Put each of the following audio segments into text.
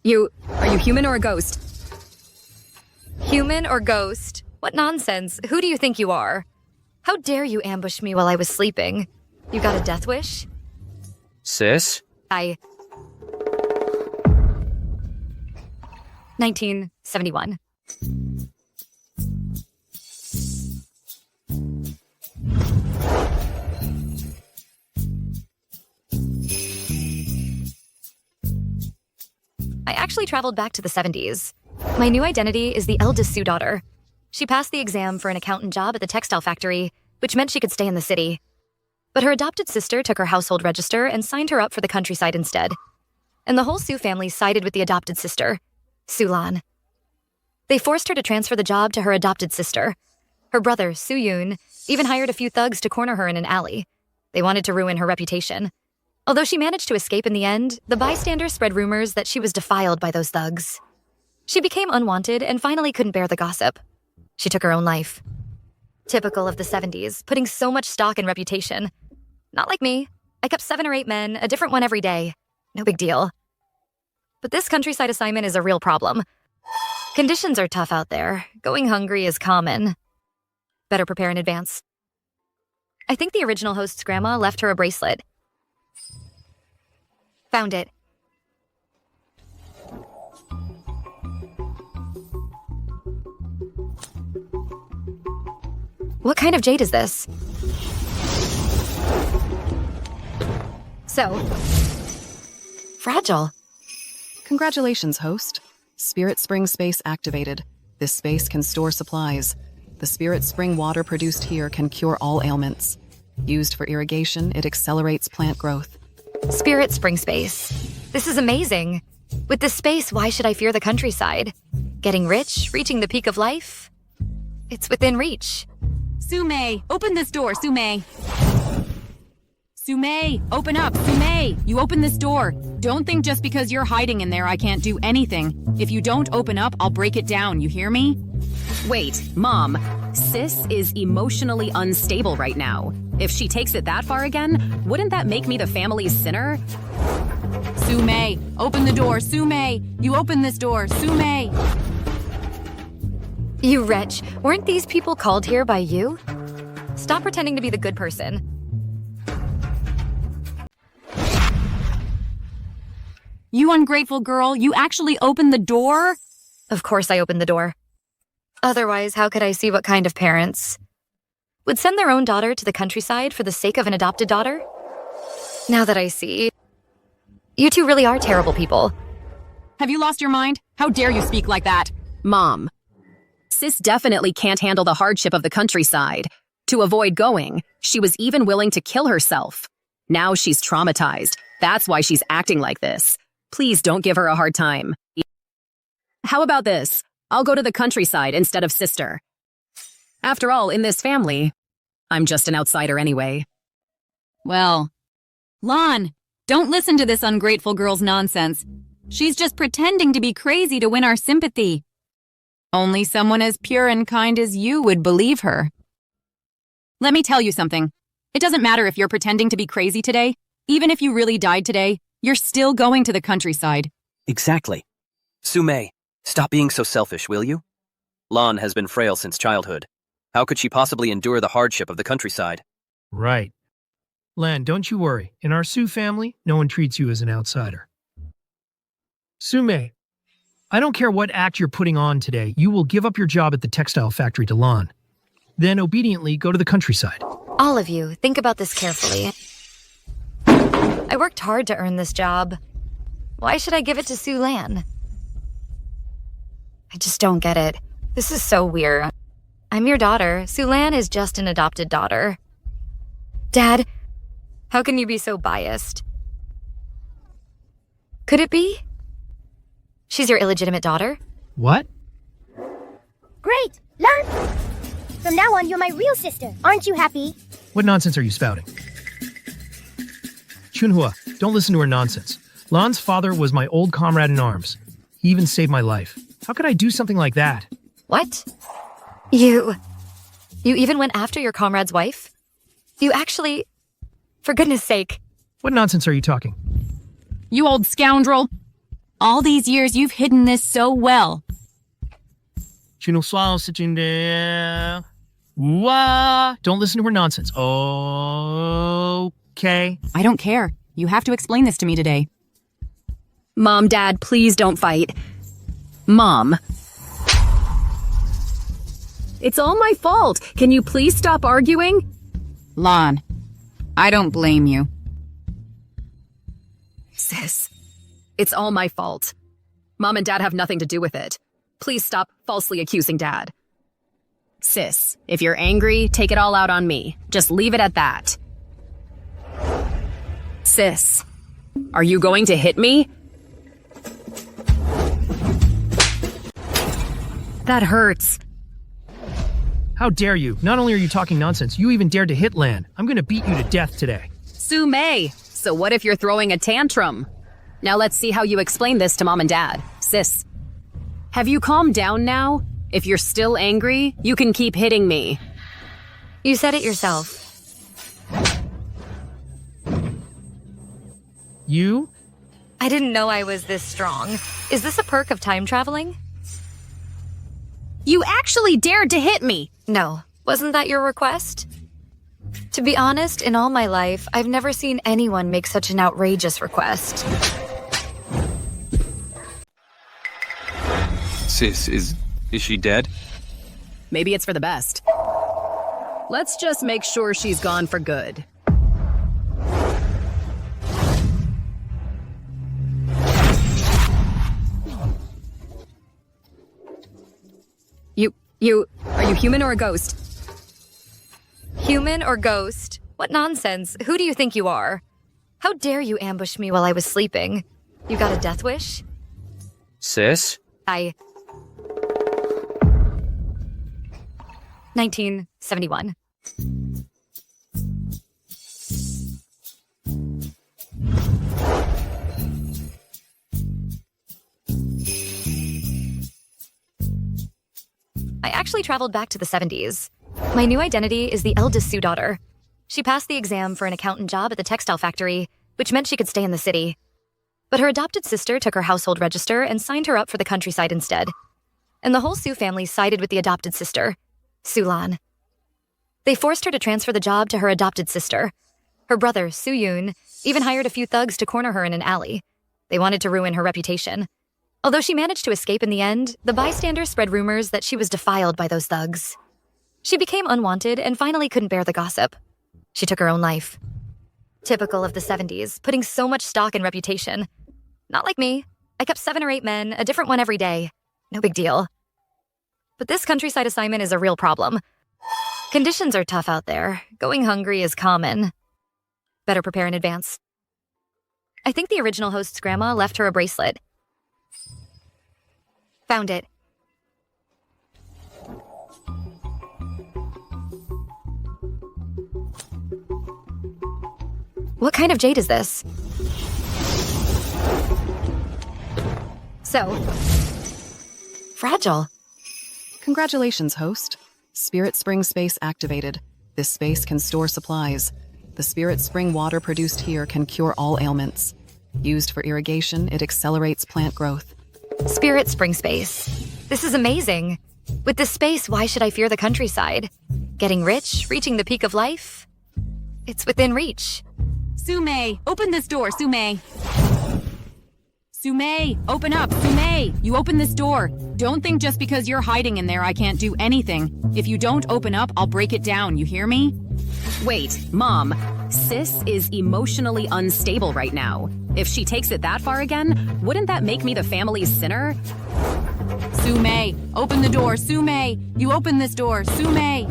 Are you human or a ghost? Human or ghost? What nonsense. Who do you think you are? How dare you ambush me while I was sleeping? You got a death wish? Sis? 1971. I actually traveled back to the 70s. My new identity is the eldest Sue daughter. She passed the exam for an accountant job at the textile factory, which meant she could stay in the city. But her adopted sister took her household register and signed her up for the countryside instead. And the whole Sue family sided with the adopted sister, Sue Lan. They forced her to transfer the job to her adopted sister. Her brother, Soo Yoon, even hired a few thugs to corner her in an alley. They wanted to ruin her reputation. Although she managed to escape in the end, the bystanders spread rumors that she was defiled by those thugs. She became unwanted and finally couldn't bear the gossip. She took her own life. Typical of the 70s, putting so much stock in reputation. Not like me. I kept 7 or 8 men, a different one every day. No big deal. But this countryside assignment is a real problem. Conditions are tough out there. Going hungry is common. Better prepare in advance. I think the original host's grandma left her a bracelet. Found it. What kind of jade is this? So fragile. Congratulations, host. Spirit Spring Space activated. This space can store supplies. The Spirit Spring water produced here can cure all ailments. Used for irrigation, it accelerates plant growth. Spirit Spring Space. This is amazing. With this space, why should I fear the countryside? Getting rich, reaching the peak of life? It's within reach. Sume, open this door, Sume. Sume, open up, Sume. You open this door. Don't think just because you're hiding in there I can't do anything. If you don't open up, I'll break it down, you hear me? Wait, Mom. Sis is emotionally unstable right now. If she takes it that far again, wouldn't that make me the family's sinner? Sume, open the door, Sume. You open this door, Sume. You wretch, weren't these people called here by you? Stop pretending to be the good person. You ungrateful girl, you actually opened the door? Of course I opened the door. Otherwise, how could I see what kind of parents would send their own daughter to the countryside for the sake of an adopted daughter? Now that I see, you two really are terrible people. Have you lost your mind? How dare you speak like that? Mom. Sis definitely can't handle the hardship of the countryside. To avoid going, she was even willing to kill herself. Now she's traumatized. That's why she's acting like this. Please don't give her a hard time. How about this? I'll go to the countryside instead of sister. After all, in this family, I'm just an outsider anyway. Well, Lon, don't listen to this ungrateful girl's nonsense. She's just pretending to be crazy to win our sympathy. Only someone as pure and kind as you would believe her. Let me tell you something. It doesn't matter if you're pretending to be crazy today. Even if you really died today, you're still going to the countryside. Exactly. Sume, stop being so selfish, will you? Lan has been frail since childhood. How could she possibly endure the hardship of the countryside? Right. Lan, don't you worry. In our Sue family, no one treats you as an outsider. Sume, I don't care what act you're putting on today, you will give up your job at the textile factory to Lan. Then obediently go to the countryside. All of you, think about this carefully. I worked hard to earn this job. Why should I give it to Sue Lan? I just don't get it. This is so weird. I'm your daughter. Sue Lan is just an adopted daughter. Dad, how can you be so biased? Could it be? She's your illegitimate daughter? What? Great! Learn! From now on, you're my real sister. Aren't you happy? What nonsense are you spouting? Chunhua, don't listen to her nonsense. Lan's father was my old comrade in arms. He even saved my life. How could I do something like that? What? You even went after your comrade's wife? You actually... For goodness sake. What nonsense are you talking? You old scoundrel. All these years you've hidden this so well. Don't listen to her nonsense. Okay. I don't care. You have to explain this to me today. Mom, Dad, please don't fight. Mom. It's all my fault. Can you please stop arguing? Lon, I don't blame you. Sis, it's all my fault. Mom and Dad have nothing to do with it. Please stop falsely accusing Dad. Sis, if you're angry, take it all out on me. Just leave it at that. Sis, are you going to hit me? That hurts. How dare you? Not only are you talking nonsense, you even dared to hit Lan. I'm gonna beat you to death today. Su-mei, so what if you're throwing a tantrum? Now let's see how you explain this to Mom and Dad. Sis, have you calmed down now? If you're still angry, you can keep hitting me. You said it yourself. You? I didn't know I was this strong. Is this a perk of time traveling? You actually dared to hit me! No. Wasn't that your request? To be honest, in all my life, I've never seen anyone make such an outrageous request. Sis, is she dead? Maybe it's for the best. Let's just make sure she's gone for good. Are you human or a ghost? Human or ghost? What nonsense. Who do you think you are? How dare you ambush me while I was sleeping? You got a death wish? Sis? 1971. I actually traveled back to the 70s. My new identity is the eldest Sioux daughter. She passed the exam for an accountant job at the textile factory, which meant she could stay in the city. But her adopted sister took her household register and signed her up for the countryside instead. And the whole Sioux family sided with the adopted sister, Sulan. They forced her to transfer the job to her adopted sister. Her brother, Suyun, even hired a few thugs to corner her in an alley. They wanted to ruin her reputation. Although she managed to escape in the end, the bystanders spread rumors that she was defiled by those thugs. She became unwanted and finally couldn't bear the gossip. She took her own life. Typical of the 70s, putting so much stock in reputation. Not like me. I kept 7 or 8 men, a different one every day. No big deal. But this countryside assignment is a real problem. Conditions are tough out there. Going hungry is common. Better prepare in advance. I think the original host's grandma left her a bracelet. Found it. What kind of jade is this? So fragile. Congratulations, host. Spirit Spring space activated. This space can store supplies. The Spirit Spring water produced here can cure all ailments. Used for irrigation, it accelerates plant growth. Spirit Spring space. This is amazing. With this space, why should I fear the countryside? Getting rich, reaching the peak of life? It's within reach. Su-mei, open this door, Su-mei. Su-mei, open up, Su-mei. You open this door. Don't think just because you're hiding in there I can't do anything. If you don't open up, I'll break it down, you hear me? Wait, Mom. Sis is emotionally unstable right now. If she takes it that far again, wouldn't that make me the family's sinner? Su-mei, open the door, Su-mei. You open this door, Su-mei.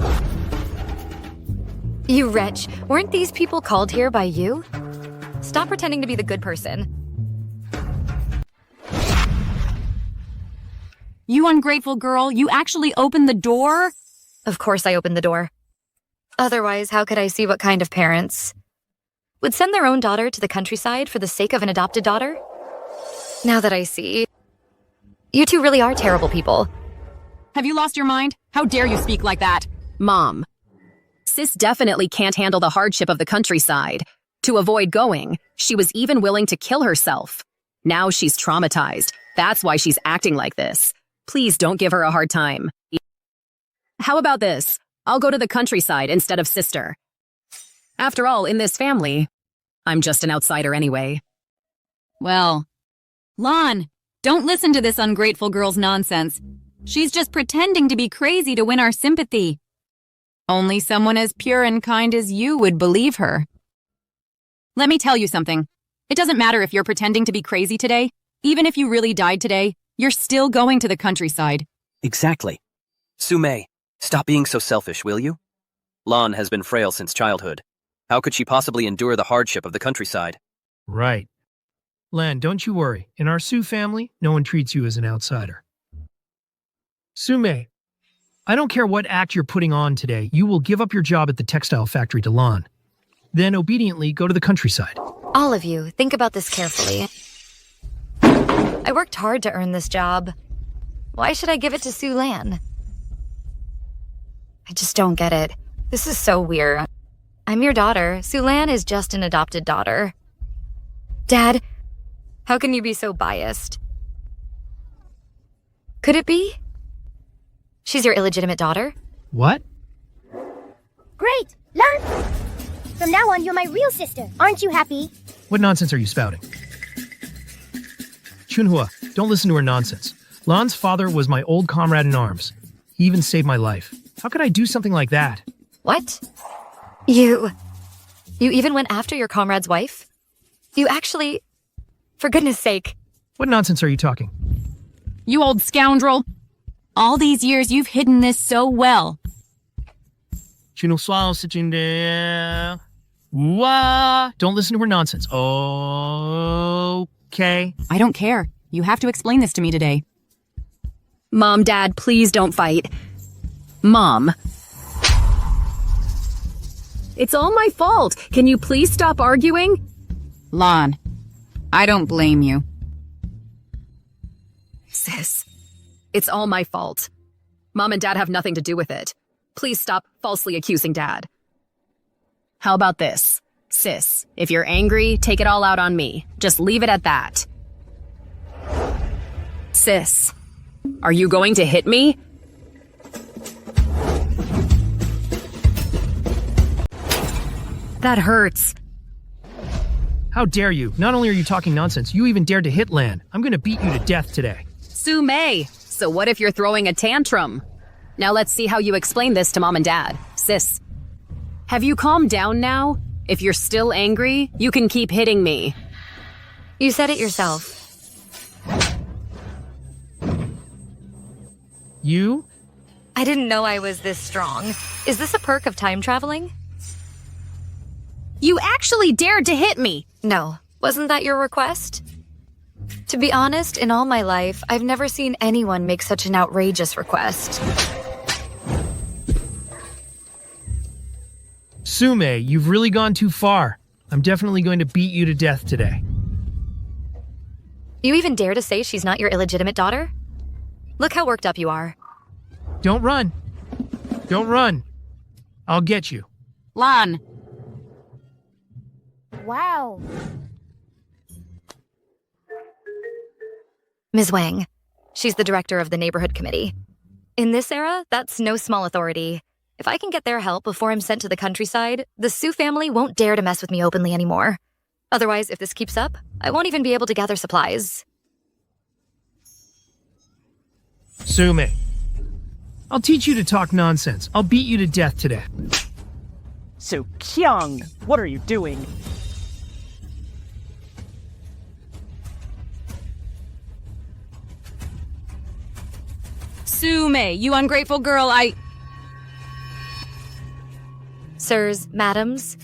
You wretch, weren't these people called here by you? Stop pretending to be the good person. You ungrateful girl, you actually opened the door? Of course I opened the door. Otherwise, how could I see what kind of parents would send their own daughter to the countryside for the sake of an adopted daughter? Now that I see, you two really are terrible people. Have you lost your mind? How dare you speak like that? Mom. Sis definitely can't handle the hardship of the countryside. To avoid going, she was even willing to kill herself. Now she's traumatized. That's why she's acting like this. Please don't give her a hard time. How about this? I'll go to the countryside instead of sister. After all, in this family, I'm just an outsider anyway. Well, Lon, don't listen to this ungrateful girl's nonsense. She's just pretending to be crazy to win our sympathy. Only someone as pure and kind as you would believe her. Let me tell you something. It doesn't matter if you're pretending to be crazy today. Even if you really died today, you're still going to the countryside. Exactly. Sume, stop being so selfish, will you? Lon has been frail since childhood. How could she possibly endure the hardship of the countryside? Right. Lan, don't you worry. In our Su family, no one treats you as an outsider. Sume, I don't care what act you're putting on today, you will give up your job at the textile factory to Lan. Then obediently go to the countryside. All of you, think about this carefully. I worked hard to earn this job. Why should I give it to Su Lan? I just don't get it. This is so weird. I'm your daughter. Su Lan is just an adopted daughter. Dad, how can you be so biased? Could it be? She's your illegitimate daughter? What? Great! Learn! From now on, you're my real sister. Aren't you happy? What nonsense are you spouting? Chunhua, don't listen to her nonsense. Lan's father was my old comrade in arms. He even saved my life. How could I do something like that? What? You even went after your comrade's wife? You actually... For goodness sake. What nonsense are you talking? You old scoundrel. All these years you've hidden this so well. Don't listen to her nonsense. Okay. I don't care. You have to explain this to me today. Mom, Dad, please don't fight. Mom. It's all my fault. Can you please stop arguing? Lon, I don't blame you. Sis, it's all my fault. Mom and Dad have nothing to do with it. Please stop falsely accusing Dad. How about this? Sis, if you're angry, take it all out on me. Just leave it at that. Sis, are you going to hit me? That hurts. How dare you? Not only are you talking nonsense, you even dared to hit Lan. I'm gonna beat you to death today. Su Mei, so what if you're throwing a tantrum? Now let's see how you explain this to Mom and Dad. Sis, have you calmed down now? If you're still angry, you can keep hitting me. You said it yourself. You? I didn't know I was this strong. Is this a perk of time traveling? You actually dared to hit me! No. Wasn't that your request? To be honest, in all my life, I've never seen anyone make such an outrageous request. Sume, you've really gone too far. I'm definitely going to beat you to death today. You even dare to say she's not your illegitimate daughter? Look how worked up you are. Don't run. Don't run. I'll get you. Lon. Wow. Ms. Wang. She's the director of the neighborhood committee. In this era, that's no small authority. If I can get their help before I'm sent to the countryside, the Su family won't dare to mess with me openly anymore. Otherwise, if this keeps up, I won't even be able to gather supplies. Sume, I'll teach you to talk nonsense. I'll beat you to death today. So, Kyung, what are you doing? Sume, you ungrateful girl, Sirs, madams,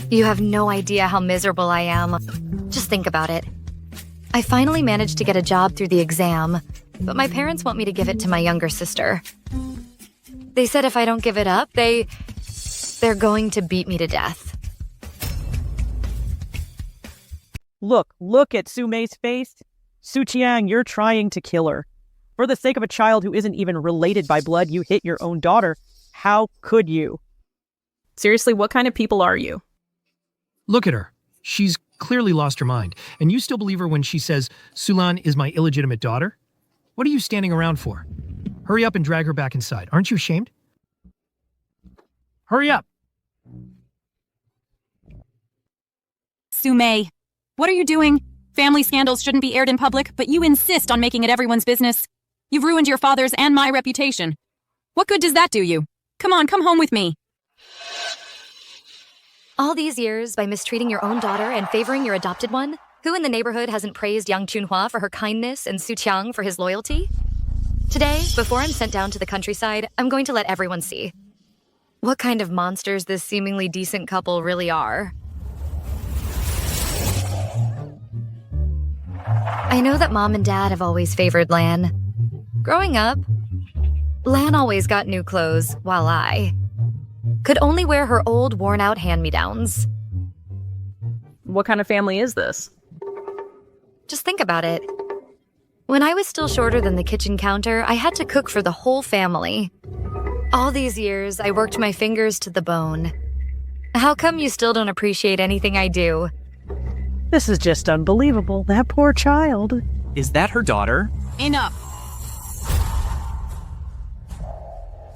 you have no idea how miserable I am. Just think about it. I finally managed to get a job through the exam, but my parents want me to give it to my younger sister. They said if I don't give it up, they're going to beat me to death. Look at Sumei's face. Su Qiang, you're trying to kill her. For the sake of a child who isn't even related by blood, you hit your own daughter. How could you? Seriously, what kind of people are you? Look at her. She's clearly lost her mind, and you still believe her when she says, Sulan is my illegitimate daughter? What are you standing around for? Hurry up and drag her back inside. Aren't you ashamed? Hurry up! Sume, what are you doing? Family scandals shouldn't be aired in public, but you insist on making it everyone's business. You've ruined your father's and my reputation. What good does that do you? Come on, come home with me. All these years, by mistreating your own daughter and favoring your adopted one, who in the neighborhood hasn't praised Yang Chunhua for her kindness and Su Qiang for his loyalty? Today, before I'm sent down to the countryside, I'm going to let everyone see what kind of monsters this seemingly decent couple really are. I know that Mom and Dad have always favored Lan. Growing up, Lan always got new clothes, while I could only wear her old, worn-out hand-me-downs. What kind of family is this? Just think about it. When I was still shorter than the kitchen counter, I had to cook for the whole family. All these years, I worked my fingers to the bone. How come you still don't appreciate anything I do? This is just unbelievable. That poor child. Is that her daughter? Enough.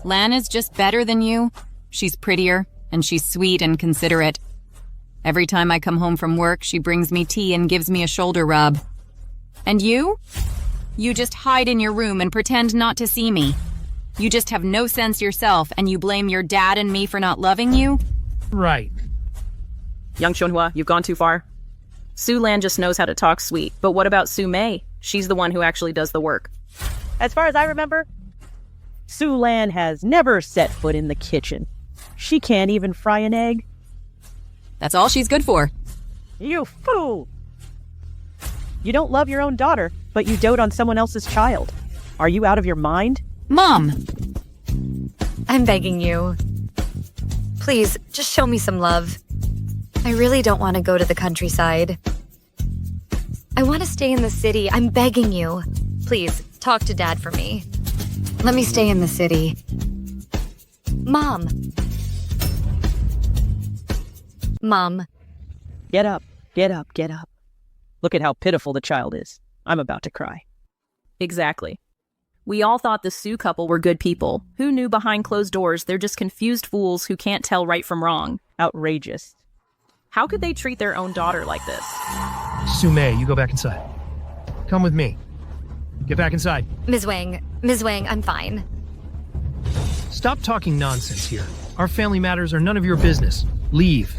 Lan is just better than you. She's prettier, and she's sweet and considerate. Every time I come home from work, she brings me tea and gives me a shoulder rub. And you? You just hide in your room and pretend not to see me. You just have no sense yourself, and you blame your dad and me for not loving you? Right. Young Chunhua, you've gone too far. Su Lan just knows how to talk sweet, but what about Su Mei? She's the one who actually does the work. As far as I remember, Su Lan has never set foot in the kitchen. She can't even fry an egg. That's all she's good for. You fool! You don't love your own daughter, but you dote on someone else's child. Are you out of your mind? Mom! I'm begging you. Please, just show me some love. I really don't want to go to the countryside. I want to stay in the city. I'm begging you. Please, talk to Dad for me. Let me stay in the city. Mom. Mom. Get up, get up, get up. Look at how pitiful the child is. I'm about to cry. Exactly. We all thought the Su couple were good people. Who knew behind closed doors they're just confused fools who can't tell right from wrong? Outrageous. How could they treat their own daughter like this? Sume, you go back inside. Come with me. Get back inside. Ms. Wang, I'm fine. Stop talking nonsense here. Our family matters are none of your business. Leave.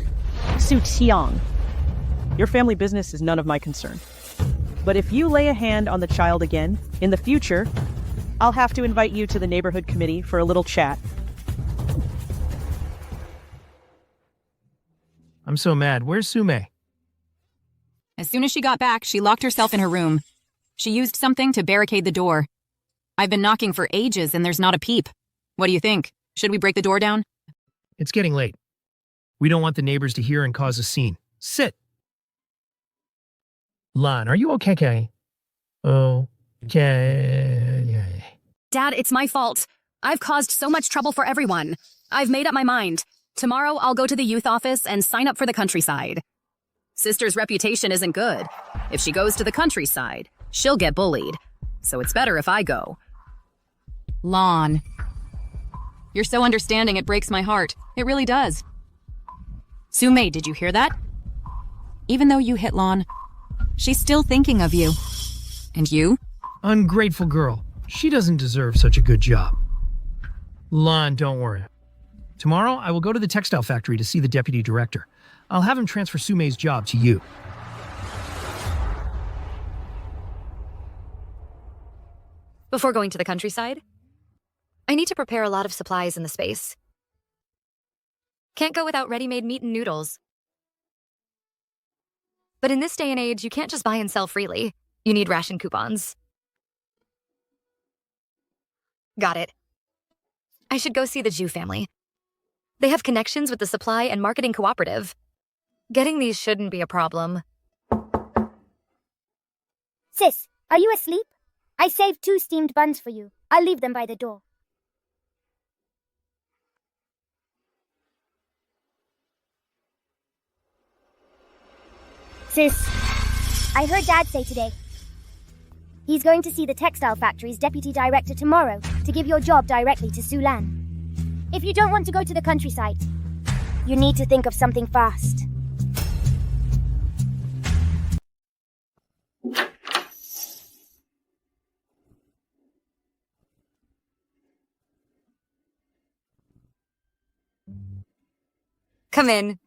Su Qiang, your family business is none of my concern. But if you lay a hand on the child again, in the future, I'll have to invite you to the neighborhood committee for a little chat. I'm so mad. Where's Sume? As soon as she got back, she locked herself in her room. She used something to barricade the door. I've been knocking for ages and there's not a peep. What do you think? Should we break the door down? It's getting late. We don't want the neighbors to hear and cause a scene. Sit. Lan, are you okay? Okay. Dad, it's my fault. I've caused so much trouble for everyone. I've made up my mind. Tomorrow, I'll go to the youth office and sign up for the countryside. Sister's reputation isn't good. If she goes to the countryside, she'll get bullied. So it's better if I go. Lon. You're so understanding, it breaks my heart. It really does. Sume, did you hear that? Even though you hit Lon, she's still thinking of you. And you? Ungrateful girl. She doesn't deserve such a good job. Lan, don't worry. Tomorrow, I will go to the textile factory to see the deputy director. I'll have him transfer Sume's job to you. Before going to the countryside, I need to prepare a lot of supplies in the space. Can't go without ready-made meat and noodles. But in this day and age, you can't just buy and sell freely. You need ration coupons. Got it. I should go see the Zhu family. They have connections with the supply and marketing cooperative. Getting these shouldn't be a problem. Sis, are you asleep? I saved 2 steamed buns for you. I'll leave them by the door. Sis, I heard Dad say today he's going to see the textile factory's deputy director tomorrow to give your job directly to Sulan. If you don't want to go to the countryside, you need to think of something fast. Come in.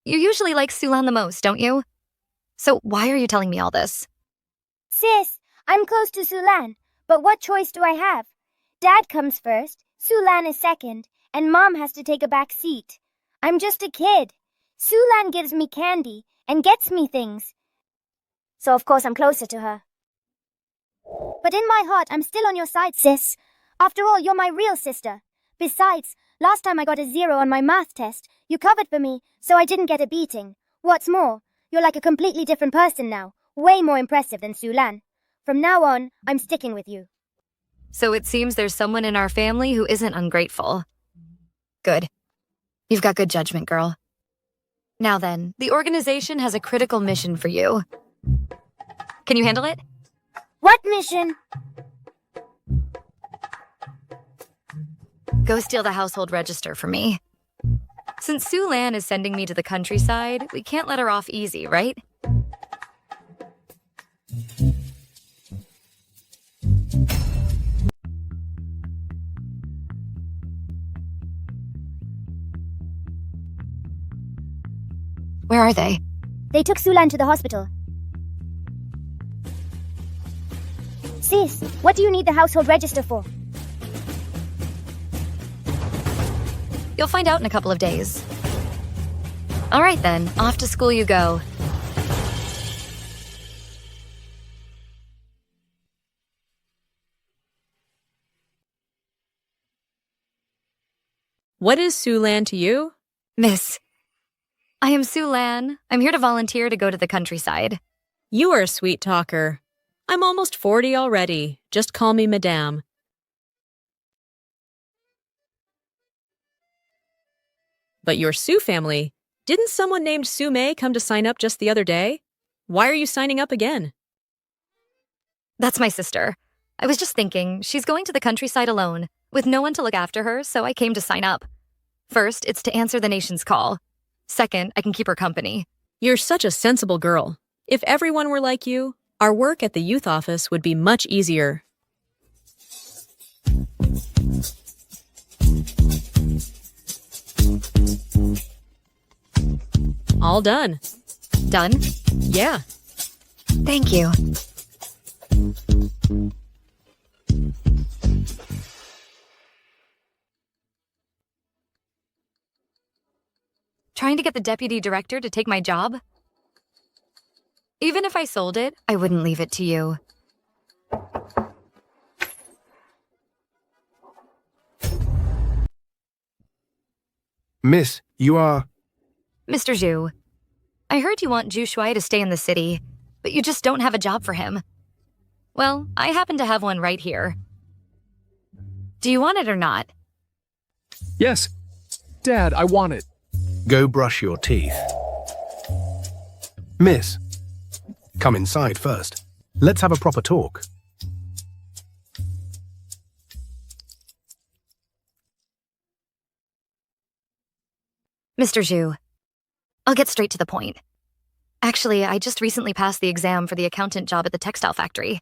You usually like Sulan the most, don't you? So why are you telling me all this? Sis, I'm close to Sulan, but what choice do I have? Dad comes first, Sulan is second, and Mom has to take a back seat. I'm just a kid. Sulan gives me candy and gets me things. So of course I'm closer to her. But in my heart, I'm still on your side, sis. After all, you're my real sister. Besides, last time I got a 0 on my math test, you covered for me, so I didn't get a beating. What's more, you're like a completely different person now, way more impressive than Sulan. From now on, I'm sticking with you. So it seems there's someone in our family who isn't ungrateful. Good. You've got good judgment, girl. Now then, the organization has a critical mission for you. Can you handle it? What mission? Go steal the household register for me. Since Sulan is sending me to the countryside, we can't let her off easy, right? Where are they? They took Sulan to the hospital. Sis, what do you need the household register for? You'll find out in a couple of days. All right then, off to school you go. What is Sulan to you? Miss, I am Sulan. I'm here to volunteer to go to the countryside. You are a sweet talker. I'm almost 40 already. Just call me Madame. But your Sue family, didn't someone named Sume come to sign up just the other day? Why are you signing up again? That's my sister. I was just thinking, she's going to the countryside alone, with no one to look after her, so I came to sign up. First, it's to answer the nation's call. Second, I can keep her company. You're such a sensible girl. If everyone were like you, our work at the youth office would be much easier. All done. Done? Yeah. Thank you. Trying to get the deputy director to take my job? Even if I sold it, I wouldn't leave it to you. Miss, you are... Mr. Zhu, I heard you want Zhu Shuai to stay in the city, but you just don't have a job for him. Well, I happen to have one right here. Do you want it or not? Yes. Dad, I want it. Go brush your teeth. Miss, come inside first. Let's have a proper talk. Mr. Zhu, I'll get straight to the point. Actually, I just recently passed the exam for the accountant job at the textile factory.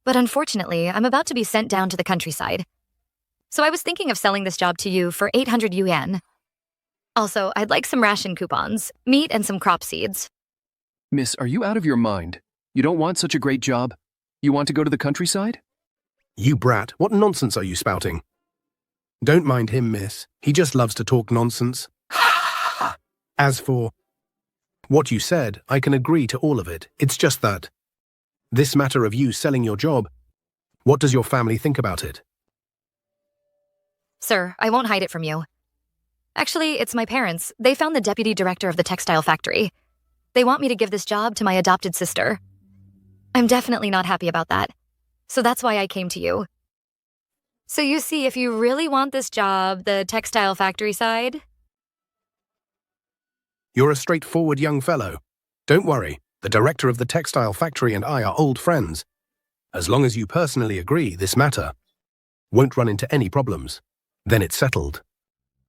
But unfortunately, I'm about to be sent down to the countryside. So I was thinking of selling this job to you for 800 yuan. Also, I'd like some ration coupons, meat, and some crop seeds. Miss, are you out of your mind? You don't want such a great job? You want to go to the countryside? You brat, what nonsense are you spouting? Don't mind him, miss. He just loves to talk nonsense. As for what you said, I can agree to all of it. It's just that this matter of you selling your job, what does your family think about it? Sir, I won't hide it from you. Actually, it's my parents. They found the deputy director of the textile factory. They want me to give this job to my adopted sister. I'm definitely not happy about that. So that's why I came to you. So you see, if you really want this job, the textile factory side... You're a straightforward young fellow. Don't worry, the director of the textile factory and I are old friends. As long as you personally agree this matter won't run into any problems, then it's settled.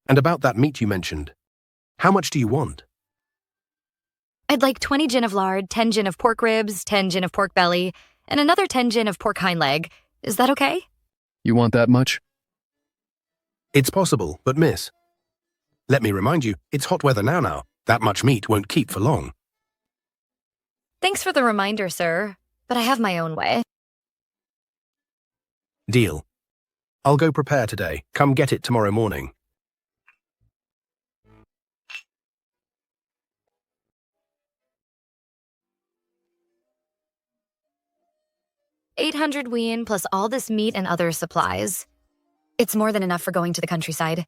And about that meat you mentioned, how much do you want? I'd like 20 gin of lard, 10 gin of pork ribs, 10 gin of pork belly, and another 10 gin of pork hind leg. Is that okay? You want that much? It's possible, but miss, let me remind you, it's hot weather now. That much meat won't keep for long. Thanks for the reminder, sir, but I have my own way. Deal. I'll go prepare today. Come get it tomorrow morning. $800 plus all this meat and other supplies. It's more than enough for going to the countryside.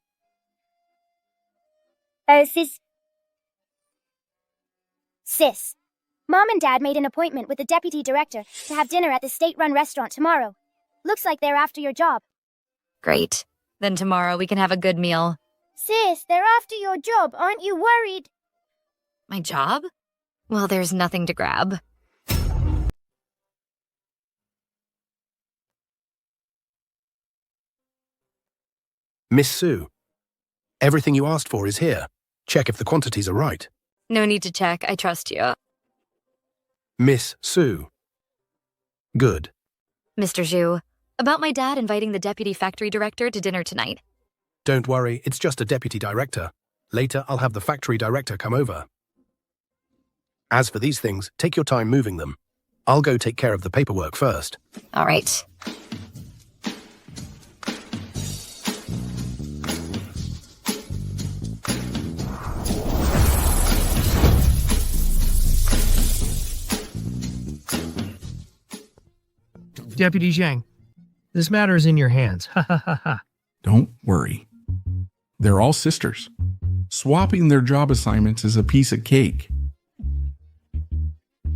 Sis. Mom and Dad made an appointment with the deputy director to have dinner at the state-run restaurant tomorrow. Looks like they're after your job. Great. Then tomorrow we can have a good meal. Sis, they're after your job. Aren't you worried? My job? Well, there's nothing to grab. Miss Sue, everything you asked for is here. Check if the quantities are right. No need to check. I trust you. Miss Sue. Good. Mr. Zhu, about my dad inviting the deputy factory director to dinner tonight. Don't worry, it's just a deputy director. Later, I'll have the factory director come over. As for these things, take your time moving them. I'll go take care of the paperwork first. All right. Deputy Zhang, this matter is in your hands. Ha ha ha ha. Don't worry. They're all sisters. Swapping their job assignments is a piece of cake.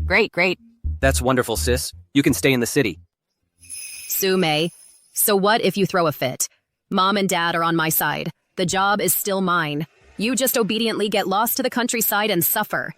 Great, great. That's wonderful, sis. You can stay in the city. Sume, so what if you throw a fit? Mom and Dad are on my side. The job is still mine. You just obediently get lost to the countryside and suffer.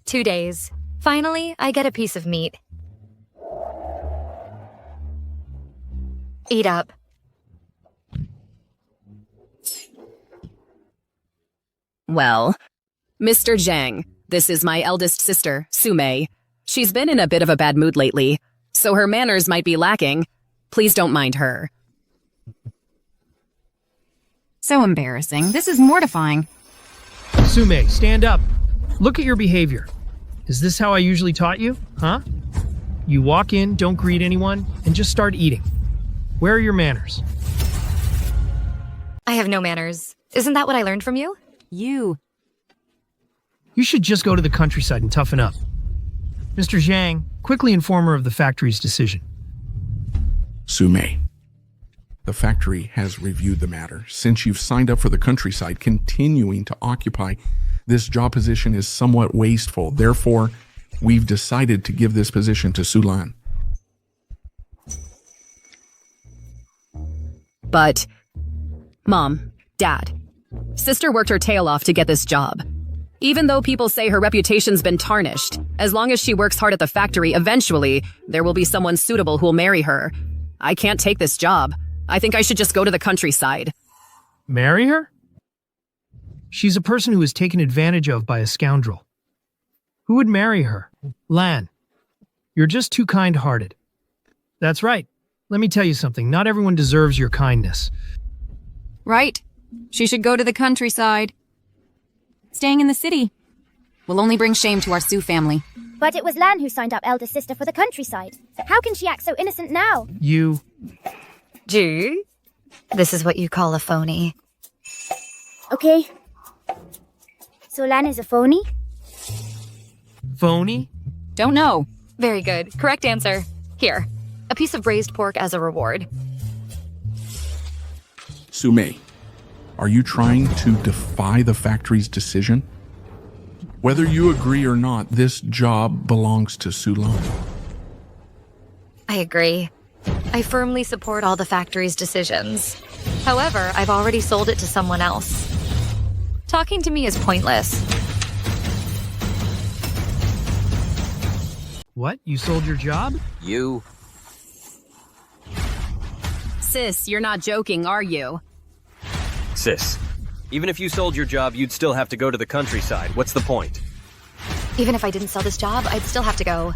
Two days. Finally, I get a piece of meat. Eat up. Well, Mr. Zhang, this is my eldest sister, Sume. She's been in a bit of a bad mood lately, so her manners might be lacking. Please don't mind her. So embarrassing. This is mortifying. Sume, stand up. Look at your behavior. Is this how I usually taught you? Huh? You walk in, don't greet anyone, and just start eating. Where are your manners? I have no manners. Isn't that what I learned from you? You should just go to the countryside and toughen up. Mr. Zhang, quickly inform her of the factory's decision. Sume, the factory has reviewed the matter. Since you've signed up for the countryside, continuing to occupy this job position is somewhat wasteful. Therefore, we've decided to give this position to Sulan. But, Mom, Dad, Sister worked her tail off to get this job. Even though people say her reputation's been tarnished, as long as she works hard at the factory, eventually, there will be someone suitable who'll marry her. I can't take this job. I think I should just go to the countryside. Marry her? She's a person who is taken advantage of by a scoundrel. Who would marry her? Lan, you're just too kind-hearted. That's right. Let me tell you something. Not everyone deserves your kindness. Right. She should go to the countryside. Staying in the city will only bring shame to our Sioux family. But it was Lan who signed up eldest sister for the countryside. How can she act so innocent now? You... Ju? This is what you call a phony. Okay. Solan is a phony? Phony? Don't know. Very good. Correct answer. Here, a piece of braised pork as a reward. Sume, are you trying to defy the factory's decision? Whether you agree or not, this job belongs to Sulan. I agree. I firmly support all the factory's decisions. However, I've already sold it to someone else. Talking to me is pointless. What? You sold your job? You. Sis, you're not joking, are you? Sis, even if you sold your job, you'd still have to go to the countryside. What's the point? Even if I didn't sell this job, I'd still have to go.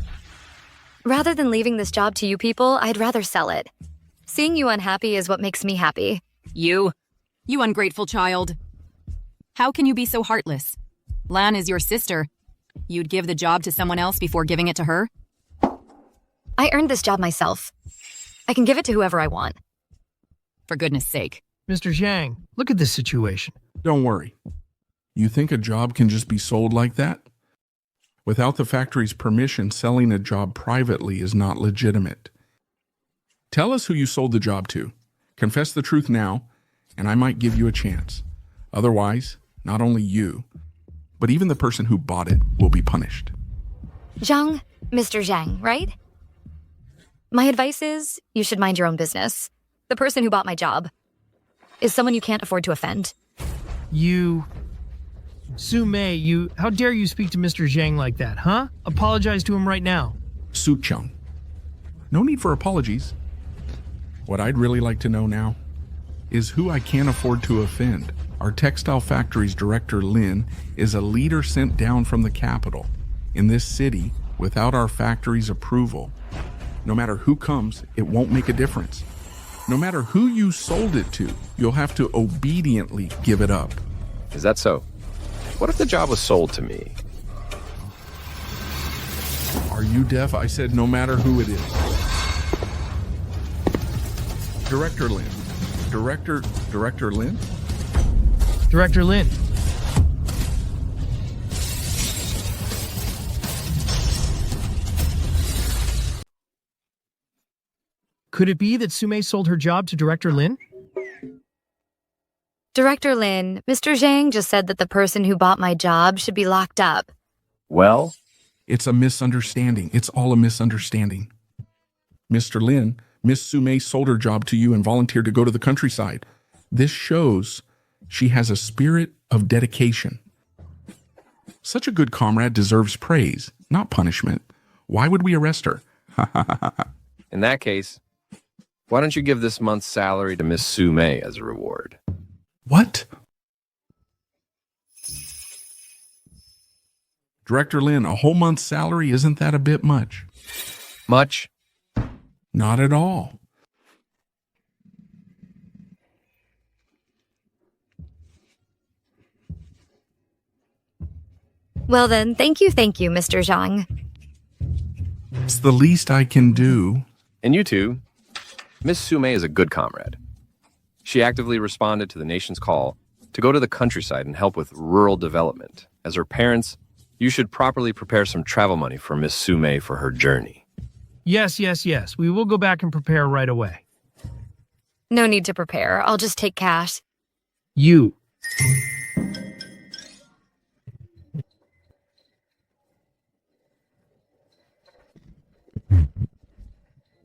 Rather than leaving this job to you people, I'd rather sell it. Seeing you unhappy is what makes me happy. You ungrateful child. How can you be so heartless? Lan is your sister. You'd give the job to someone else before giving it to her? I earned this job myself. I can give it to whoever I want. For goodness sake. Mr. Zhang, look at this situation. Don't worry. You think a job can just be sold like that? Without the factory's permission, selling a job privately is not legitimate. Tell us who you sold the job to. Confess the truth now, and I might give you a chance. Otherwise, not only you, but even the person who bought it will be punished. Zhang, Mr. Zhang, right? My advice is, you should mind your own business. The person who bought my job is someone you can't afford to offend. Sume, how dare you speak to Mr. Zhang like that, huh? Apologize to him right now. Sucheng. No need for apologies. What I'd really like to know now is who I can't afford to offend. Our textile factory's director, Lin, is a leader sent down from the capital. In this city, without our factory's approval, no matter who comes, it won't make a difference. No matter who you sold it to, you'll have to obediently give it up. Is that so? What if the job was sold to me? Are you deaf? I said no matter who it is. Director Lin. Director Lin? Director Lin. Could it be that Sume sold her job to Director Lin? Director Lin, Mr. Zhang just said that the person who bought my job should be locked up. Well? It's a misunderstanding. It's all a misunderstanding. Mr. Lin, Miss Sume sold her job to you and volunteered to go to the countryside. This shows she has a spirit of dedication. Such a good comrade deserves praise, not punishment. Why would we arrest her? In that case, why don't you give this month's salary to Miss Sume as a reward? What? Director Lin, a whole month's salary, isn't that a bit much? Much? Not at all. Well then, thank you, Mr. Zhang. It's the least I can do. And you two, Miss Sume is a good comrade. She actively responded to the nation's call to go to the countryside and help with rural development. As her parents, you should properly prepare some travel money for Miss Sume for her journey. Yes. We will go back and prepare right away. No need to prepare. I'll just take cash. You.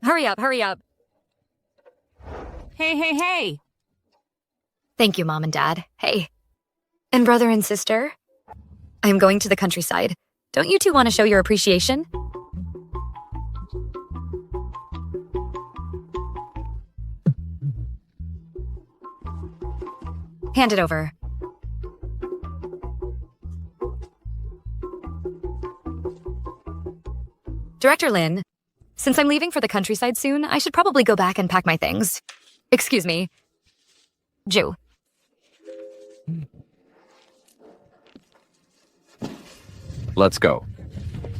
Hurry up. Hey. Thank you, Mom and Dad. Hey. And brother and sister? I'm going to the countryside. Don't you two want to show your appreciation? Hand it over. Director Lin, since I'm leaving for the countryside soon, I should probably go back and pack my things. Excuse me. Ju. Let's go.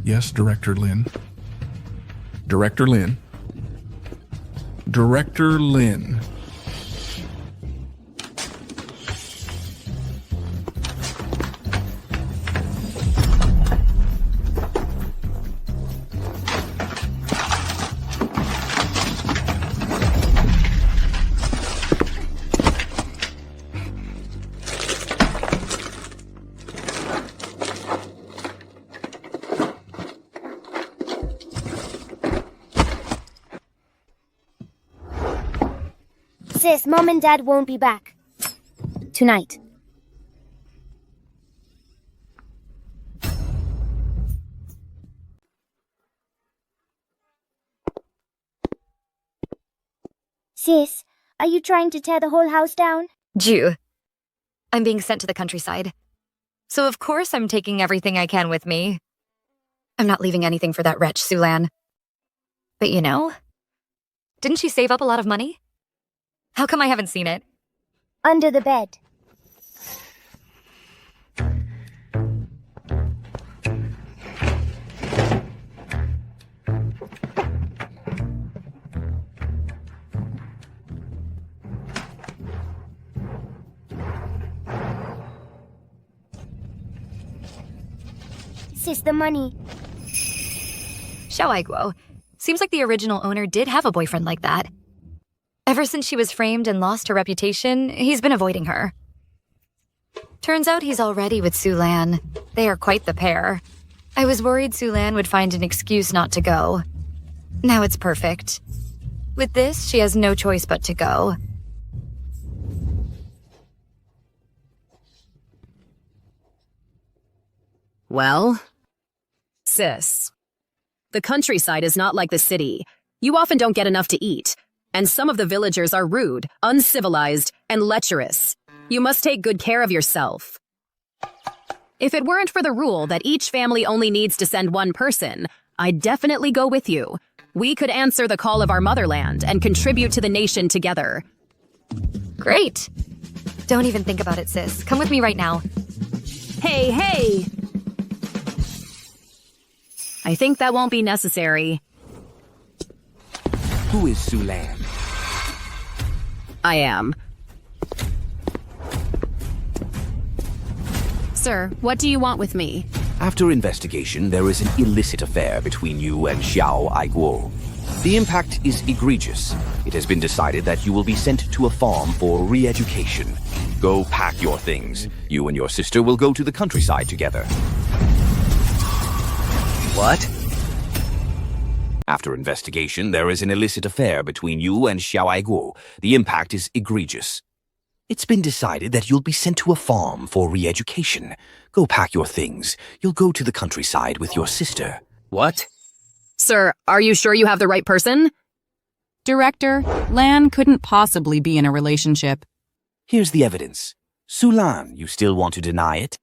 Yes, Director Lin. Director Lin. Director Lin. Sis, Mom and Dad won't be back tonight. Sis, are you trying to tear the whole house down? Jew. I'm being sent to the countryside. So of course I'm taking everything I can with me. I'm not leaving anything for that wretch, Sulan. But you know, didn't she save up a lot of money? How come I haven't seen it? Under the bed. Sis, the money. Xiaoaiguo. Seems like the original owner did have a boyfriend like that. Ever since she was framed and lost her reputation, he's been avoiding her. Turns out he's already with Sulan. They are quite the pair. I was worried Sulan would find an excuse not to go. Now it's perfect. With this, she has no choice but to go. Well, sis, the countryside is not like the city. You often don't get enough to eat, and some of the villagers are rude, uncivilized, and lecherous. You must take good care of yourself. If it weren't for the rule that each family only needs to send one person, I'd definitely go with you. We could answer the call of our motherland and contribute to the nation together. Great. Don't even think about it, sis. Come with me right now. Hey, hey! I think that won't be necessary. Who is Sulan? I am. Sir, what do you want with me? After investigation, there is an illicit affair between you and Xiao Aiguo. The impact is egregious. It has been decided that you will be sent to a farm for re-education. Go pack your things. You and your sister will go to the countryside together. What? After investigation, there is an illicit affair between you and Xiao Aiguo. The impact is egregious. It's been decided that you'll be sent to a farm for re-education. Go pack your things. You'll go to the countryside with your sister. What? Sir, are you sure you have the right person? Director, Lan couldn't possibly be in a relationship. Here's the evidence. Sulan, you still want to deny it?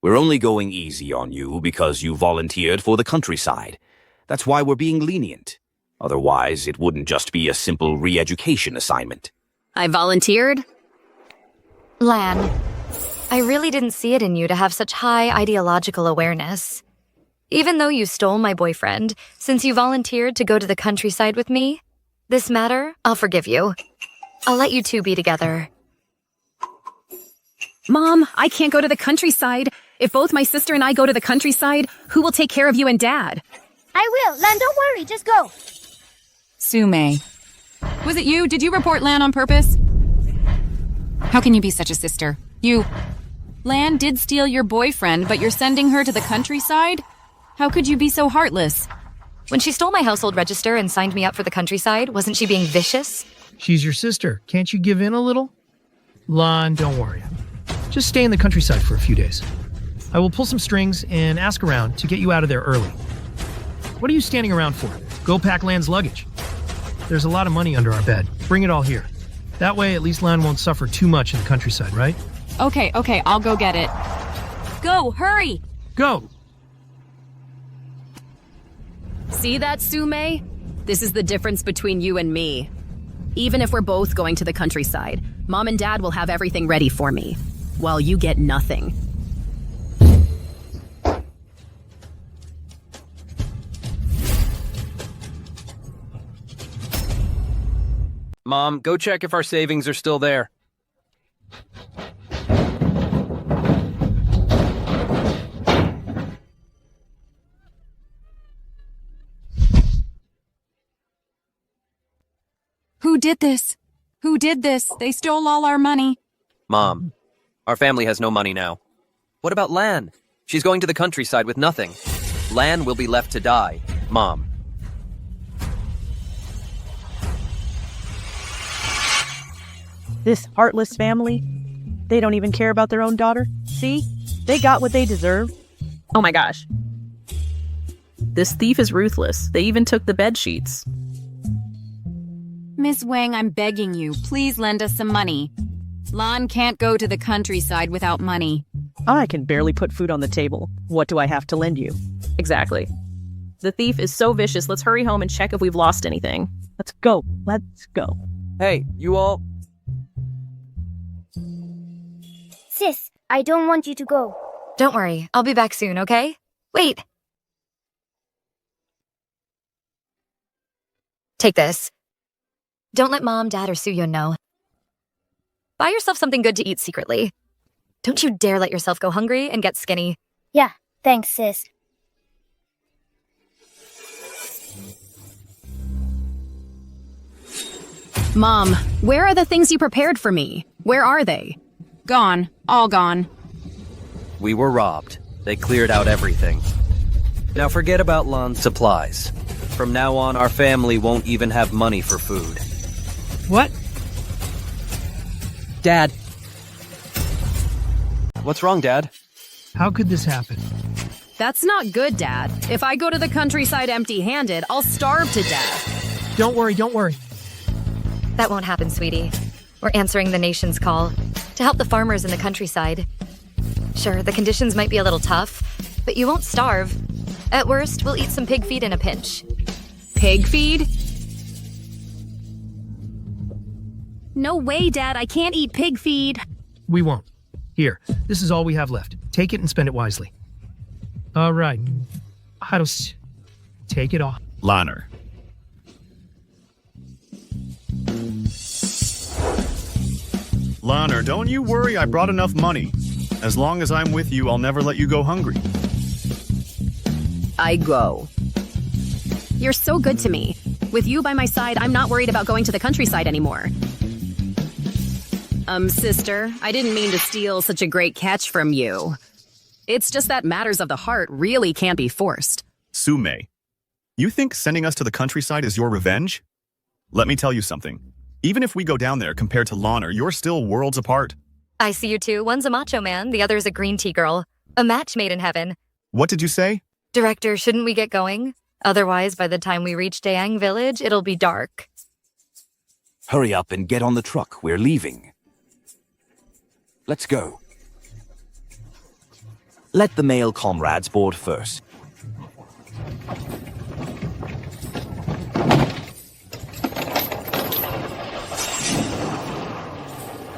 We're only going easy on you because you volunteered for the countryside. That's why we're being lenient. Otherwise, it wouldn't just be a simple re-education assignment. I volunteered? Lan, I really didn't see it in you to have such high ideological awareness. Even though you stole my boyfriend, since you volunteered to go to the countryside with me, this matter, I'll forgive you. I'll let you two be together. Mom, I can't go to the countryside. If both my sister and I go to the countryside, who will take care of you and Dad? I will. Lan, don't worry. Just go. Sume. Was it you? Did you report Lan on purpose? How can you be such a sister? Lan did steal your boyfriend, but you're sending her to the countryside? How could you be so heartless? When she stole my household register and signed me up for the countryside, wasn't she being vicious? She's your sister. Can't you give in a little? Lon, don't worry. Just stay in the countryside for a few days. I will pull some strings and ask around to get you out of there early. What are you standing around for? Go pack Lan's luggage. There's a lot of money under our bed. Bring it all here. That way, at least Lan won't suffer too much in the countryside, right? Okay, I'll go get it. Go, hurry! Go! See that, Sume? This is the difference between you and me. Even if we're both going to the countryside, Mom and Dad will have everything ready for me, while you get nothing. Mom, go check if our savings are still there. Who did this? Who did this? They stole all our money. Mom, our family has no money now. What about Lan? She's going to the countryside with nothing. Lan will be left to die. Mom. This heartless family, they don't even care about their own daughter. See? They got what they deserve. Oh my gosh. This thief is ruthless. They even took the bed sheets. Miss Wang, I'm begging you, please lend us some money. Lan can't go to the countryside without money. I can barely put food on the table. What do I have to lend you? Exactly. The thief is so vicious. Let's hurry home and check if we've lost anything. Let's go. Let's go. Hey, you all. Sis, I don't want you to go. Don't worry, I'll be back soon, okay? Wait. Take this. Don't let Mom, Dad, or Suyun know. Buy yourself something good to eat secretly. Don't you dare let yourself go hungry and get skinny. Yeah, thanks, sis. Mom, where are the things you prepared for me? Where are they? Gone. All gone. We were robbed. They cleared out everything. Now forget about Lan's supplies. From now on, our family won't even have money for food. What? Dad. What's wrong, Dad? How could this happen? That's not good, Dad. If I go to the countryside empty-handed, I'll starve to death. Don't worry, don't worry. That won't happen, sweetie. We're answering the nation's call to help the farmers in the countryside. Sure, the conditions might be a little tough, but you won't starve. At worst, we'll eat some pig feed in a pinch. Pig feed? No way, Dad. I can't eat pig feed. We won't. Here, this is all we have left. Take it and spend it wisely. All right. Take it off. Lanner. Lanner, don't you worry, I brought enough money. As long as I'm with you, I'll never let you go hungry. I go. You're so good to me. With you by my side, I'm not worried about going to the countryside anymore. Sister, I didn't mean to steal such a great catch from you. It's just that matters of the heart really can't be forced. Sume, you think sending us to the countryside is your revenge? Let me tell you something. Even if we go down there compared to Lanner, you're still worlds apart. I see you two. One's a macho man, the other's a green tea girl. A match made in heaven. What did you say? Director, shouldn't we get going? Otherwise, by the time we reach Dayang Village, it'll be dark. Hurry up and get on the truck. We're leaving. Let's go. Let the male comrades board first.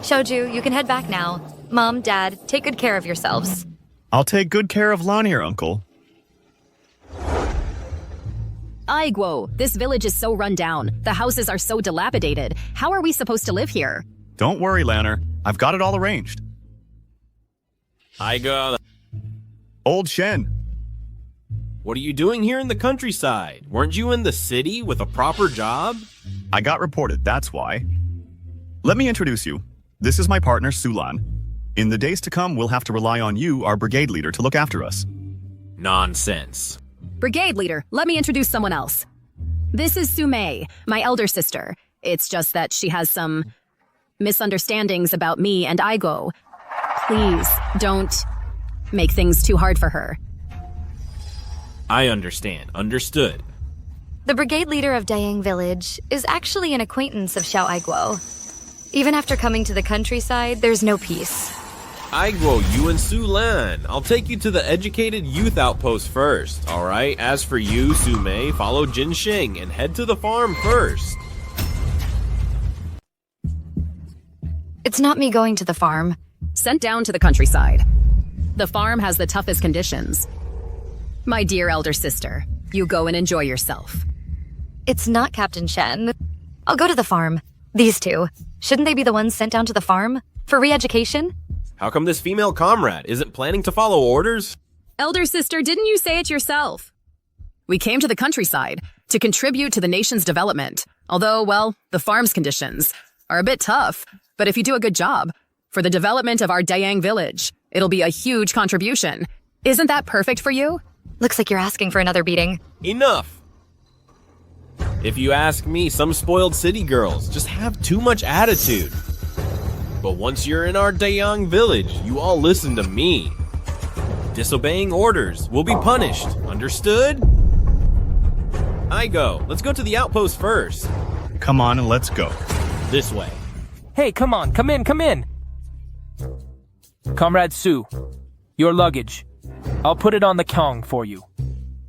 Shoju, you can head back now. Mom, Dad, take good care of yourselves. I'll take good care of Lan here, Uncle. Aiguo, this village is so run down. The houses are so dilapidated. How are we supposed to live here? Don't worry, Lanner. I've got it all arranged. Aigo. Old Shen. What are you doing here in the countryside? Weren't you in the city with a proper job? I got reported, that's why. Let me introduce you. This is my partner, Sulan. In the days to come, we'll have to rely on you, our brigade leader, to look after us. Nonsense. Brigade leader, let me introduce someone else. This is Sume, my elder sister. It's just that she has some misunderstandings about me and Aigo. Please, don't make things too hard for her. I understand. Understood. The brigade leader of Dayang Village is actually an acquaintance of Xiao Aiguo. Even after coming to the countryside, there's no peace. Aiguo, you and Su Lan. I'll take you to the educated youth outpost first, alright? As for you, Sume, follow Jin Shing and head to the farm first. It's not me going to the farm. Sent down to the countryside. The farm has the toughest conditions. My dear elder sister, you go and enjoy yourself. It's not Captain Shen. I'll go to the farm. These two. Shouldn't they be the ones sent down to the farm? For re-education? How come this female comrade isn't planning to follow orders? Elder sister, didn't you say it yourself? We came to the countryside to contribute to the nation's development. Although, well, the farm's conditions are a bit tough. But if you do a good job for the development of our Dayang village, it'll be a huge contribution. Isn't that perfect for you? Looks like you're asking for another beating. Enough! If you ask me, some spoiled city girls just have too much attitude. But once you're in our Dayang village, you all listen to me. Disobeying orders will be punished. Understood? I go. Let's go to the outpost first. Come on and let's go. This way. Hey, come on, come in. Comrade Su, your luggage. I'll put it on the kyong for you.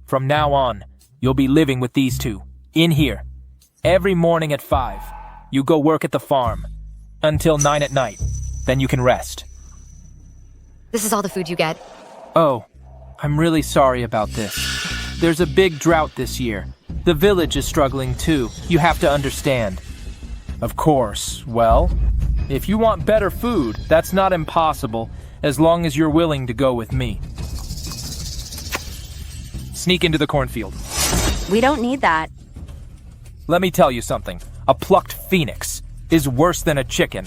From now on, you'll be living with these two, in here. Every morning at 5, you go work at the farm. Until 9 at night. Then you can rest. This is all the food you get. Oh, I'm really sorry about this. There's a big drought this year. The village is struggling too. You have to understand. Of course, well, if you want better food, that's not impossible, as long as you're willing to go with me. Sneak into the cornfield. We don't need that. Let me tell you something. A plucked phoenix is worse than a chicken.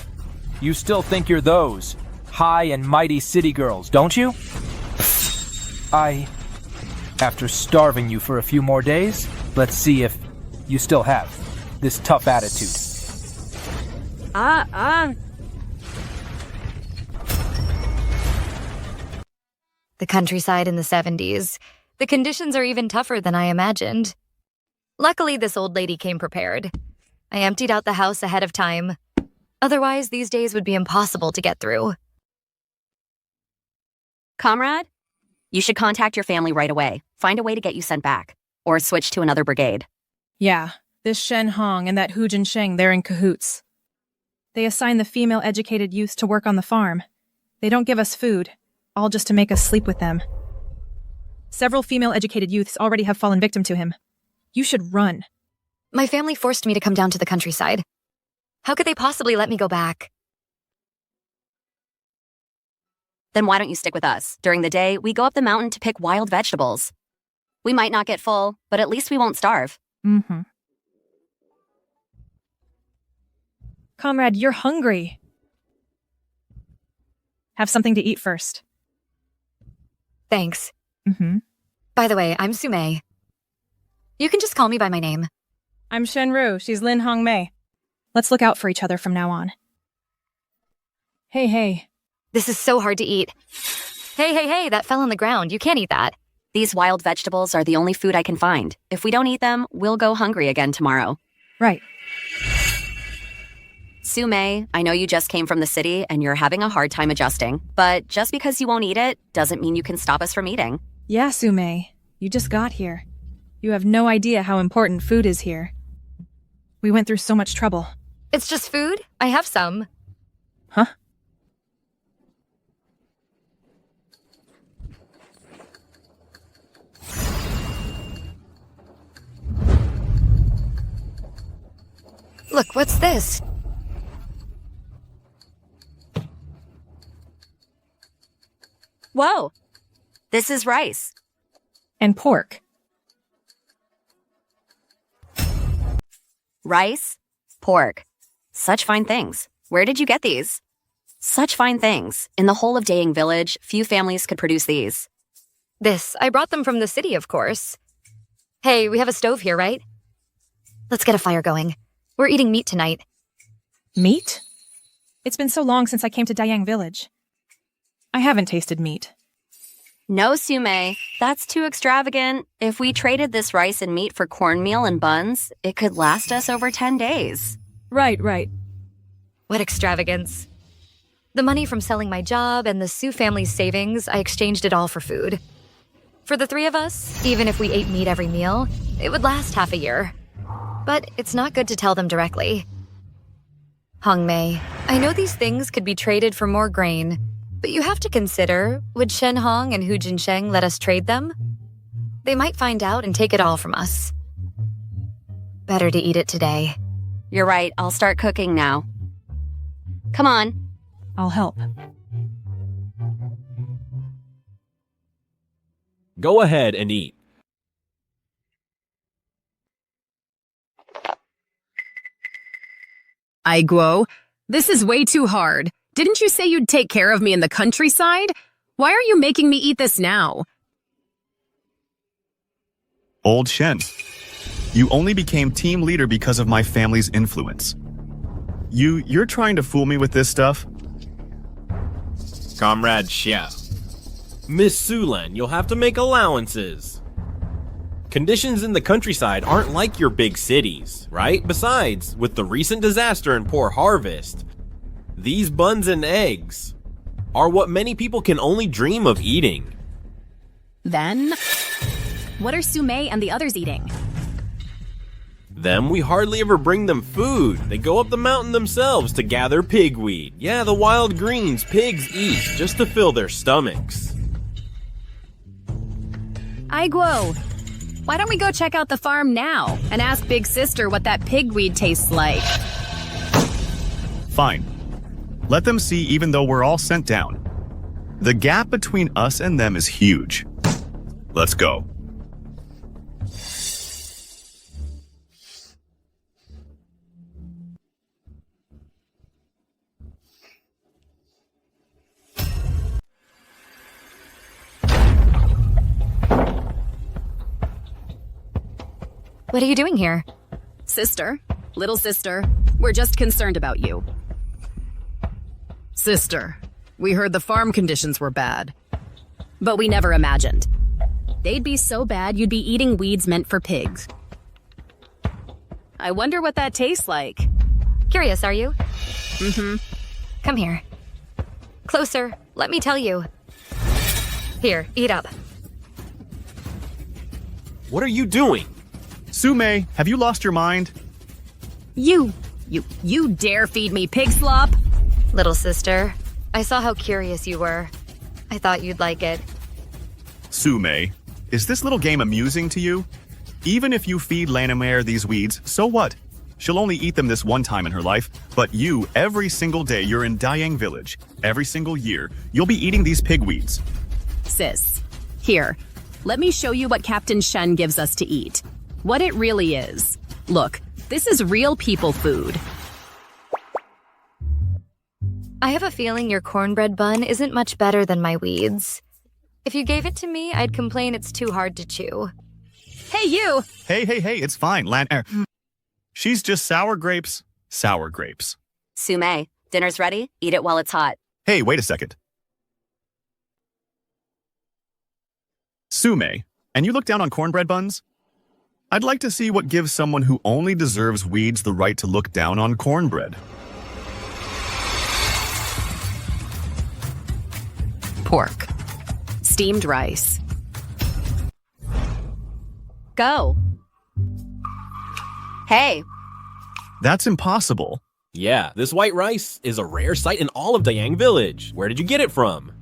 You still think you're those high and mighty city girls, don't you? After starving you for a few more days, let's see if you still have this tough attitude. The countryside in the 70s. The conditions are even tougher than I imagined. Luckily, this old lady came prepared. I emptied out the house ahead of time. Otherwise, these days would be impossible to get through. Comrade, you should contact your family right away. Find a way to get you sent back. Or switch to another brigade. Yeah, this Shen Hong and that Hu Jinsheng, they're in cahoots. They assign the female educated youths to work on the farm. They don't give us food, all just to make us sleep with them. Several female educated youths already have fallen victim to him. You should run. My family forced me to come down to the countryside. How could they possibly let me go back? Then why don't you stick with us? During the day, we go up the mountain to pick wild vegetables. We might not get full, but at least we won't starve. Mm-hmm. Comrade, you're hungry. Have something to eat first. Thanks. Mm-hmm. By the way, I'm Sumei. You can just call me by my name. I'm Shenru. She's Lin Hong Mei. Let's look out for each other from now on. Hey. This is so hard to eat. Hey, that fell on the ground. You can't eat that. These wild vegetables are the only food I can find. If we don't eat them, we'll go hungry again tomorrow. Right. Sumei, I know you just came from the city and you're having a hard time adjusting, but just because you won't eat it doesn't mean you can stop us from eating. Yeah, Sumei. You just got here. You have no idea how important food is here. We went through so much trouble. It's just food? I have some. Huh? Look, what's this? Whoa! This is rice. And pork. Rice, pork. Such fine things. Where did you get these? Such fine things. In the whole of Dayang village, few families could produce these. I brought them from the city, of course. Hey, we have a stove here, right? Let's get a fire going. We're eating meat tonight. Meat? It's been so long since I came to Dayang village. I haven't tasted meat. No, Sumei. That's too extravagant. If we traded this rice and meat for cornmeal and buns, it could last us over 10 days. Right. What extravagance. The money from selling my job and the Su family's savings, I exchanged it all for food. For the three of us, even if we ate meat every meal, it would last half a year. But it's not good to tell them directly. Hong Mei, I know these things could be traded for more grain, but you have to consider, would Shen Hong and Hu Jinsheng let us trade them? They might find out and take it all from us. Better to eat it today. You're right, I'll start cooking now. Come on. I'll help. Go ahead and eat. Aiguo, this is way too hard. Didn't you say you'd take care of me in the countryside? Why are you making me eat this now? Old Shen, you only became team leader because of my family's influence. You're trying to fool me with this stuff? Comrade Xiao. Miss Sulan, you'll have to make allowances. Conditions in the countryside aren't like your big cities, right? Besides, with the recent disaster and poor harvest, these buns and eggs are what many people can only dream of eating. Then, what are Sume and the others eating? Them, we hardly ever bring them food. They go up the mountain themselves to gather pigweed. Yeah, the wild greens pigs eat just to fill their stomachs. Aiguo, why don't we go check out the farm now and ask Big Sister what that pigweed tastes like? Fine. Let them see even though we're all sent down. The gap between us and them is huge. Let's go. What are you doing here? Sister, little sister, we're just concerned about you. Sister, we heard the farm conditions were bad. But we never imagined. They'd be so bad you'd be eating weeds meant for pigs. I wonder what that tastes like. Curious, are you? Mm-hmm. Come here. Closer, let me tell you. Here, eat up. What are you doing? Sume, have you lost your mind? You dare feed me pig slop? Little sister, I saw how curious you were. I thought you'd like it. Sume, is this little game amusing to you? Even if you feed Lanimere these weeds, so what? She'll only eat them this one time in her life, but you, every single day you're in Dayang Village, every single year, you'll be eating these pigweeds. Sis, here, let me show you what Captain Shen gives us to eat. What it really is. Look, this is real people food. I have a feeling your cornbread bun isn't much better than my weeds. If you gave it to me, I'd complain it's too hard to chew. Hey, you! Hey, it's fine, She's just sour grapes. Sour grapes. Sume, dinner's ready. Eat it while it's hot. Hey, wait a second. Sume, and you look down on cornbread buns? I'd like to see what gives someone who only deserves weeds the right to look down on cornbread. Pork. Steamed rice. Go. Hey. That's impossible. Yeah, this white rice is a rare sight in all of Dayang Village. Where did you get it from?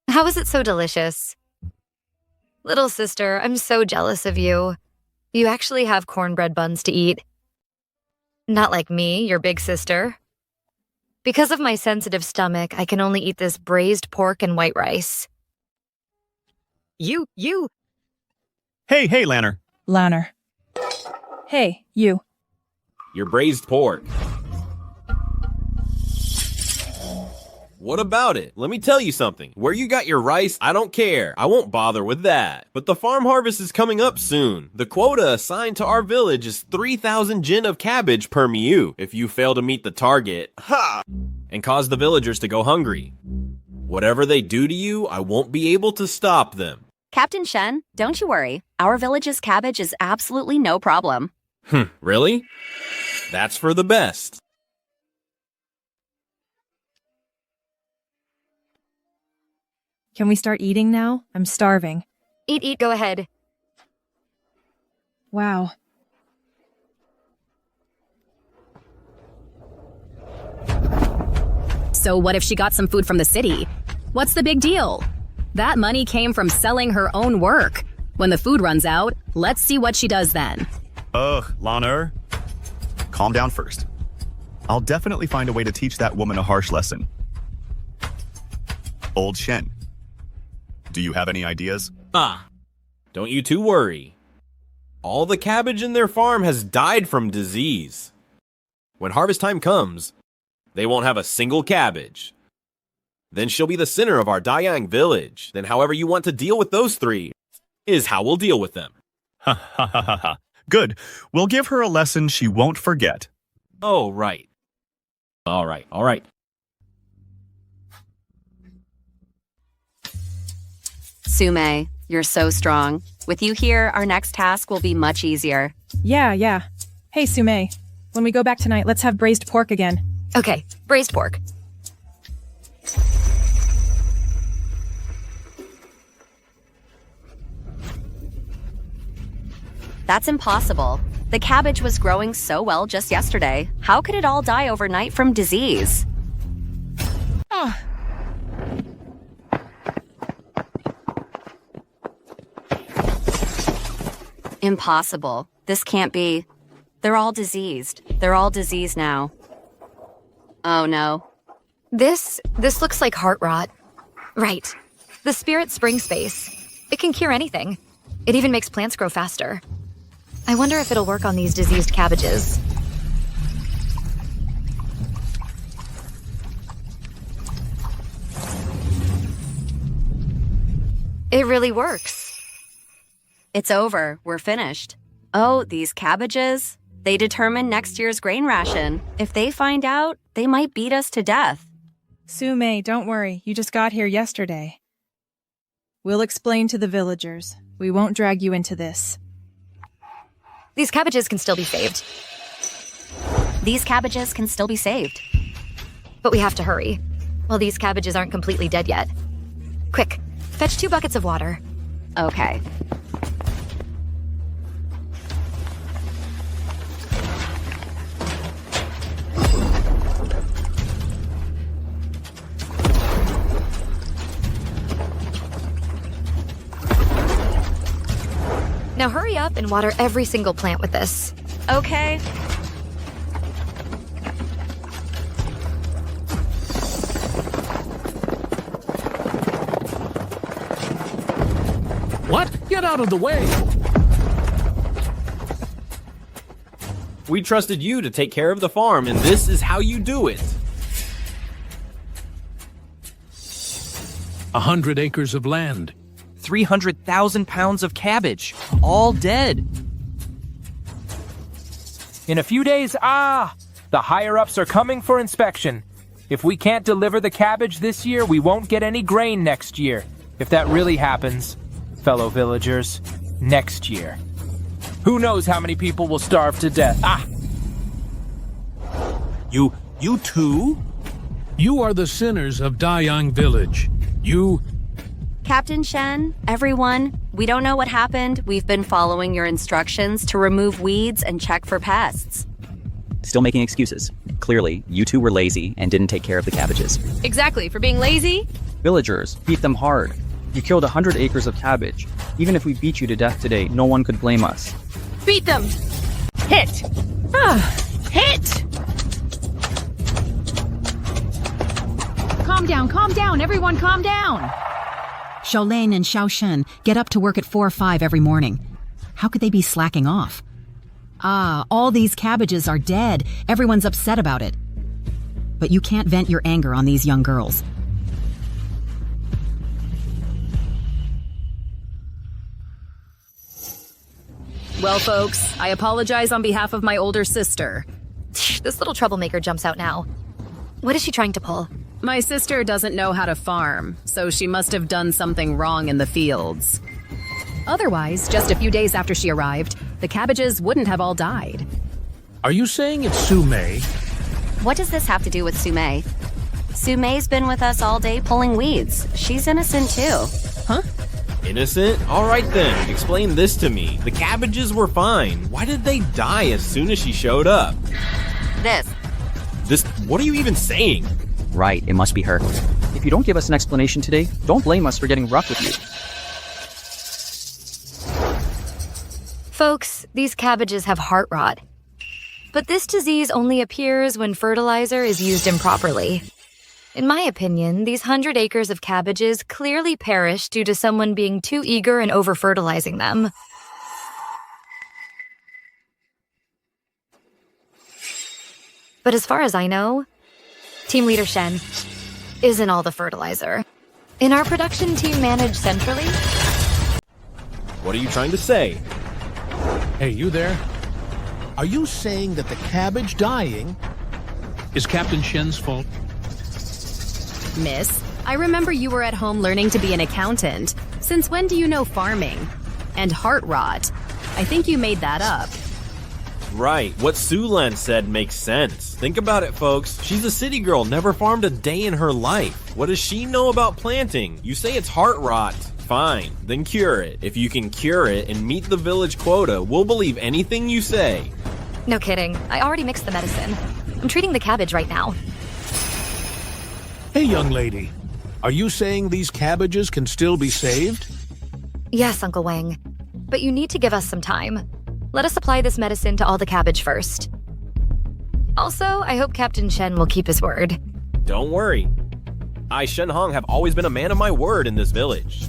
How is it so delicious? Little sister, I'm so jealous of you. You actually have cornbread buns to eat. Not like me, your big sister. Because of my sensitive stomach, I can only eat this braised pork and white rice. You! Hey, Lanner. Lanner. Hey, you. Your braised pork. What about it? Let me tell you something. Where you got your rice, I don't care. I won't bother with that. But the farm harvest is coming up soon. The quota assigned to our village is 3,000 jin of cabbage per miu. If you fail to meet the target, and cause the villagers to go hungry. Whatever they do to you, I won't be able to stop them. Captain Shen, don't you worry. Our village's cabbage is absolutely no problem. Really? That's for the best. Can we start eating now? I'm starving. Eat, go ahead. Wow. So what if she got some food from the city? What's the big deal? That money came from selling her own work. When the food runs out, let's see what she does then. Lanner. Calm down first. I'll definitely find a way to teach that woman a harsh lesson. Old Shen. Do you have any ideas? Don't you two worry. All the cabbage in their farm has died from disease. When harvest time comes, they won't have a single cabbage. Then she'll be the center of our Dayang village. Then however you want to deal with those three is how we'll deal with them. Ha ha ha ha ha. Good. We'll give her a lesson she won't forget. Oh, right. All right. Sume, you're so strong. With you here, our next task will be much easier. Yeah. Hey, Sume. When we go back tonight, let's have braised pork again. Okay, braised pork. That's impossible. The cabbage was growing so well just yesterday. How could it all die overnight from disease? Impossible. This can't be. They're all diseased. They're all diseased now. Oh no. This looks like heart rot. Right. The spirit spring space. It can cure anything. It even makes plants grow faster. I wonder if it'll work on these diseased cabbages. It really works. It's over. We're finished. Oh, these cabbages. They determine next year's grain ration. If they find out, they might beat us to death. Sume, don't worry. You just got here yesterday. We'll explain to the villagers. We won't drag you into this. These cabbages can still be saved. These cabbages can still be saved. But we have to hurry. Well, these cabbages aren't completely dead yet. Quick, fetch 2 buckets of water. Okay. Now hurry up and water every single plant with this. Okay. What? Get out of the way! We trusted you to take care of the farm, and this is how you do it. 100 acres of land. 300,000 pounds of cabbage, all dead. In a few days, the higher-ups are coming for inspection. If we can't deliver the cabbage this year, we won't get any grain next year. If that really happens, fellow villagers, next year. Who knows how many people will starve to death? You too? You are the sinners of Dayang Village. You... Captain Shen, everyone, we don't know what happened. We've been following your instructions to remove weeds and check for pests. Still making excuses. Clearly, you two were lazy and didn't take care of the cabbages. Exactly, for being lazy? Villagers, beat them hard. You killed 100 acres of cabbage. Even if we beat you to death today, no one could blame us. Beat them! Hit! Hit! Calm down, everyone calm down! Xiaolin and Xiaoshen get up to work at 4 or 5 every morning. How could they be slacking off? All these cabbages are dead. Everyone's upset about it. But you can't vent your anger on these young girls. Well, folks, I apologize on behalf of my older sister. This little troublemaker jumps out now. What is she trying to pull? My sister doesn't know how to farm, so she must have done something wrong in the fields. Otherwise, just a few days after she arrived, the cabbages wouldn't have all died. Are you saying it's Sume? What does this have to do with Sume? Sume's been with us all day pulling weeds. She's innocent too. Huh? Innocent? All right then, explain this to me. The cabbages were fine. Why did they die as soon as she showed up? What are you even saying? Right, it must be her. If you don't give us an explanation today, don't blame us for getting rough with you. Folks, these cabbages have heart rot. But this disease only appears when fertilizer is used improperly. In my opinion, these 100 acres of cabbages clearly perished due to someone being too eager and over-fertilizing them. But as far as I know, Team Leader Shen, isn't all the fertilizer. In our production team managed centrally? What are you trying to say? Hey, you there? Are you saying that the cabbage dying is Captain Shen's fault? Miss, I remember you were at home learning to be an accountant. Since when do you know farming? And heart rot. I think you made that up. Right, what Sulan said makes sense. Think about it, folks. She's a city girl, never farmed a day in her life. What does she know about planting? You say it's heart rot. Fine, then cure it. If you can cure it and meet the village quota, we'll believe anything you say. No kidding. I already mixed the medicine. I'm treating the cabbage right now. Hey, young lady. Are you saying these cabbages can still be saved? Yes, Uncle Wang. But you need to give us some time. Let us apply this medicine to all the cabbage first. Also, I hope Captain Shen will keep his word. Don't worry. I, Shen Hong, have always been a man of my word in this village.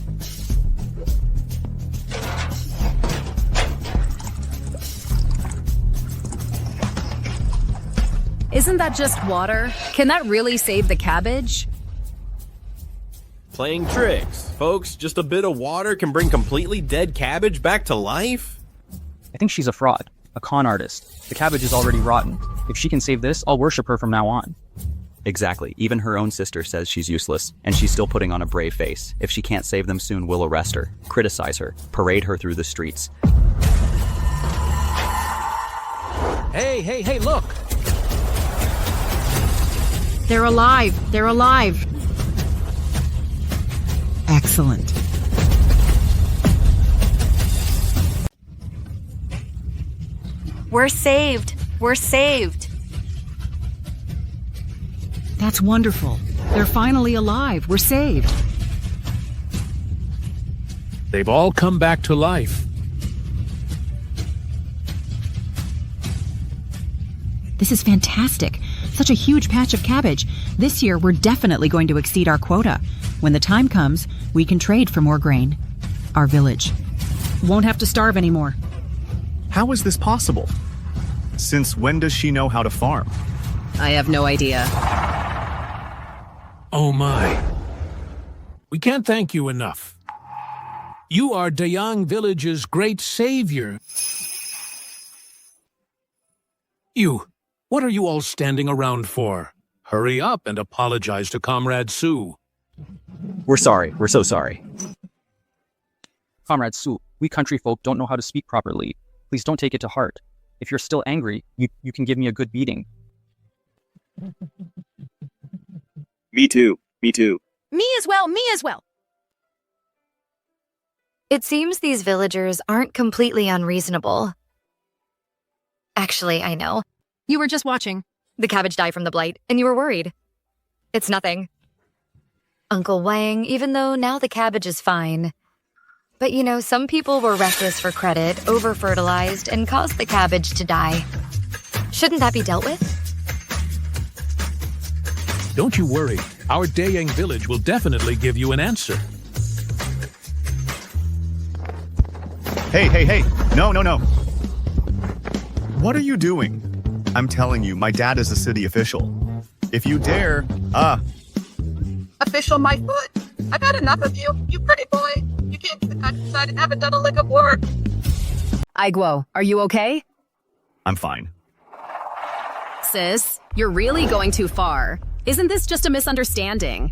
Isn't that just water? Can that really save the cabbage? Playing tricks. Folks, just a bit of water can bring completely dead cabbage back to life? I think she's a fraud, a con artist. The cabbage is already rotten. If she can save this, I'll worship her from now on. Exactly. Even her own sister says she's useless, and she's still putting on a brave face. If she can't save them soon, we'll arrest her, criticize her, parade her through the streets. Hey, look! They're alive. They're alive. Excellent. We're saved. We're saved. That's wonderful. They're finally alive. We're saved. They've all come back to life. This is fantastic. Such a huge patch of cabbage. This year, we're definitely going to exceed our quota. When the time comes, we can trade for more grain. Our village won't have to starve anymore. How is this possible? Since when does she know how to farm? I have no idea. Oh my. We can't thank you enough. You are Dayang Village's great savior. What are you all standing around for? Hurry up and apologize to Comrade Su. We're sorry. We're so sorry. Comrade Su, we country folk don't know how to speak properly. Please don't take it to heart. If you're still angry, you can give me a good beating. Me too. Me too. Me as well. Me as well. It seems these villagers aren't completely unreasonable. Actually, I know. You were just watching. The cabbage died from the blight, and you were worried. It's nothing. Uncle Wang, even though now the cabbage is fine. But you know, some people were reckless for credit, over-fertilized, and caused the cabbage to die. Shouldn't that be dealt with? Don't you worry. Our Dayang village will definitely give you an answer. Hey. No. What are you doing? I'm telling you, my dad is a city official. If you dare, Official my foot. I've had enough of you, you pretty boy. You came to the countryside and haven't done a lick of work. Aiguo, are you okay? I'm fine. Sis, you're really going too far. Isn't this just a misunderstanding?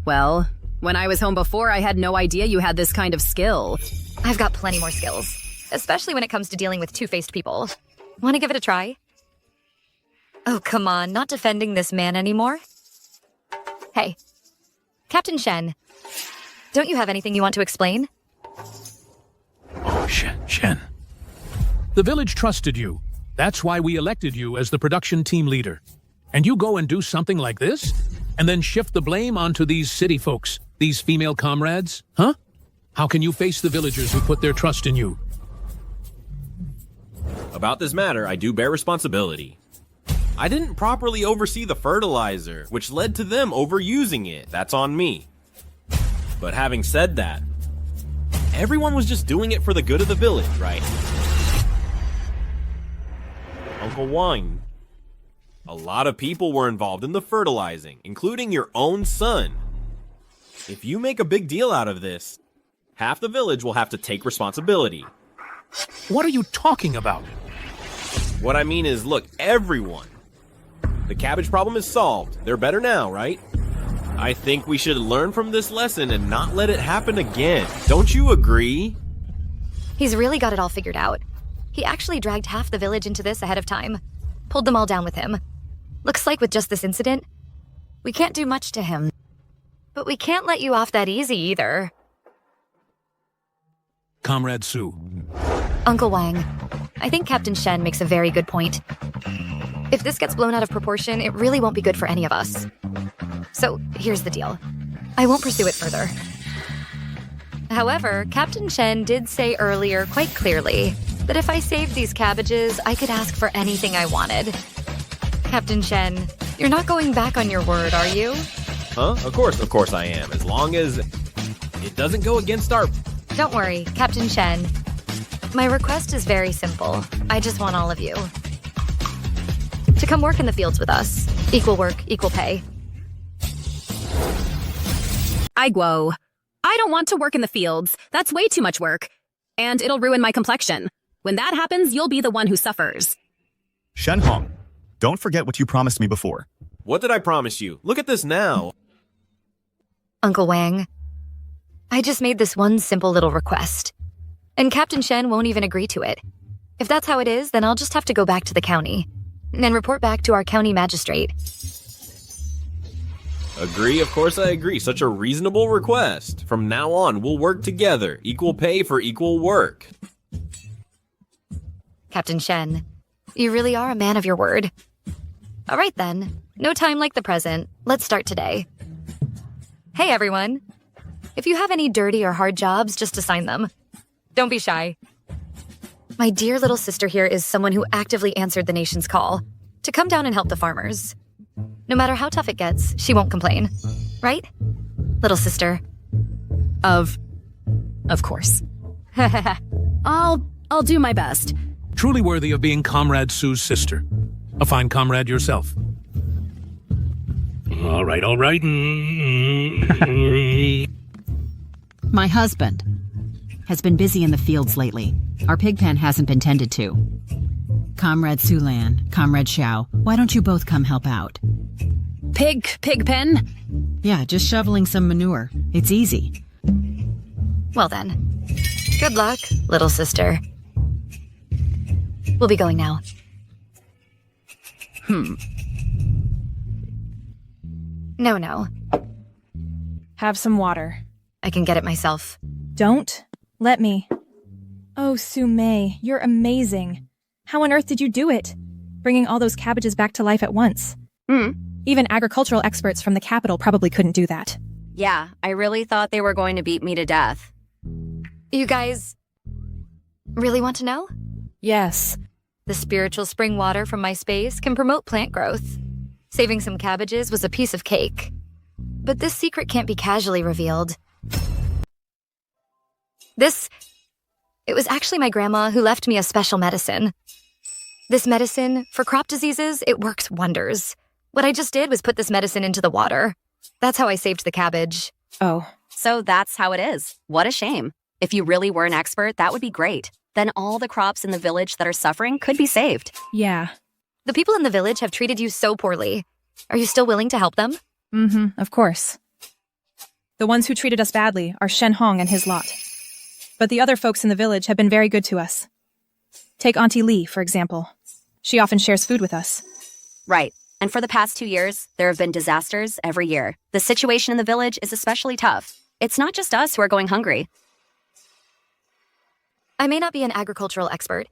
Well, when I was home before, I had no idea you had this kind of skill. I've got plenty more skills, especially when it comes to dealing with two-faced people. Want to give it a try? Oh, come on, not defending this man anymore. Hey, Captain Shen, don't you have anything you want to explain? Oh, Shen. The village trusted you. That's why we elected you as the production team leader. And you go and do something like this? And then shift the blame onto these city folks, these female comrades? Huh? How can you face the villagers who put their trust in you? About this matter, I do bear responsibility. I didn't properly oversee the fertilizer, which led to them overusing it. That's on me. But having said that, everyone was just doing it for the good of the village, right? Uncle Wang, A lot of people were involved in the fertilizing, including your own son. If you make a big deal out of this, half the village will have to take responsibility. What are you talking about? What I mean is, look, everyone. The cabbage problem is solved. They're better now, right? I think we should learn from this lesson and not let it happen again. Don't you agree? He's really got it all figured out. He actually dragged half the village into this ahead of time. Pulled them all down with him. Looks like with just this incident, we can't do much to him. But we can't let you off that easy either. Comrade Su. Uncle Wang, I think Captain Shen makes a very good point. If this gets blown out of proportion, it really won't be good for any of us. So, here's the deal. I won't pursue it further. However, Captain Shen did say earlier quite clearly that if I saved these cabbages, I could ask for anything I wanted. Captain Shen, you're not going back on your word, are you? Huh? Of course I am. As long as it doesn't go against our... Don't worry, Captain Shen. My request is very simple. I just want all of you to come work in the fields with us. Equal work, equal pay. Aiguo. I don't want to work in the fields. That's way too much work. And it'll ruin my complexion. When that happens, you'll be the one who suffers. Shenhong, don't forget what you promised me before. What did I promise you? Look at this now. Uncle Wang, I just made this one simple little request. And Captain Shen won't even agree to it. If that's how it is, then I'll just have to go back to the county and report back to our county magistrate. Agree? Of course I agree. Such a reasonable request. From now on, we'll work together. Equal pay for equal work. Captain Shen, you really are a man of your word. All right then. No time like the present. Let's start today. Hey everyone. If you have any dirty or hard jobs, just assign them. Don't be shy. My dear little sister here is someone who actively answered the nation's call to come down and help the farmers. No matter how tough it gets, she won't complain. Right? Little sister. Of course. I'll do my best. Truly worthy of being Comrade Su's sister. A fine comrade yourself. All right. My husband has been busy in the fields lately. Our pig pen hasn't been tended to. Comrade Sulan, Comrade Xiao, why don't you both come help out? Pig pen? Yeah, just shoveling some manure. It's easy. Well then. Good luck, little sister. We'll be going now. No. Have some water. I can get it myself. Don't let me. Oh, Su-mei, you're amazing. How on earth did you do it? Bringing all those cabbages back to life at once. Even agricultural experts from the capital probably couldn't do that. Yeah, I really thought they were going to beat me to death. You guys really want to know? Yes. The spiritual spring water from my space can promote plant growth. Saving some cabbages was a piece of cake. But this secret can't be casually revealed. It was actually my grandma who left me a special medicine. This medicine, for crop diseases, it works wonders. What I just did was put this medicine into the water. That's how I saved the cabbage. Oh. So that's how it is. What a shame. If you really were an expert, that would be great. Then all the crops in the village that are suffering could be saved. Yeah. The people in the village have treated you so poorly. Are you still willing to help them? Of course. The ones who treated us badly are Shen Hong and his lot. But the other folks in the village have been very good to us. Take Auntie Lee, for example. She often shares food with us. Right. And for the past 2 years, there have been disasters every year. The situation in the village is especially tough. It's not just us who are going hungry. I may not be an agricultural expert,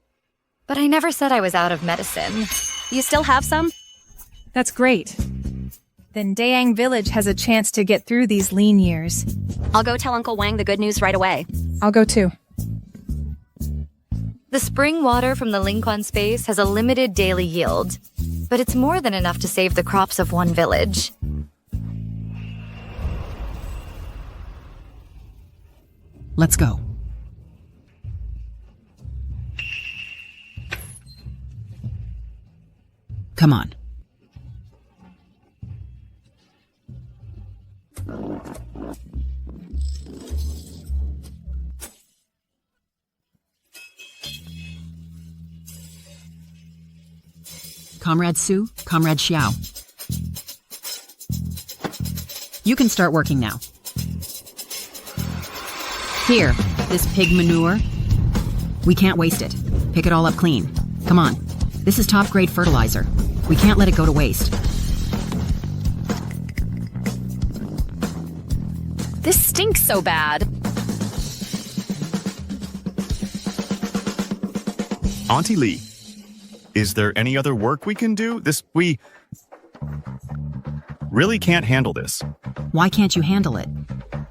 but I never said I was out of medicine. You still have some? That's great. Then Dayang Village has a chance to get through these lean years. I'll go tell Uncle Wang the good news right away. I'll go too. The spring water from the Lingquan space has a limited daily yield, but it's more than enough to save the crops of one village. Let's go. Come on. Comrade Su, Comrade Xiao. You can start working now. Here, this pig manure. We can't waste it. Pick it all up clean. Come on. This is top-grade fertilizer. We can't let it go to waste. This stinks so bad. Auntie Lee, is there any other work we can do? We really can't handle this. Why can't you handle it?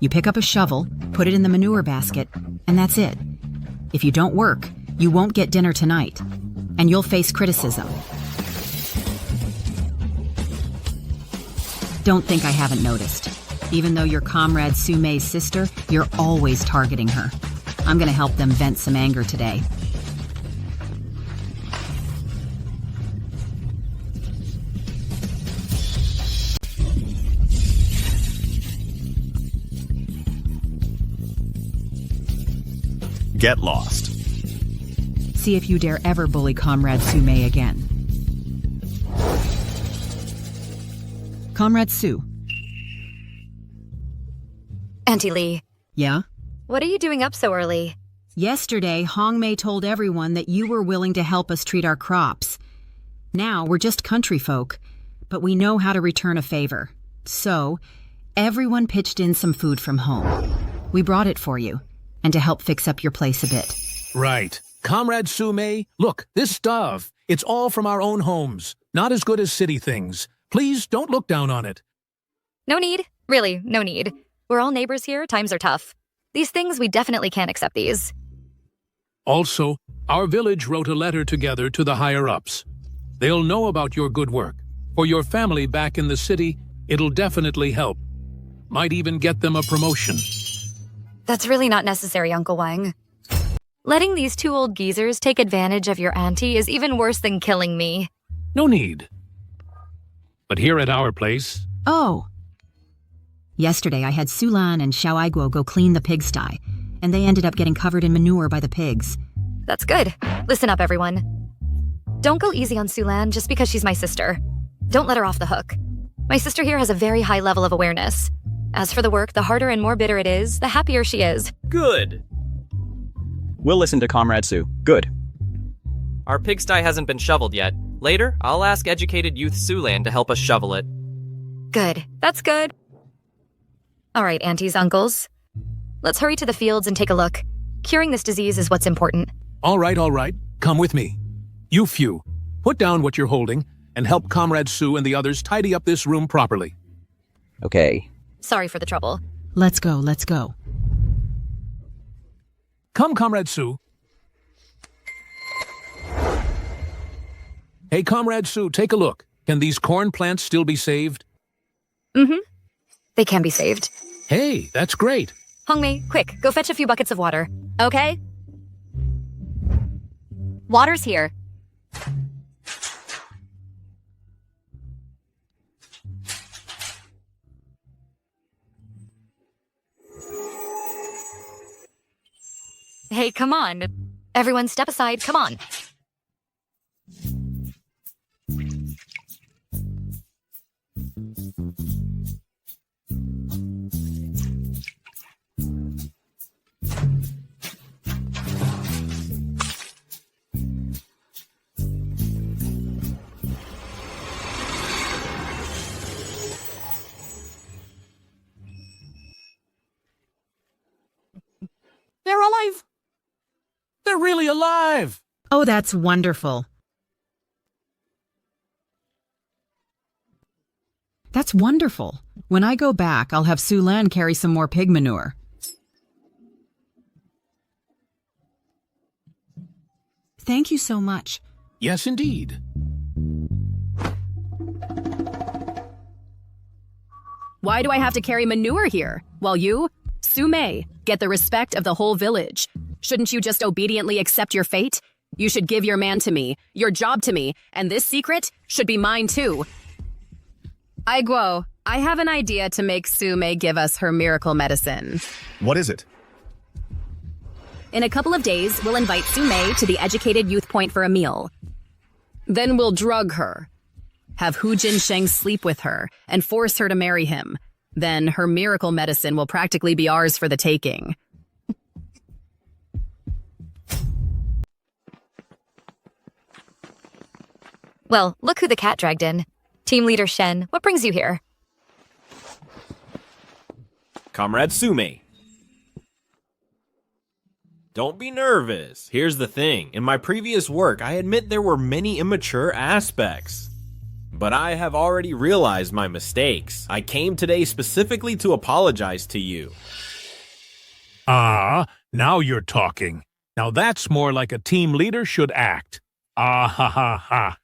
You pick up a shovel, put it in the manure basket, and that's it. If you don't work, you won't get dinner tonight, and you'll face criticism. Don't think I haven't noticed. Even though you're Comrade Su Mei's sister, you're always targeting her. I'm gonna help them vent some anger today. Get lost. See if you dare ever bully Comrade Su Mei again. Comrade Su. Auntie Lee. Yeah? What are you doing up so early? Yesterday, Hong Mei told everyone that you were willing to help us treat our crops. Now, we're just country folk, but we know how to return a favor. So, everyone pitched in some food from home. We brought it for you, and to help fix up your place a bit. Right. Comrade Su Mei, look, this stuff, it's all from our own homes. Not as good as city things. Please don't look down on it. No need. Really, no need. We're all neighbors here, times are tough. These things, we definitely can't accept these. Also, our village wrote a letter together to the higher-ups. They'll know about your good work. For your family back in the city, it'll definitely help. Might even get them a promotion. That's really not necessary, Uncle Wang. Letting these two old geezers take advantage of your auntie is even worse than killing me. No need. But here at our place... Oh. Yesterday, I had Sulan and Xiao Aiguo go clean the pigsty, and they ended up getting covered in manure by the pigs. That's good. Listen up, everyone. Don't go easy on Sulan just because she's my sister. Don't let her off the hook. My sister here has a very high level of awareness. As for the work, the harder and more bitter it is, the happier she is. Good. We'll listen to Comrade Su. Good. Our pigsty hasn't been shoveled yet. Later, I'll ask educated youth Sulan to help us shovel it. Good. That's good. All right, aunties, uncles. Let's hurry to the fields and take a look. Curing this disease is what's important. All right. Come with me. You few, put down what you're holding and help Comrade Su and the others tidy up this room properly. Okay. Sorry for the trouble. Let's go. Come, Comrade Su. Hey, Comrade Su, take a look. Can these corn plants still be saved? Mm-hmm. They can be saved. Hey, that's great. Hongmei, quick, go fetch a few buckets of water. Okay. Water's here. Hey, come on. Everyone step aside, come on. They're alive. They're really alive. Oh, that's wonderful. That's wonderful. When I go back, I'll have Sulan carry some more pig manure. Thank you so much. Yes, indeed. Why do I have to carry manure here? While you, Su Mei, get the respect of the whole village. Shouldn't you just obediently accept your fate? You should give your man to me, your job to me, and this secret should be mine too. Aiguo, I have an idea to make Su Mei give us her miracle medicine. What is it? In a couple of days, we'll invite Su Mei to the Educated Youth Point for a meal. Then we'll drug her. Have Hu Jinsheng sleep with her and force her to marry him. Then her miracle medicine will practically be ours for the taking. Well, look who the cat dragged in. Team leader Shen, what brings you here? Comrade Sume. Don't be nervous. Here's the thing. In my previous work, I admit there were many immature aspects. But I have already realized my mistakes. I came today specifically to apologize to you. Ah, now you're talking. Now that's more like a team leader should act. Ah ha ha ha.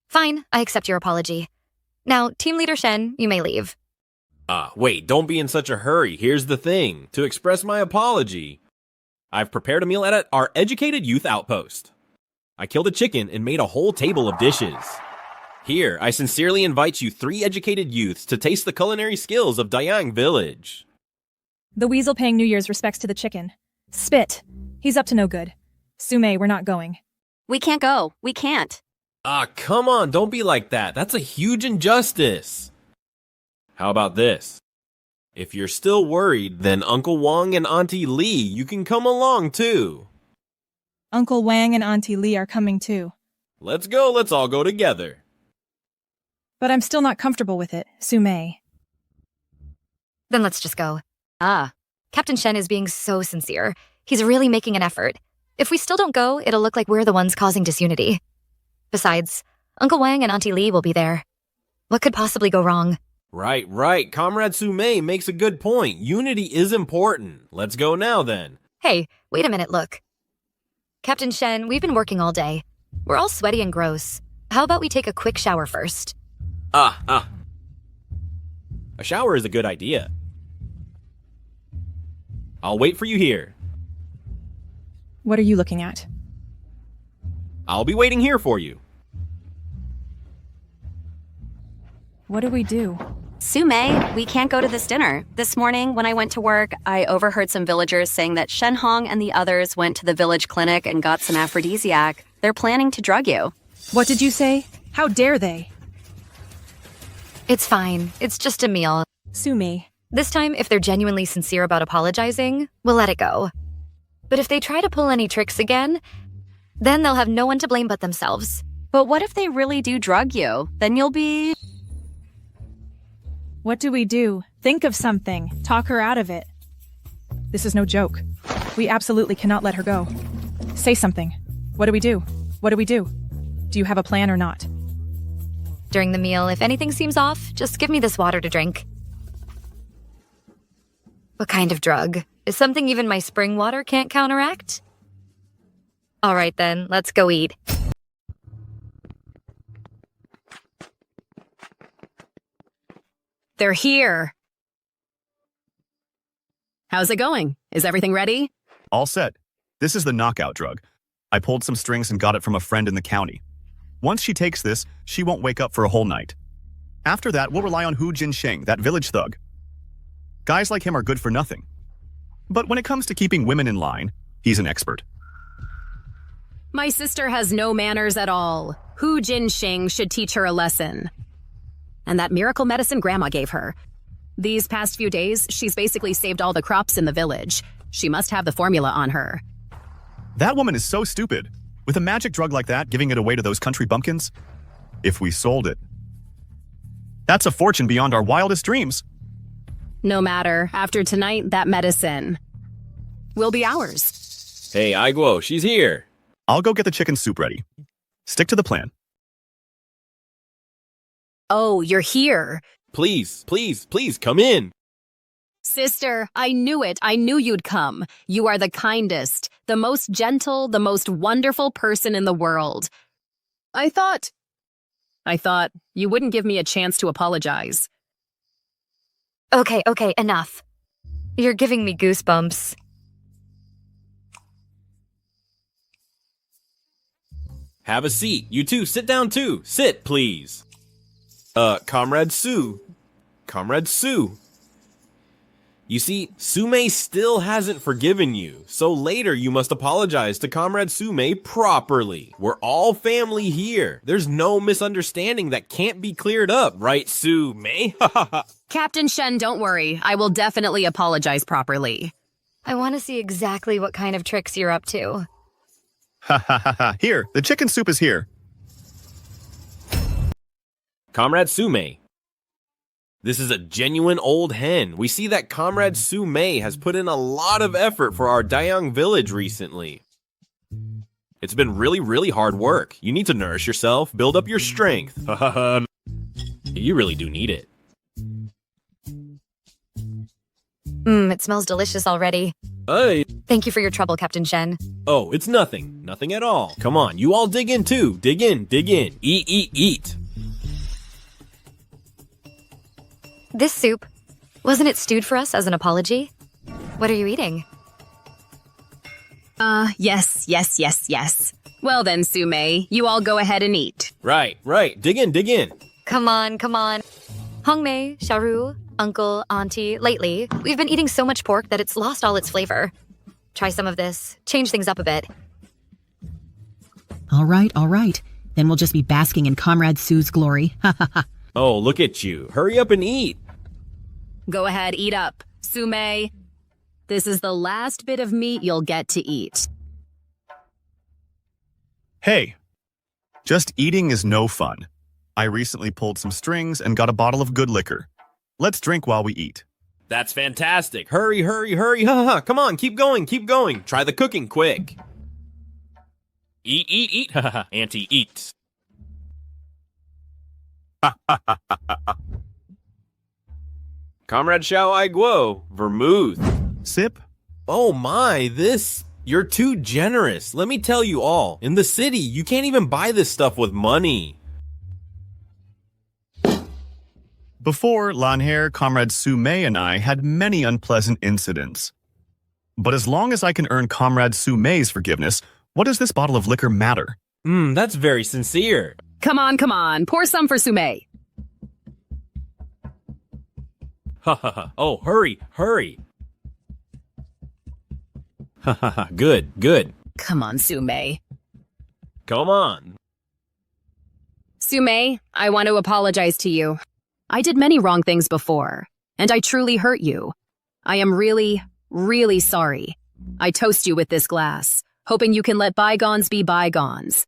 Fine, I accept your apology. Now, team leader Shen, you may leave. Wait, don't be in such a hurry. Here's the thing. To express my apology, I've prepared a meal at our educated youth outpost. I killed a chicken and made a whole table of dishes. Here, I sincerely invite you 3 educated youths to taste the culinary skills of Dayang Village. The weasel paying New Year's respects to the chicken. Spit. He's up to no good. Sume, we're not going. We can't go. We can't. Come on, don't be like that. That's a huge injustice. How about this? If you're still worried, then Uncle Wang and Auntie Lee, you can come along too. Uncle Wang and Auntie Lee are coming too. Let's go, let's all go together. But I'm still not comfortable with it, Sume. Then let's just go. Captain Shen is being so sincere. He's really making an effort. If we still don't go, it'll look like we're the ones causing disunity. Besides, Uncle Wang and Auntie Lee will be there. What could possibly go wrong? Right. Comrade Sume makes a good point. Unity is important. Let's go now then. Hey, wait a minute, look. Captain Shen, we've been working all day. We're all sweaty and gross. How about we take a quick shower first? A shower is a good idea. I'll wait for you here. What are you looking at? I'll be waiting here for you. What do we do? Sume, we can't go to this dinner. This morning, when I went to work, I overheard some villagers saying that Shenhong and the others went to the village clinic and got some aphrodisiac. They're planning to drug you. What did you say? How dare they? It's fine. It's just a meal. Sume. This time, if they're genuinely sincere about apologizing, we'll let it go. But if they try to pull any tricks again, then they'll have no one to blame but themselves. But what if they really do drug you? Then you'll be... What do we do? Think of something. Talk her out of it. This is no joke. We absolutely cannot let her go. Say something. What do we do? What do we do? Do you have a plan or not? During the meal, if anything seems off, just give me this water to drink. What kind of drug? Is something even my spring water can't counteract? All right then, let's go eat. They're here. How's it going? Is everything ready? All set. This is the knockout drug. I pulled some strings and got it from a friend in the county. Once she takes this, she won't wake up for a whole night. After that, we'll rely on Hu Jinsheng, that village thug. Guys like him are good for nothing. But when it comes to keeping women in line, he's an expert. My sister has no manners at all. Hu Jinsheng should teach her a lesson. And that miracle medicine Grandma gave her. These past few days, she's basically saved all the crops in the village. She must have the formula on her. That woman is so stupid. With a magic drug like that, giving it away to those country bumpkins? If we sold it. That's a fortune beyond our wildest dreams. No matter. After tonight, that medicine will be ours. Hey, Aiguo, she's here. I'll go get the chicken soup ready. Stick to the plan. Oh, you're here. Please, come in. Sister, I knew it. I knew you'd come. You are the kindest, the most gentle, the most wonderful person in the world. I thought you wouldn't give me a chance to apologize. Okay, enough. You're giving me goosebumps. Have a seat. You two, sit down too. Sit, please. Comrade Sue. You see, Sume still hasn't forgiven you, so later you must apologize to Comrade Sume properly. We're all family here. There's no misunderstanding that can't be cleared up, right, Sume? Captain Shen, don't worry. I will definitely apologize properly. I want to see exactly what kind of tricks you're up to. Ha ha ha ha. Here, the chicken soup is here. Comrade Sume. This is a genuine old hen. We see that Comrade Sume has put in a lot of effort for our Dayang village recently. It's been really hard work. You need to nourish yourself, build up your strength. You really do need it. It smells delicious already. Hey. Thank you for your trouble, Captain Shen. Oh, it's nothing. Nothing at all. Come on, you all dig in too. Dig in, dig in. Eat, eat, eat. This soup, wasn't it stewed for us as an apology? What are you eating? Yes. Well then, Sume, you all go ahead and eat. Right. Dig in, dig in. Come on. Hongmei, Xiaoru, uncle, auntie, lately, we've been eating so much pork that it's lost all its flavor. Try some of this. Change things up a bit. All right. Then we'll just be basking in Comrade Sue's glory. Oh, look at you. Hurry up and eat. Go ahead, eat up. Sume, this is the last bit of meat you'll get to eat. Hey, just eating is no fun. I recently pulled some strings and got a bottle of good liquor. Let's drink while we eat. That's fantastic. Hurry. Come on, keep going. Try the cooking quick. Eat. Auntie, eat. Comrade Xiao Aiguo, vermouth. Sip? Oh my, you're too generous. Let me tell you all, in the city, you can't even buy this stuff with money. Before Lanhair, Comrade Sume and I had many unpleasant incidents. But as long as I can earn Comrade Sume's forgiveness, what does this bottle of liquor matter? That's very sincere. Come on, pour some for Sume. Oh, hurry. Good. Come on, Sume. Come on. Sume, I want to apologize to you. I did many wrong things before, and I truly hurt you. I am really sorry. I toast you with this glass, hoping you can let bygones be bygones.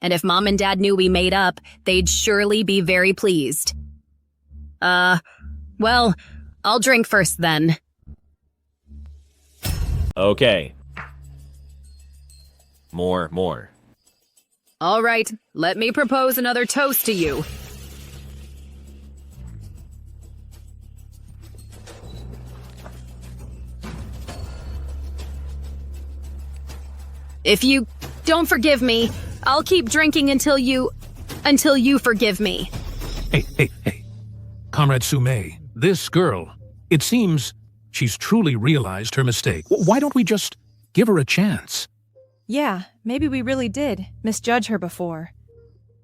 And if Mom and Dad knew we made up, they'd surely be very pleased. Well, I'll drink first then. Okay. More. All right, let me propose another toast to you. If you don't forgive me, I'll keep drinking until you forgive me. Hey. Comrade Sume, this girl, it seems she's truly realized her mistake. Why don't we just give her a chance? Yeah, maybe we really did misjudge her before.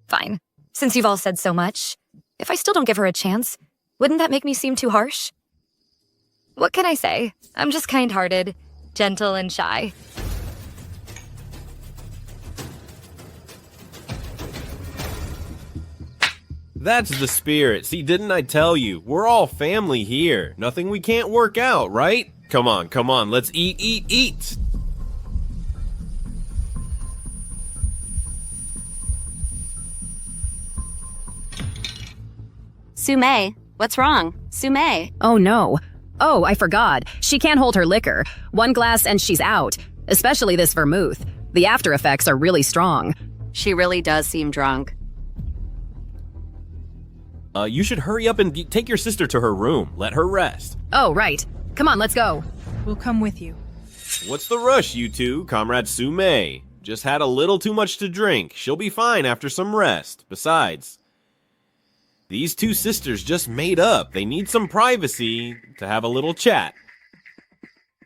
Fine. Since you've all said so much, if I still don't give her a chance, wouldn't that make me seem too harsh? What can I say? I'm just kind-hearted, gentle and shy. That's the spirit. See, didn't I tell you? We're all family here. Nothing we can't work out, right? Come on. Let's eat. Sume, what's wrong? Sume. Oh no. Oh, I forgot. She can't hold her liquor. One glass and she's out. Especially this vermouth. The after effects are really strong. She really does seem drunk. You should hurry up and take your sister to her room. Let her rest. Oh, right. Come on, let's go. We'll come with you. What's the rush, you two? Comrade Sume just had a little too much to drink. She'll be fine after some rest. Besides, these two sisters just made up. They need some privacy to have a little chat.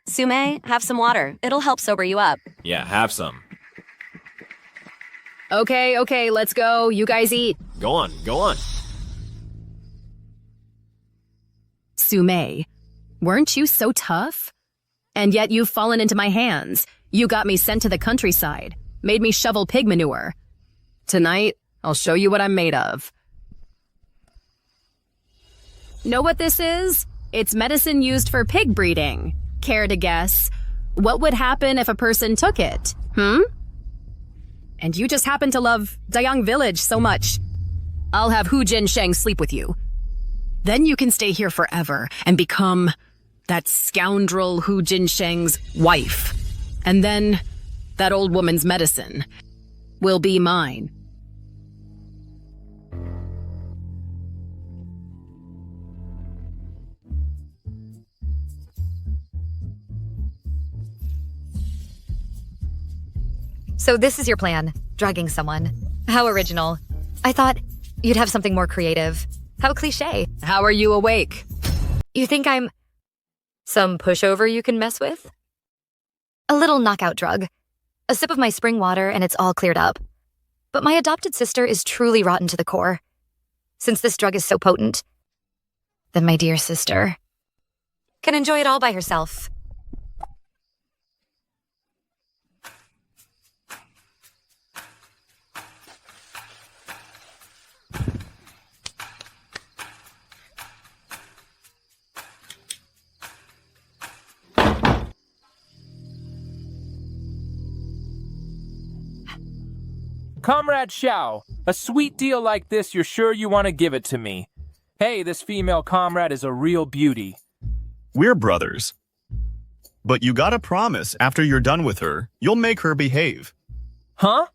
Sume, have some water. It'll help sober you up. Yeah, have some. Okay, let's go. You guys eat. Go on. Sume, Weren't you so tough? And yet you've fallen into my hands. You got me sent to the countryside, made me shovel pig manure. Tonight, I'll show you what I'm made of. Know what this is? It's medicine used for pig breeding. Care to guess? What would happen if a person took it? And you just happen to love Dayang village so much. I'll have Hu Jinsheng sleep with you. Then you can stay here forever and become that scoundrel Hu Jinsheng's wife. And then that old woman's medicine will be mine. So this is your plan, drugging someone. How original. I thought you'd have something more creative. How cliché. How are you awake? You think I'm some pushover you can mess with? A little knockout drug. A sip of my spring water and it's all cleared up. But my adopted sister is truly rotten to the core. Since this drug is so potent, then my dear sister can enjoy it all by herself. Comrade Xiao, a sweet deal like this, you're sure you want to give it to me. Hey, this female comrade is a real beauty. We're brothers. But you gotta promise after you're done with her, you'll make her behave. Huh?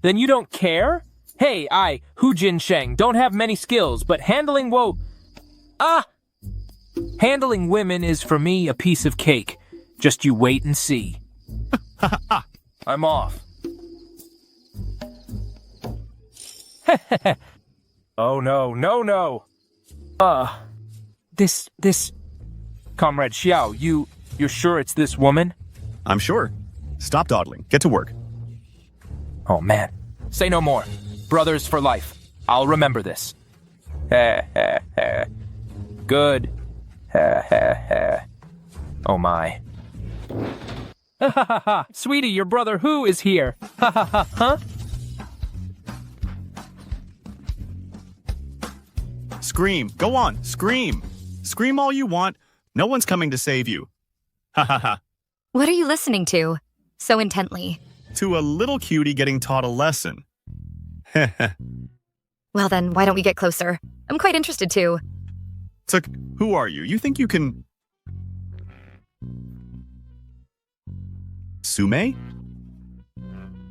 Then you don't care? Hey, I, Hu Jinsheng, don't have many skills, but handling handling women is for me a piece of cake. Just you wait and see. I'm off. Oh no. This... Comrade Xiao, you're sure it's this woman? I'm sure. Stop dawdling. Get to work. Oh man. Say no more. Brothers for life. I'll remember this. Good. Oh my. Sweetie, your brother Hu is here. Huh? Scream. Go on. Scream. Scream all you want. No one's coming to save you. Ha ha ha. What are you listening to so intently? To a little cutie getting taught a lesson. Well then, why don't we get closer? I'm quite interested too. Took, who are you? You think you can... Sume?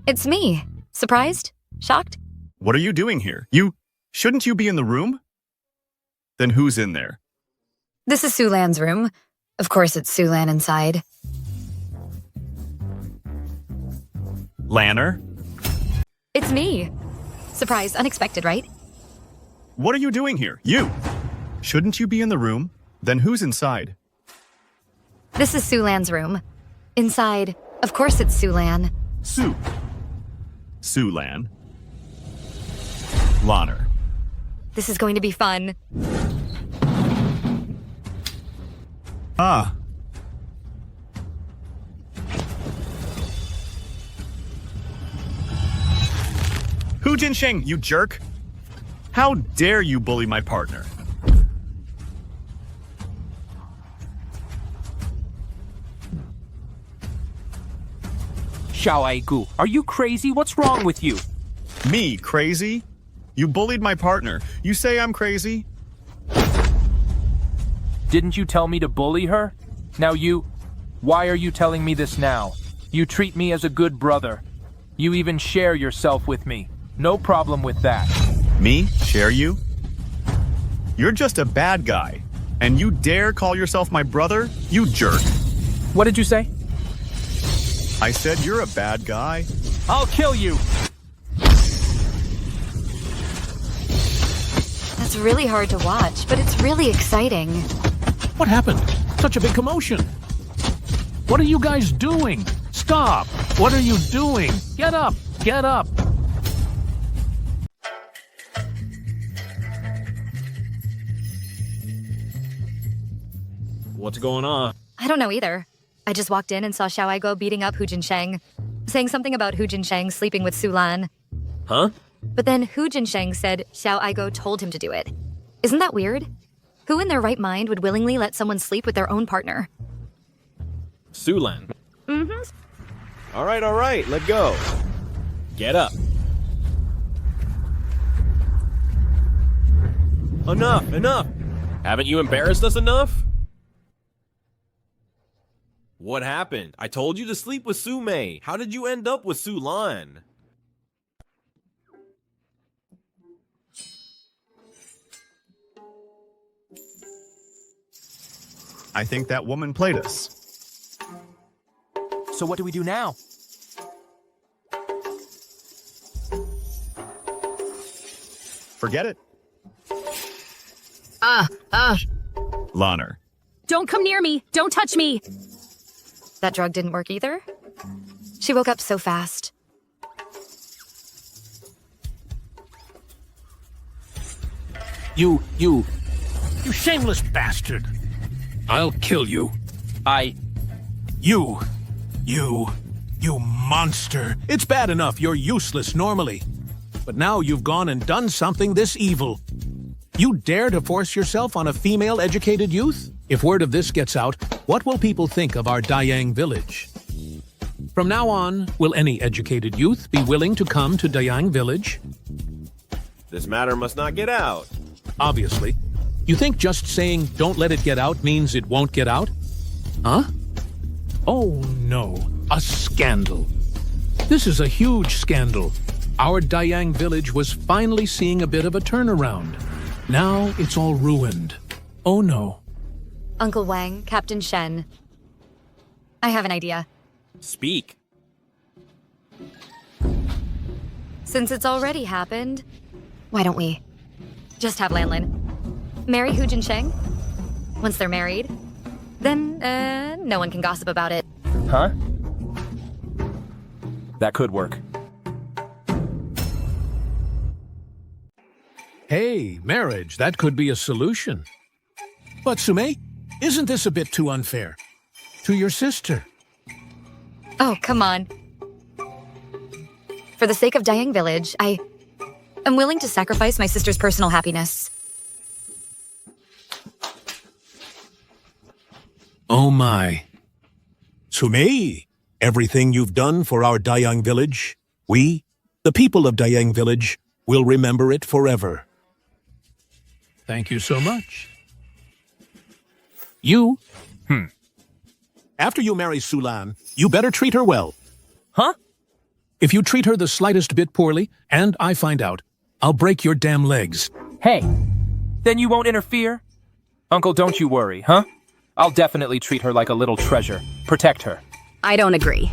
It's me. Surprised? Shocked? What are you doing here? Shouldn't you be in the room? Then who's in there? This is Sulan's room. Of course it's Sulan inside. Lanner? It's me. Surprise, unexpected, right? What are you doing here? You! Shouldn't you be in the room? Then who's inside? This is Sulan's room. Inside, of course it's Sulan. Sulan. Lanner. This is going to be fun. Hu Jinsheng, you jerk! How dare you bully my partner? Xiao Aigu, are you crazy? What's wrong with you? Me, crazy? You bullied my partner. You say I'm crazy? Didn't you tell me to bully her? Why are you telling me this now? You treat me as a good brother. You even share yourself with me. No problem with that. Me? Share you? You're just a bad guy. And you dare call yourself my brother? You jerk. What did you say? I said you're a bad guy. I'll kill you! That's really hard to watch, but it's really exciting. What happened? Such a big commotion. What are you guys doing? Stop! What are you doing? Get up! Get up! What's going on? I don't know either. I just walked in and saw Xiao Aigo beating up Hu Jinsheng, saying something about Hu Jinsheng sleeping with Su Lan. Huh? But then Hu Jinsheng said Xiao Aigo told him to do it. Isn't that weird? Who in their right mind would willingly let someone sleep with their own partner? Su Lan. Mm-hmm. All right, let go. Get up. Enough. Haven't you embarrassed us enough? What happened? I told you to sleep with Su Mei. How did you end up with Su Lan? I think that woman played us. So what do we do now? Forget it. Lanner. Don't come near me. Don't touch me. That drug didn't work either? She woke up so fast. You shameless bastard. I'll kill you. You monster. It's bad enough you're useless normally. But now you've gone and done something this evil. You dare to force yourself on a female educated youth? If word of this gets out, what will people think of our Dayang village? From now on, will any educated youth be willing to come to Dayang village? This matter must not get out. Obviously. You think just saying don't let it get out means it won't get out? Huh? Oh no, a scandal. This is a huge scandal. Our Dayang village was finally seeing a bit of a turnaround. Now it's all ruined. Oh no. Uncle Wang, Captain Shen. I have an idea. Speak. Since it's already happened, why don't we just have Lanlin marry Hu Jinsheng? Once they're married, then no one can gossip about it. Huh? That could work. Hey, marriage, that could be a solution. But Sumei, isn't this a bit too unfair? To your sister. Oh, come on. For the sake of Dayang Village, I am willing to sacrifice my sister's personal happiness. Oh my. Sumei, everything you've done for our Dayang village, we, the people of Dayang village, will remember it forever. Thank you so much. You? After you marry Sulan, you better treat her well. Huh? If you treat her the slightest bit poorly, and I find out, I'll break your damn legs. Hey, then you won't interfere? Uncle, don't you worry, huh? I'll definitely treat her like a little treasure. Protect her. I don't agree.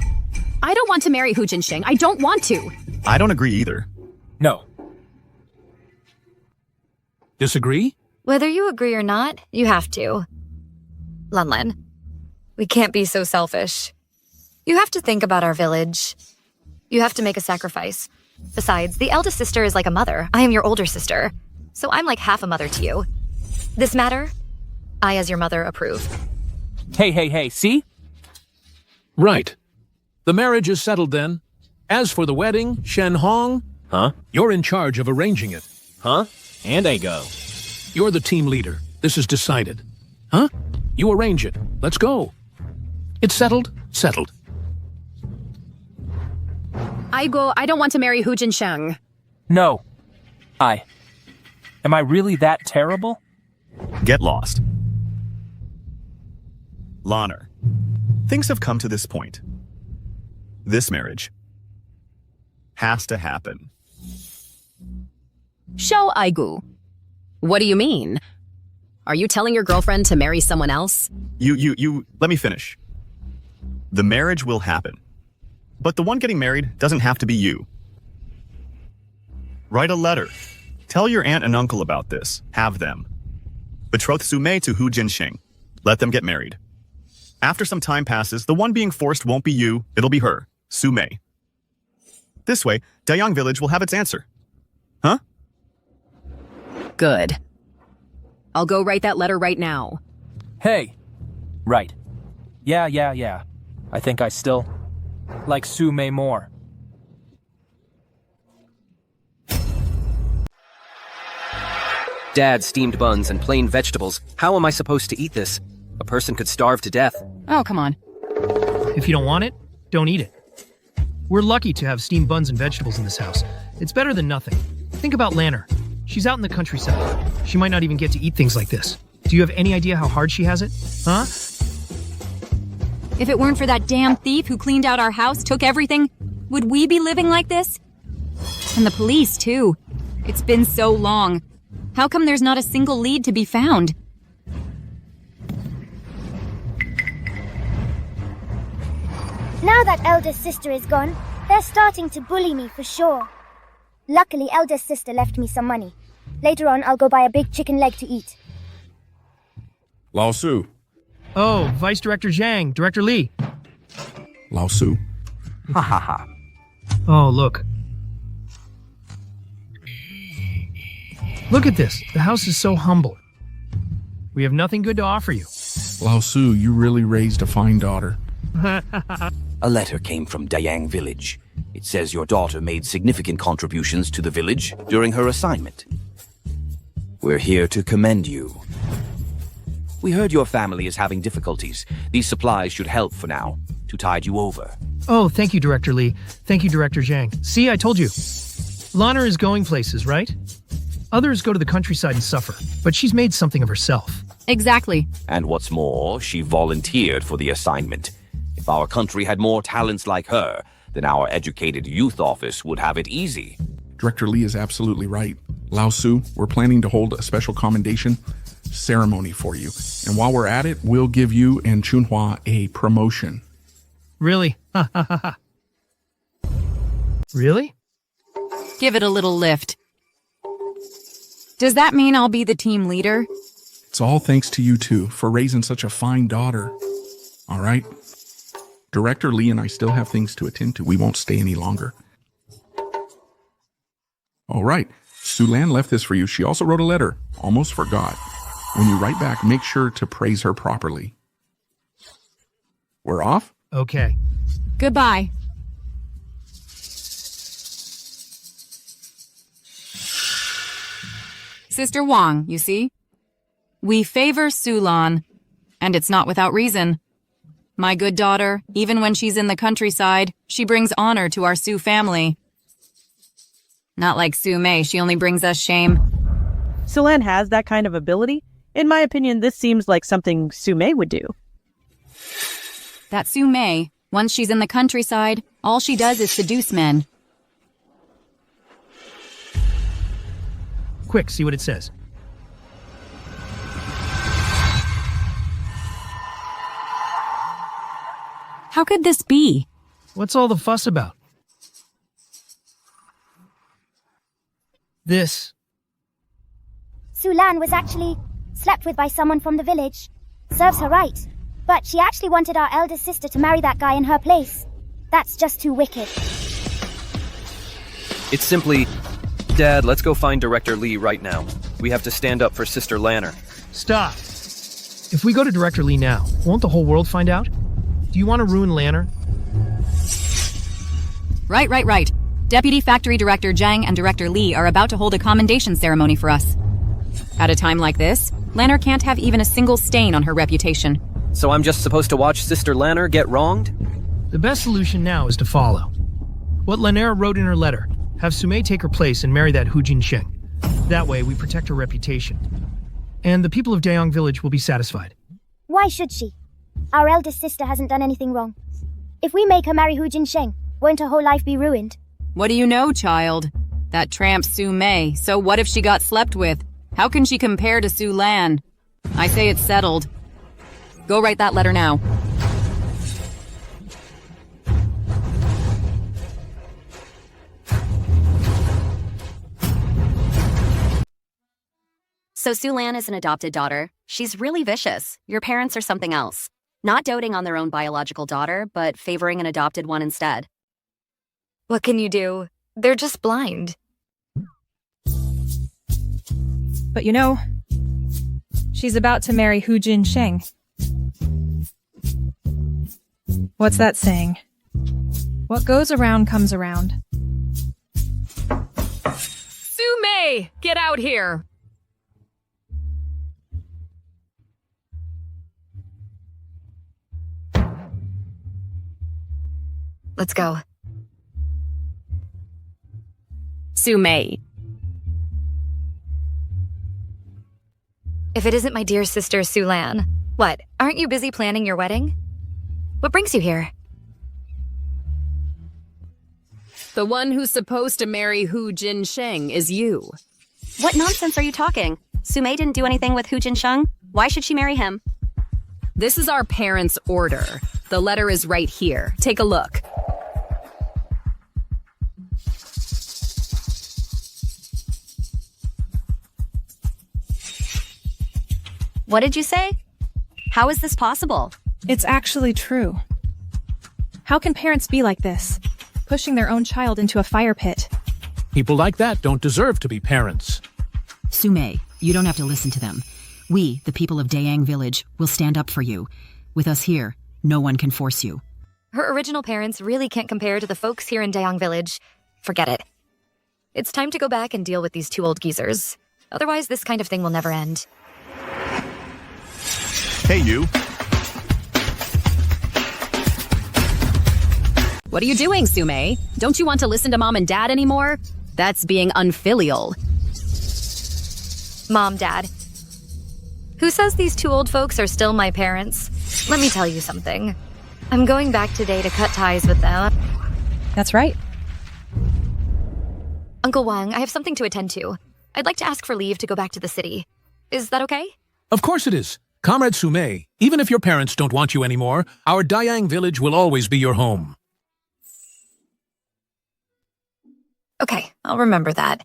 I don't want to marry Hu Jinsheng. I don't want to. I don't agree either. No. Disagree? Whether you agree or not, you have to. Lanlan, we can't be so selfish. You have to think about our village. You have to make a sacrifice. Besides, the eldest sister is like a mother. I am your older sister. So I'm like half a mother to you. This matter, I as your mother approve. Hey, see? Right. The marriage is settled then. As for the wedding, Shen Hong, you're in charge of arranging it. Huh? And I go. You're the team leader. This is decided. Huh? You arrange it. Let's go. It's settled? Settled. I don't want to marry Hu Jinsheng. No. Am I really that terrible? Get lost. Lanner, things have come to this point. This marriage has to happen. Xiao Aigu. What do you mean? Are you telling your girlfriend to marry someone else? Let me finish. The marriage will happen. But the one getting married doesn't have to be you. Write a letter. Tell your aunt and uncle about this. Have them. Betroth Su Mei to Hu Jinsheng. Let them get married. After some time passes, the one being forced won't be you, it'll be her, Su Mei. This way, Dayang Village will have its answer. Huh? Good. I'll go write that letter right now. Hey, Right. Yeah. I think I still like Su-mei more. Dad, steamed buns and plain vegetables. How am I supposed to eat this? A person could starve to death. Oh, come on. If you don't want it, don't eat it. We're lucky to have steamed buns and vegetables in this house. It's better than nothing. Think about Lanner. She's out in the countryside. She might not even get to eat things like this. Do you have any idea how hard she has it? Huh? If it weren't for that damn thief who cleaned out our house, took everything, would we be living like this? And the police, too. It's been so long. How come there's not a single lead to be found? Now that eldest sister is gone, they're starting to bully me for sure. Luckily, eldest sister left me some money. Later on, I'll go buy a big chicken leg to eat. Lao Su. Oh, Vice Director Zhang, Director Lee. Lao Su. Ha ha ha. Oh, look. Look at this. The house is so humble. We have nothing good to offer you. Lao Su, you really raised a fine daughter. A letter came from Dayang village. It says your daughter made significant contributions to the village during her assignment. We're here to commend you. We heard your family is having difficulties. These supplies should help for now, to tide you over. Oh, thank you, Director Lee. Thank you, Director Zhang. See, I told you. Lana is going places, right? Others go to the countryside and suffer, but she's made something of herself. Exactly. And what's more, she volunteered for the assignment. If our country had more talents like her, then our educated youth office would have it easy. Director Lee is absolutely right. Lao Su, we're planning to hold a special commendation ceremony for you. And while we're at it, we'll give you and Chunhua a promotion. Really? Really? Give it a little lift. Does that mean I'll be the team leader? It's all thanks to you two for raising such a fine daughter. All right? Director Lee and I still have things to attend to. We won't stay any longer. All right. Sulan left this for you. She also wrote a letter. Almost forgot. When you write back, make sure to praise her properly. We're off? Okay. Goodbye. Sister Wang, you see? We favor Sulan, and it's not without reason. My good daughter, even when she's in the countryside, she brings honor to our Su family. Not like Su-mei, she only brings us shame. Sulan has that kind of ability. In my opinion, this seems like something Su-mei would do. That Su-mei, once she's in the countryside, all she does is seduce men. Quick, see what it says. How could this be? What's all the fuss about? This. Sulan was actually slept with by someone from the village. Serves her right. But she actually wanted our eldest sister to marry that guy in her place. That's just too wicked. It's simply, Dad, let's go find Director Lee right now. We have to stand up for Sister Lanner. Stop. If we go to Director Lee now, won't the whole world find out? Do you want to ruin Lanner? Right. Deputy Factory Director Zhang and Director Lee are about to hold a commendation ceremony for us. At a time like this, Lanner can't have even a single stain on her reputation. So I'm just supposed to watch Sister Lanner get wronged? The best solution now is to follow what Lanner wrote in her letter. Have Su-mei take her place and marry that Hu Jinsheng. That way, we protect her reputation. And the people of Dayang Village will be satisfied. Why should she? Our eldest sister hasn't done anything wrong. If we make her marry Hu Jinsheng, won't her whole life be ruined? What do you know, child? That tramp Su-mei, so what if she got slept with? How can she compare to Sulan? I say it's settled. Go write that letter now. So Sulan is an adopted daughter. She's really vicious. Your parents are something else. Not doting on their own biological daughter, but favoring an adopted one instead. What can you do? They're just blind. But you know, she's about to marry Hu Jinsheng. What's that saying? What goes around comes around. Sume, get out here! Let's go. Sume. If it isn't my dear sister Sulan, what, aren't you busy planning your wedding? What brings you here? The one who's supposed to marry Hu Jinsheng is you. What nonsense are you talking? Sume didn't do anything with Hu Jinsheng. Why should she marry him? This is our parents' order. The letter is right here. Take a look. What did you say? How is this possible? It's actually true. How can parents be like this? Pushing their own child into a fire pit. People like that don't deserve to be parents. Sume, you don't have to listen to them. We, the people of Dayang Village, will stand up for you. With us here, no one can force you. Her original parents really can't compare to the folks here in Dayang Village. Forget it. It's time to go back and deal with these two old geezers. Otherwise, this kind of thing will never end. Hey, you. What are you doing, Sume? Don't you want to listen to Mom and Dad anymore? That's being unfilial. Mom, Dad. Who says these two old folks are still my parents? Let me tell you something. I'm going back today to cut ties with them. That's right. Uncle Wang, I have something to attend to. I'd like to ask for leave to go back to the city. Is that okay? Of course it is. Comrade Sume, even if your parents don't want you anymore, our Dayang village will always be your home. Okay, I'll remember that.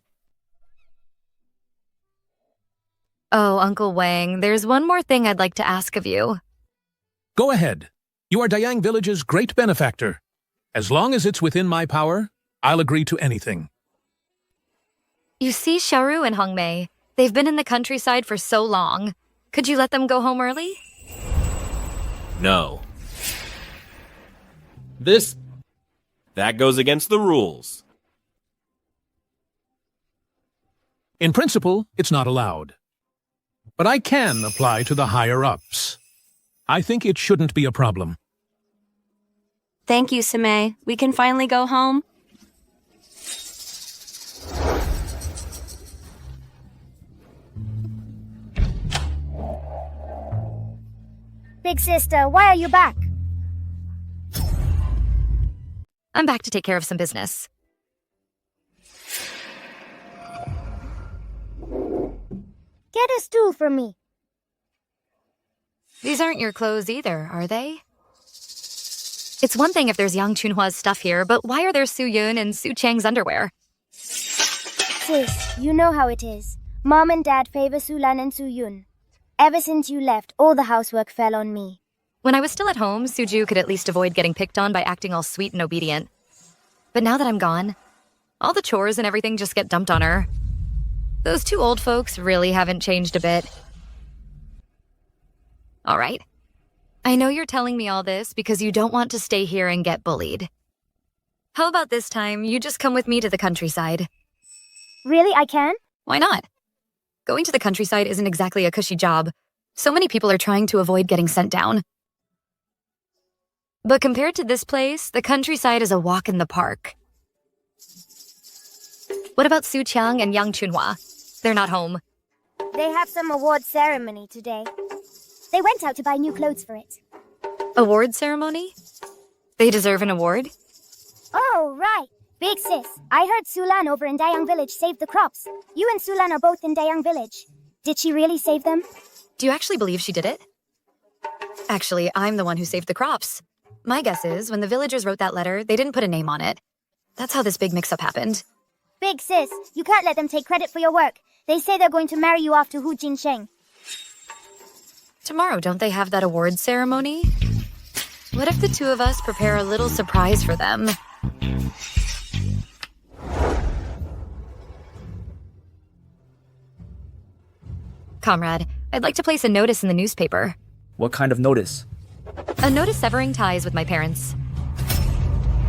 Oh, Uncle Wang, there's one more thing I'd like to ask of you. Go ahead. You are Dayang village's great benefactor. As long as it's within my power, I'll agree to anything. You see Xiaoru and Hongmei. They've been in the countryside for so long. Could you let them go home early? No. That goes against the rules. In principle, it's not allowed. But I can apply to the higher-ups. I think it shouldn't be a problem. Thank you, Sume. We can finally go home. Big sister, why are you back? I'm back to take care of some business. Get a stool for me. These aren't your clothes either, are they? It's one thing if there's Yang Chunhua's stuff here, but why are there Su Yun and Su Chang's underwear? Sis, you know how it is. Mom and Dad favor Sulan and Su Yun. Ever since you left, all the housework fell on me. When I was still at home, Suju could at least avoid getting picked on by acting all sweet and obedient. But now that I'm gone, all the chores and everything just get dumped on her. Those two old folks really haven't changed a bit. All right. I know you're telling me all this because you don't want to stay here and get bullied. How about this time you just come with me to the countryside? Really, I can? Why not? Going to the countryside isn't exactly a cushy job. So many people are trying to avoid getting sent down. But compared to this place, the countryside is a walk in the park. What about Su Qiang and Yang Chunhua? They're not home. They have some award ceremony today. They went out to buy new clothes for it. Award ceremony? They deserve an award? Oh, right. Big sis, I heard Sulan over in Dayang Village saved the crops. You and Sulan are both in Dayang Village. Did she really save them? Do you actually believe she did it? Actually, I'm the one who saved the crops. My guess is, when the villagers wrote that letter, they didn't put a name on it. That's how this big mix-up happened. Big sis, you can't let them take credit for your work. They say they're going to marry you off to Hu Jinsheng. Tomorrow, don't they have that award ceremony? What if the two of us prepare a little surprise for them? Comrade, I'd like to place a notice in the newspaper. What kind of notice? A notice severing ties with my parents.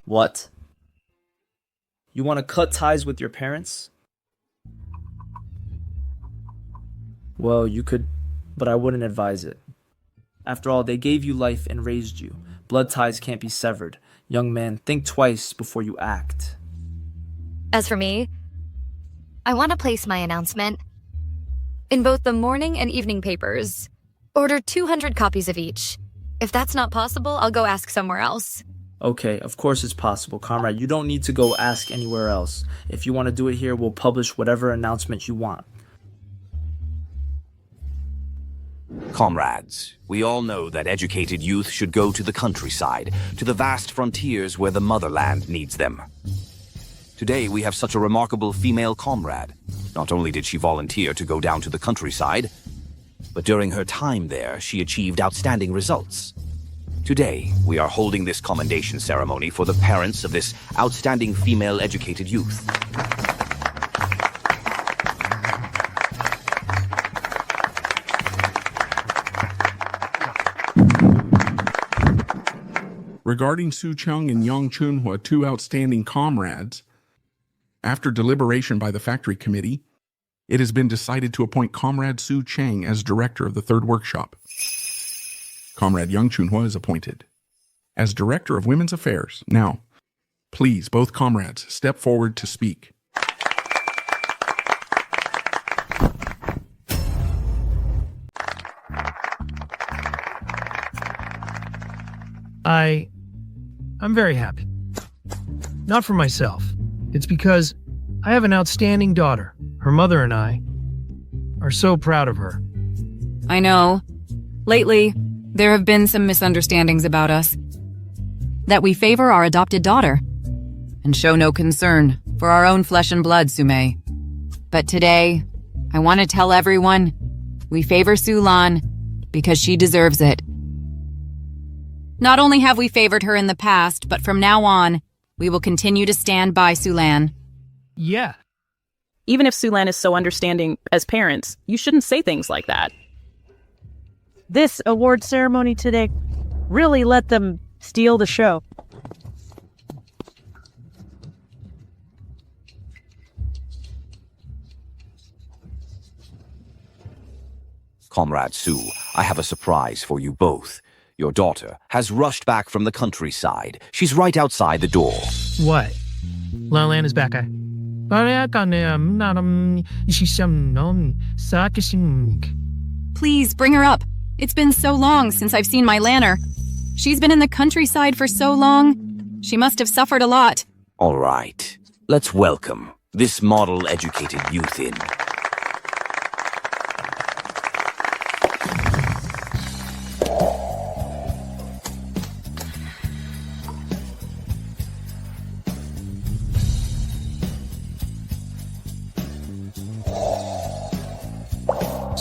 What? You want to cut ties with your parents? Well, you could, but I wouldn't advise it. After all, they gave you life and raised you. Blood ties can't be severed. Young man, think twice before you act. As for me, I want to place my announcement in both the morning and evening papers. Order 200 copies of each. If that's not possible, I'll go ask somewhere else. Okay, of course it's possible, comrade. You don't need to go ask anywhere else. If you want to do it here, we'll publish whatever announcement you want. Comrades, we all know that educated youth should go to the countryside, to the vast frontiers where the motherland needs them. Today we have such a remarkable female comrade. Not only did she volunteer to go down to the countryside, but during her time there, she achieved outstanding results. Today, we are holding this commendation ceremony for the parents of this outstanding female educated youth. Regarding Su Chung and Yang Chunhua, two outstanding comrades, after deliberation by the factory committee, it has been decided to appoint Comrade Su Chang as director of the third workshop. Comrade Yang Chunhua is appointed as director of women's affairs. Now, please, both comrades, step forward to speak. I'm very happy. Not for myself. It's because I have an outstanding daughter. Her mother and I are so proud of her. I know. Lately, there have been some misunderstandings about us. That we favor our adopted daughter and show no concern for our own flesh and blood, Sume. But today, I want to tell everyone we favor Sulan because she deserves it. Not only have we favored her in the past, but from now on, we will continue to stand by Sulan. Yeah. Even if Sulan is so understanding as parents, you shouldn't say things like that. This award ceremony today really let them steal the show. Comrade Su, I have a surprise for you both. Your daughter has rushed back from the countryside. She's right outside the door. What? Lan is back. Please, bring her up. It's been so long since I've seen my Lanner. She's been in the countryside for so long. She must have suffered a lot. All right. Let's welcome this model educated youth in.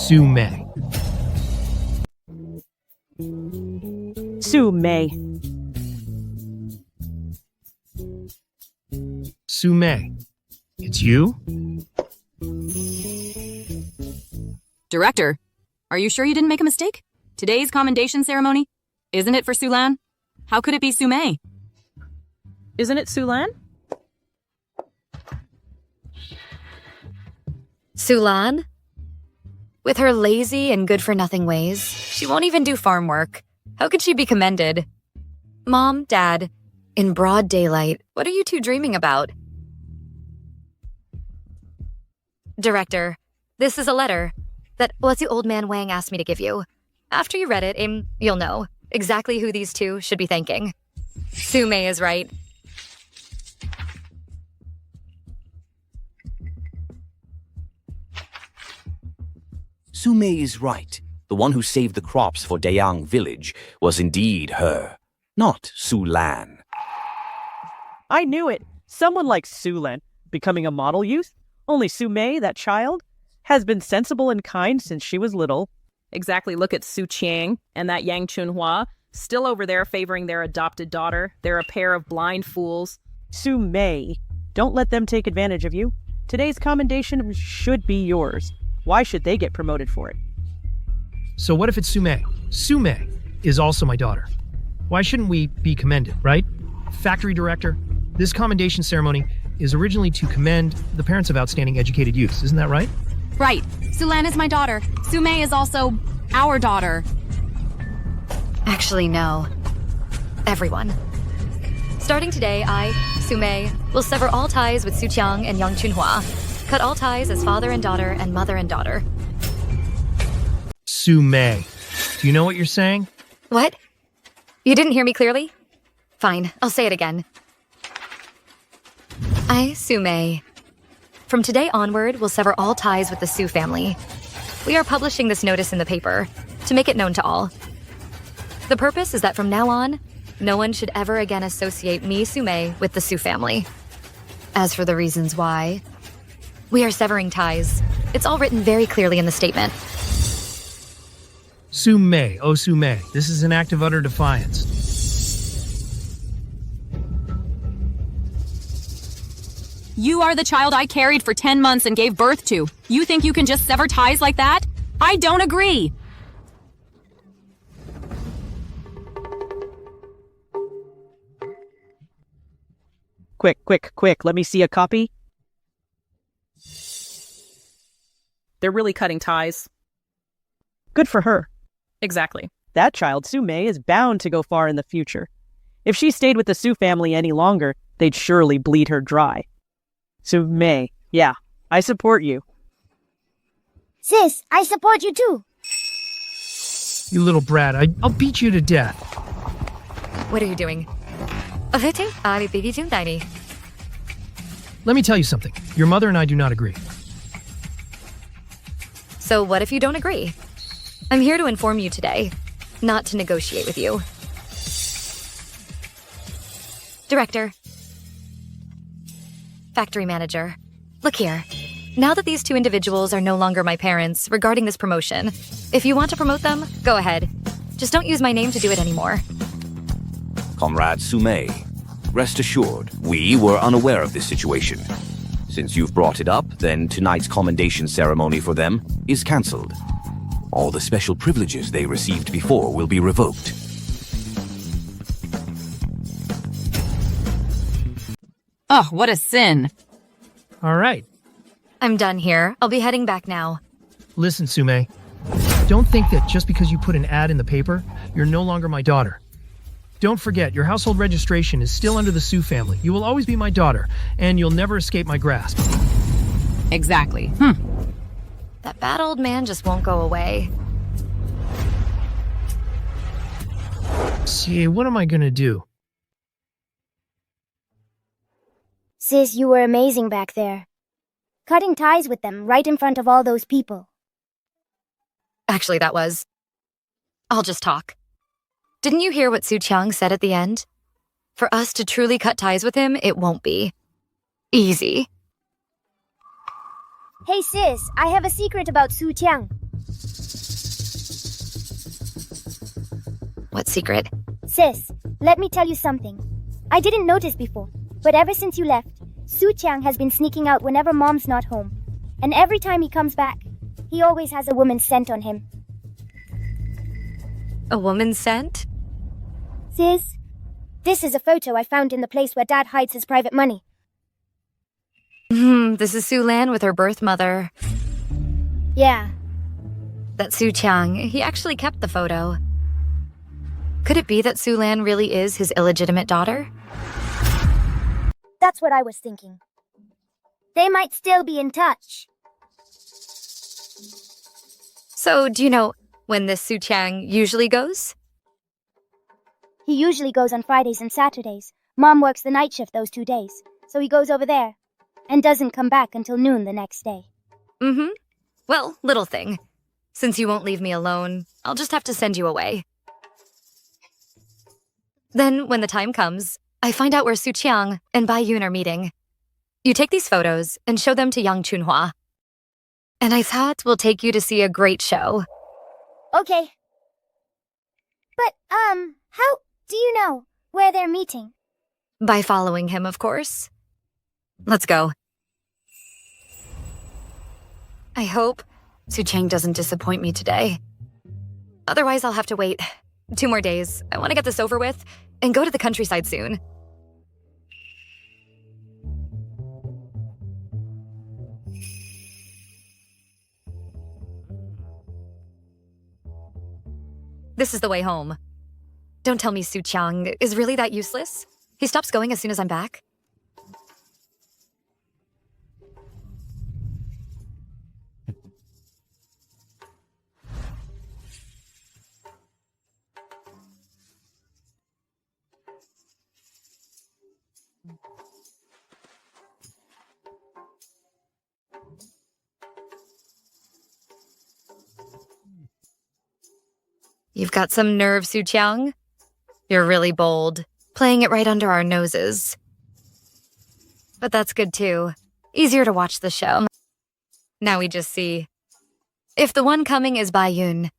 Sume. Sume. Sume. It's you? Director, are you sure you didn't make a mistake? Today's commendation ceremony? Isn't it for Sulan? How could it be Sume? Isn't it Sulan? Sulan? With her lazy and good-for-nothing ways, she won't even do farm work. How could she be commended? Mom, Dad, in broad daylight, what are you two dreaming about? Director, this is a letter that what's the old man Wang asked me to give you. After you read it, you'll know exactly who these two should be thanking. Sume is right. Sume is right. The one who saved the crops for Dayang village was indeed her, not Sulan. I knew it. Someone like Sulan becoming a model youth. Only Sume, that child, has been sensible and kind since she was little. Exactly. Look at Su Chiang and that Yang Chunhua, still over there favoring their adopted daughter. They're a pair of blind fools. Sume, don't let them take advantage of you. Today's commendation should be yours. Why should they get promoted for it? So what if it's Sume? Sume is also my daughter. Why shouldn't we be commended, right? Factory director, this commendation ceremony is originally to commend the parents of outstanding educated youths. Isn't that right? Right. Sulan is my daughter. Sume is also our daughter. Actually, no. Everyone. Starting today, I, Sume, will sever all ties with Suqiang and Yang Chunhua. Cut all ties as father and daughter and mother and daughter. Sume, do you know what you're saying? What? You didn't hear me clearly? Fine, I'll say it again. I, Sume. From today onward, will sever all ties with the Su family. We are publishing this notice in the paper to make it known to all. The purpose is that from now on, no one should ever again associate me, Sume, with the Su family. As for the reasons why, we are severing ties. It's all written very clearly in the statement. Sume, oh Sume, this is an act of utter defiance. You are the child I carried for 10 months and gave birth to. You think you can just sever ties like that? I don't agree. Quick, let me see a copy. They're really cutting ties. Good for her. Exactly. That child, Sume, is bound to go far in the future. If she stayed with the Su family any longer, they'd surely bleed her dry. Sume, yeah, I support you. Sis, I support you too. You little brat, I'll beat you to death. What are you doing? Let me tell you something. Your mother and I do not agree. So what if you don't agree? I'm here to inform you today, not to negotiate with you. Director. Factory manager. Look here. Now that these two individuals are no longer my parents regarding this promotion, if you want to promote them, go ahead. Just don't use my name to do it anymore. Comrade Sume, rest assured, we were unaware of this situation. Since you've brought it up, then tonight's commendation ceremony for them is cancelled. All the special privileges they received before will be revoked. Oh, what a sin. All right. I'm done here. I'll be heading back now. Listen, Sume. Don't think that just because you put an ad in the paper, you're no longer my daughter. Don't forget, your household registration is still under the Su family. You will always be my daughter, and you'll never escape my grasp. Exactly. That bad old man just won't go away. See, what am I gonna do? Sis, you were amazing back there. Cutting ties with them right in front of all those people. Actually, that was... I'll just talk. Didn't you hear what Suqiang said at the end? For us to truly cut ties with him, it won't be easy. Hey sis, I have a secret about Suqiang. What secret? Sis, let me tell you something. I didn't notice before, but ever since you left, Suqiang has been sneaking out whenever Mom's not home. And every time he comes back, he always has a woman's scent on him. A woman's scent? Sis, this is a photo I found in the place where Dad hides his private money. This is Su Lan with her birth mother. Yeah. That Suqiang, he actually kept the photo. Could it be that Su Lan really is his illegitimate daughter? That's what I was thinking. They might still be in touch. So, do you know when this Suqiang usually goes? He usually goes on Fridays and Saturdays. Mom works the night shift those 2 days, so he goes over there and doesn't come back until noon the next day. Well, little thing. Since you won't leave me alone, I'll just have to send you away. Then, when the time comes, I find out where Suqiang and Bai Yun are meeting. You take these photos and show them to Yang Chunhua. And I thought we'll take you to see a great show. Okay. But, how do you know where they're meeting? By following him, of course. Let's go. I hope Suqiang doesn't disappoint me today. Otherwise, I'll have to wait 2 more days. I want to get this over with and go to the countryside soon. This is the way home. Don't tell me Su Chang is really that useless. He stops going as soon as I'm back. You've got some nerve, Su Chang. You're really bold, playing it right under our noses. But that's good too. Easier to watch the show. Now we just see. If the one coming is Baiyun.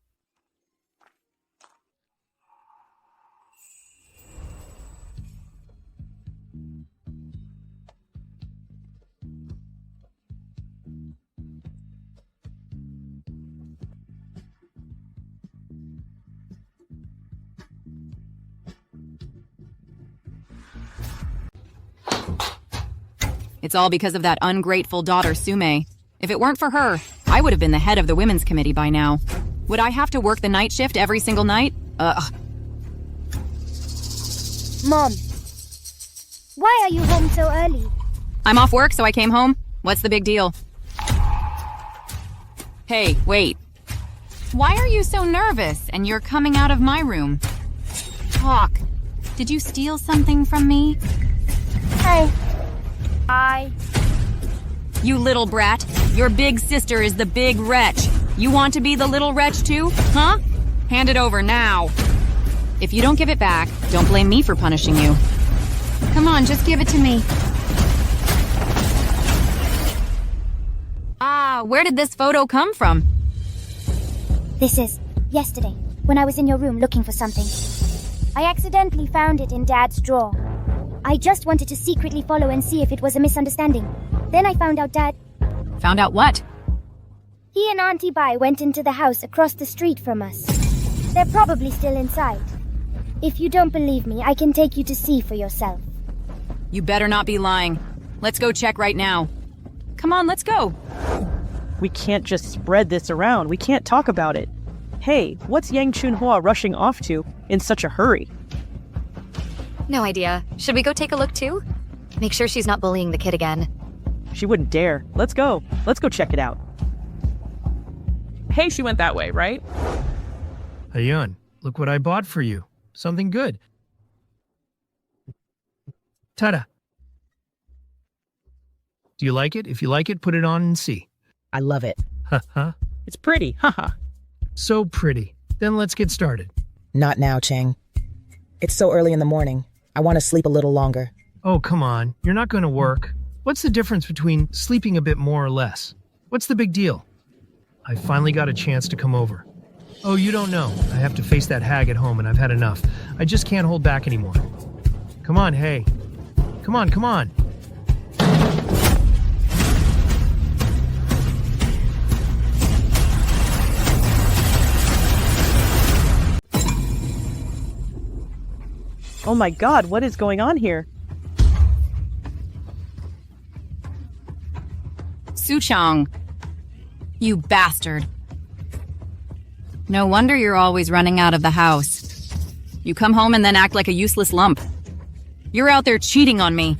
It's all because of that ungrateful daughter, Sume. If it weren't for her, I would have been the head of the women's committee by now. Would I have to work the night shift every single night? Ugh. Mom, why are you home so early? I'm off work, so I came home. What's the big deal? Hey, wait. Why are you so nervous and you're coming out of my room? Talk. Did you steal something from me? Hey. You little brat. Your big sister is the big wretch. You want to be the little wretch too? Huh? Hand it over now. If you don't give it back, don't blame me for punishing you. Come on, just give it to me. Ah, where did this photo come from? This is yesterday, when I was in your room looking for something. I accidentally found it in Dad's drawer. I just wanted to secretly follow and see if it was a misunderstanding. Then I found out Dad... Found out what? He and Auntie Bai went into the house across the street from us. They're probably still inside. If you don't believe me, I can take you to see for yourself. You better not be lying. Let's go check right now. Come on, let's go. We can't just spread this around. We can't talk about it. Hey, what's Yang Chunhua rushing off to in such a hurry? No idea. Should we go take a look too? Make sure she's not bullying the kid again. She wouldn't dare. Let's go. Let's go check it out. Hey, she went that way, right? Ayun, look what I bought for you. Something good. Ta-da. Do you like it? If you like it, put it on and see. I love it. Ha-ha. It's pretty, haha. So pretty. Then let's get started. Not now, Chang. It's so early in the morning. I want to sleep a little longer. Oh, come on. You're not going to work. What's the difference between sleeping a bit more or less? What's the big deal? I finally got a chance to come over. Oh, you don't know. I have to face that hag at home and I've had enough. I just can't hold back anymore. Come on, hey. Come on, come on. Oh my god, what is going on here? Su Chang. You bastard. No wonder you're always running out of the house. You come home and then act like a useless lump. You're out there cheating on me.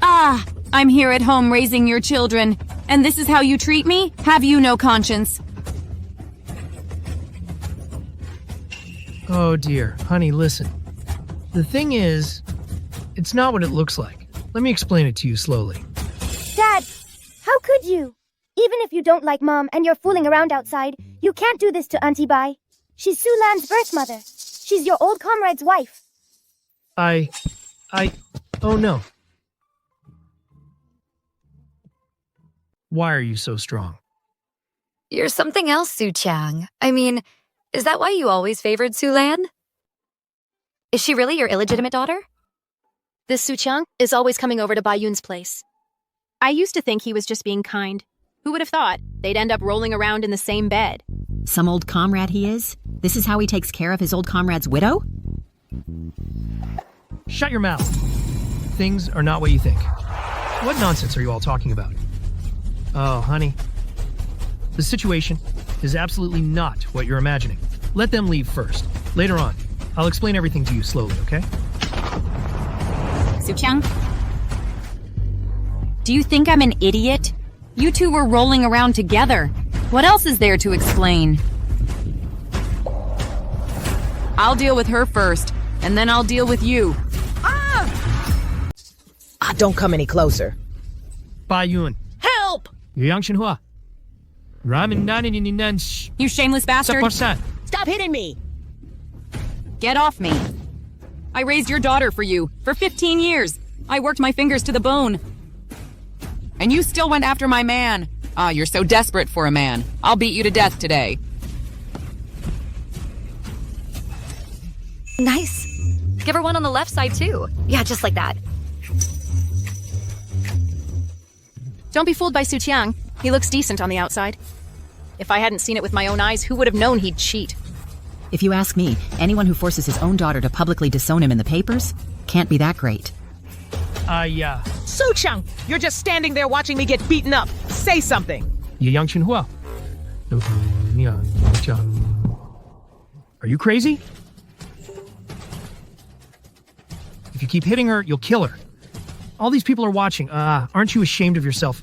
Ah, I'm here at home raising your children, and this is how you treat me? Have you no conscience? Oh dear. Honey, listen. The thing is, it's not what it looks like. Let me explain it to you slowly. Dad, how could you? Even if you don't like Mom and you're fooling around outside, you can't do this to Auntie Bai. She's Su Lan's birth mother. She's your old comrade's wife. Oh no. Why are you so strong? You're something else, Su Chang. I mean, is that why you always favored Su Lan? Is she really your illegitimate daughter? This Su Chang is always coming over to Baiyun's place. I used to think he was just being kind. Who would have thought they'd end up rolling around in the same bed? Some old comrade he is? This is how he takes care of his old comrade's widow? Shut your mouth. Things are not what you think. What nonsense are you all talking about? Oh, honey. The situation is absolutely not what you're imagining. Let them leave first. Later on, I'll explain everything to you slowly, okay? Soo-chang? Do you think I'm an idiot? You two were rolling around together. What else is there to explain? I'll deal with her first, and then I'll deal with you. Don't come any closer. Bai Yun. Help! Yang Shenhua. You shameless bastard. Stop hitting me! Get off me. I raised your daughter for you for 15 years. I worked my fingers to the bone. And you still went after my man. Ah, you're so desperate for a man. I'll beat you to death today. Nice. Give her one on the left side, too. Yeah, just like that. Don't be fooled by Soo-chang. He looks decent on the outside. If I hadn't seen it with my own eyes, who would have known he'd cheat? If you ask me, anyone who forces his own daughter to publicly disown him in the papers can't be that great. Soo-chang, you're just standing there watching me get beaten up. Say something. Yang Shenhua. Are you crazy? If you keep hitting her, you'll kill her. All these people are watching. Aren't you ashamed of yourself?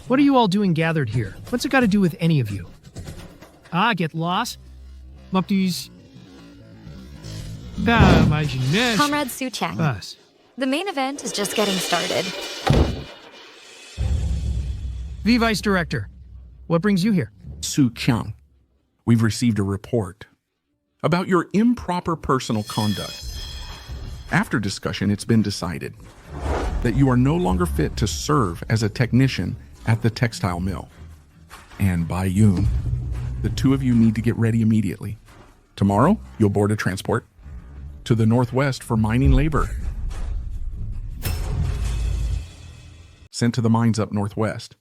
What are you all doing gathered here? What's it got to do with any of you? Get lost? Comrade Comrade Soo-chang. The main event is just getting started. The Vice Director, what brings you here? Soo-chang, we've received a report about your improper personal conduct. After discussion, it's been decided that you are no longer fit to serve as a technician at the textile mill. And Bai Yun, the two of you need to get ready immediately. Tomorrow, you'll board a transport to the northwest for mining labor. Sent to the mines up northwest.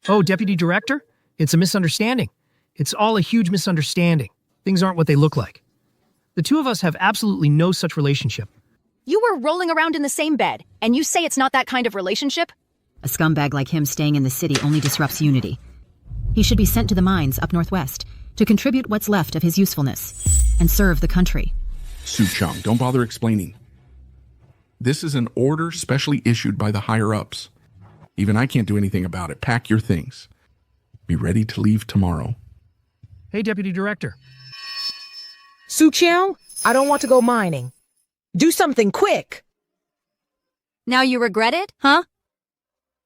Oh, Deputy Director? It's a misunderstanding. It's all a huge misunderstanding. Things aren't what they look like. The two of us have absolutely no such relationship. You were rolling around in the same bed, and you say it's not that kind of relationship? A scumbag like him staying in the city only disrupts unity. He should be sent to the mines up northwest to contribute what's left of his usefulness and serve the country. Soo-chang, don't bother explaining. This is an order specially issued by the higher-ups. Even I can't do anything about it. Pack your things. Be ready to leave tomorrow. Hey, Deputy Director. Soo-chang, I don't want to go mining. Do something quick. Now you regret it, huh?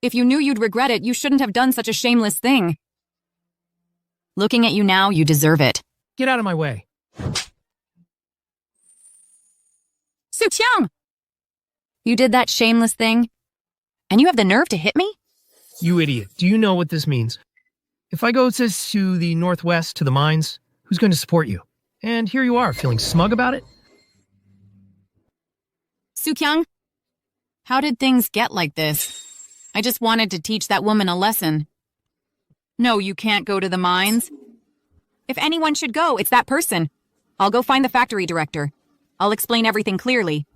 If you knew you'd regret it, you shouldn't have done such a shameless thing. Looking at you now, you deserve it. Get out of my way. Soo-chang! You did that shameless thing? And you have the nerve to hit me? You idiot. Do you know what this means? If I go to the northwest, to the mines, who's going to support you? And here you are, feeling smug about it? Soo-chang, how did things get like this? I just wanted to teach that woman a lesson. No, you can't go to the mines. If anyone should go, it's that person. I'll go find the factory director. I'll explain everything clearly.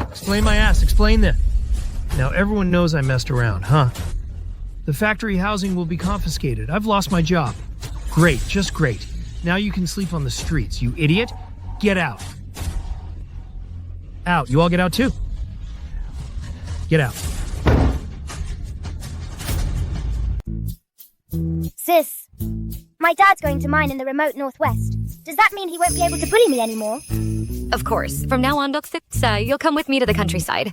Explain my ass, explain that. Now everyone knows I messed around, huh? The factory housing will be confiscated. I've lost my job. Great, just great. Now you can sleep on the streets, you idiot. Get out. Out. You all get out too. Get out. Sis, my dad's going to mine in the remote northwest. Does that mean he won't be able to bully me anymore? Of course. From now on, you'll come with me to the countryside.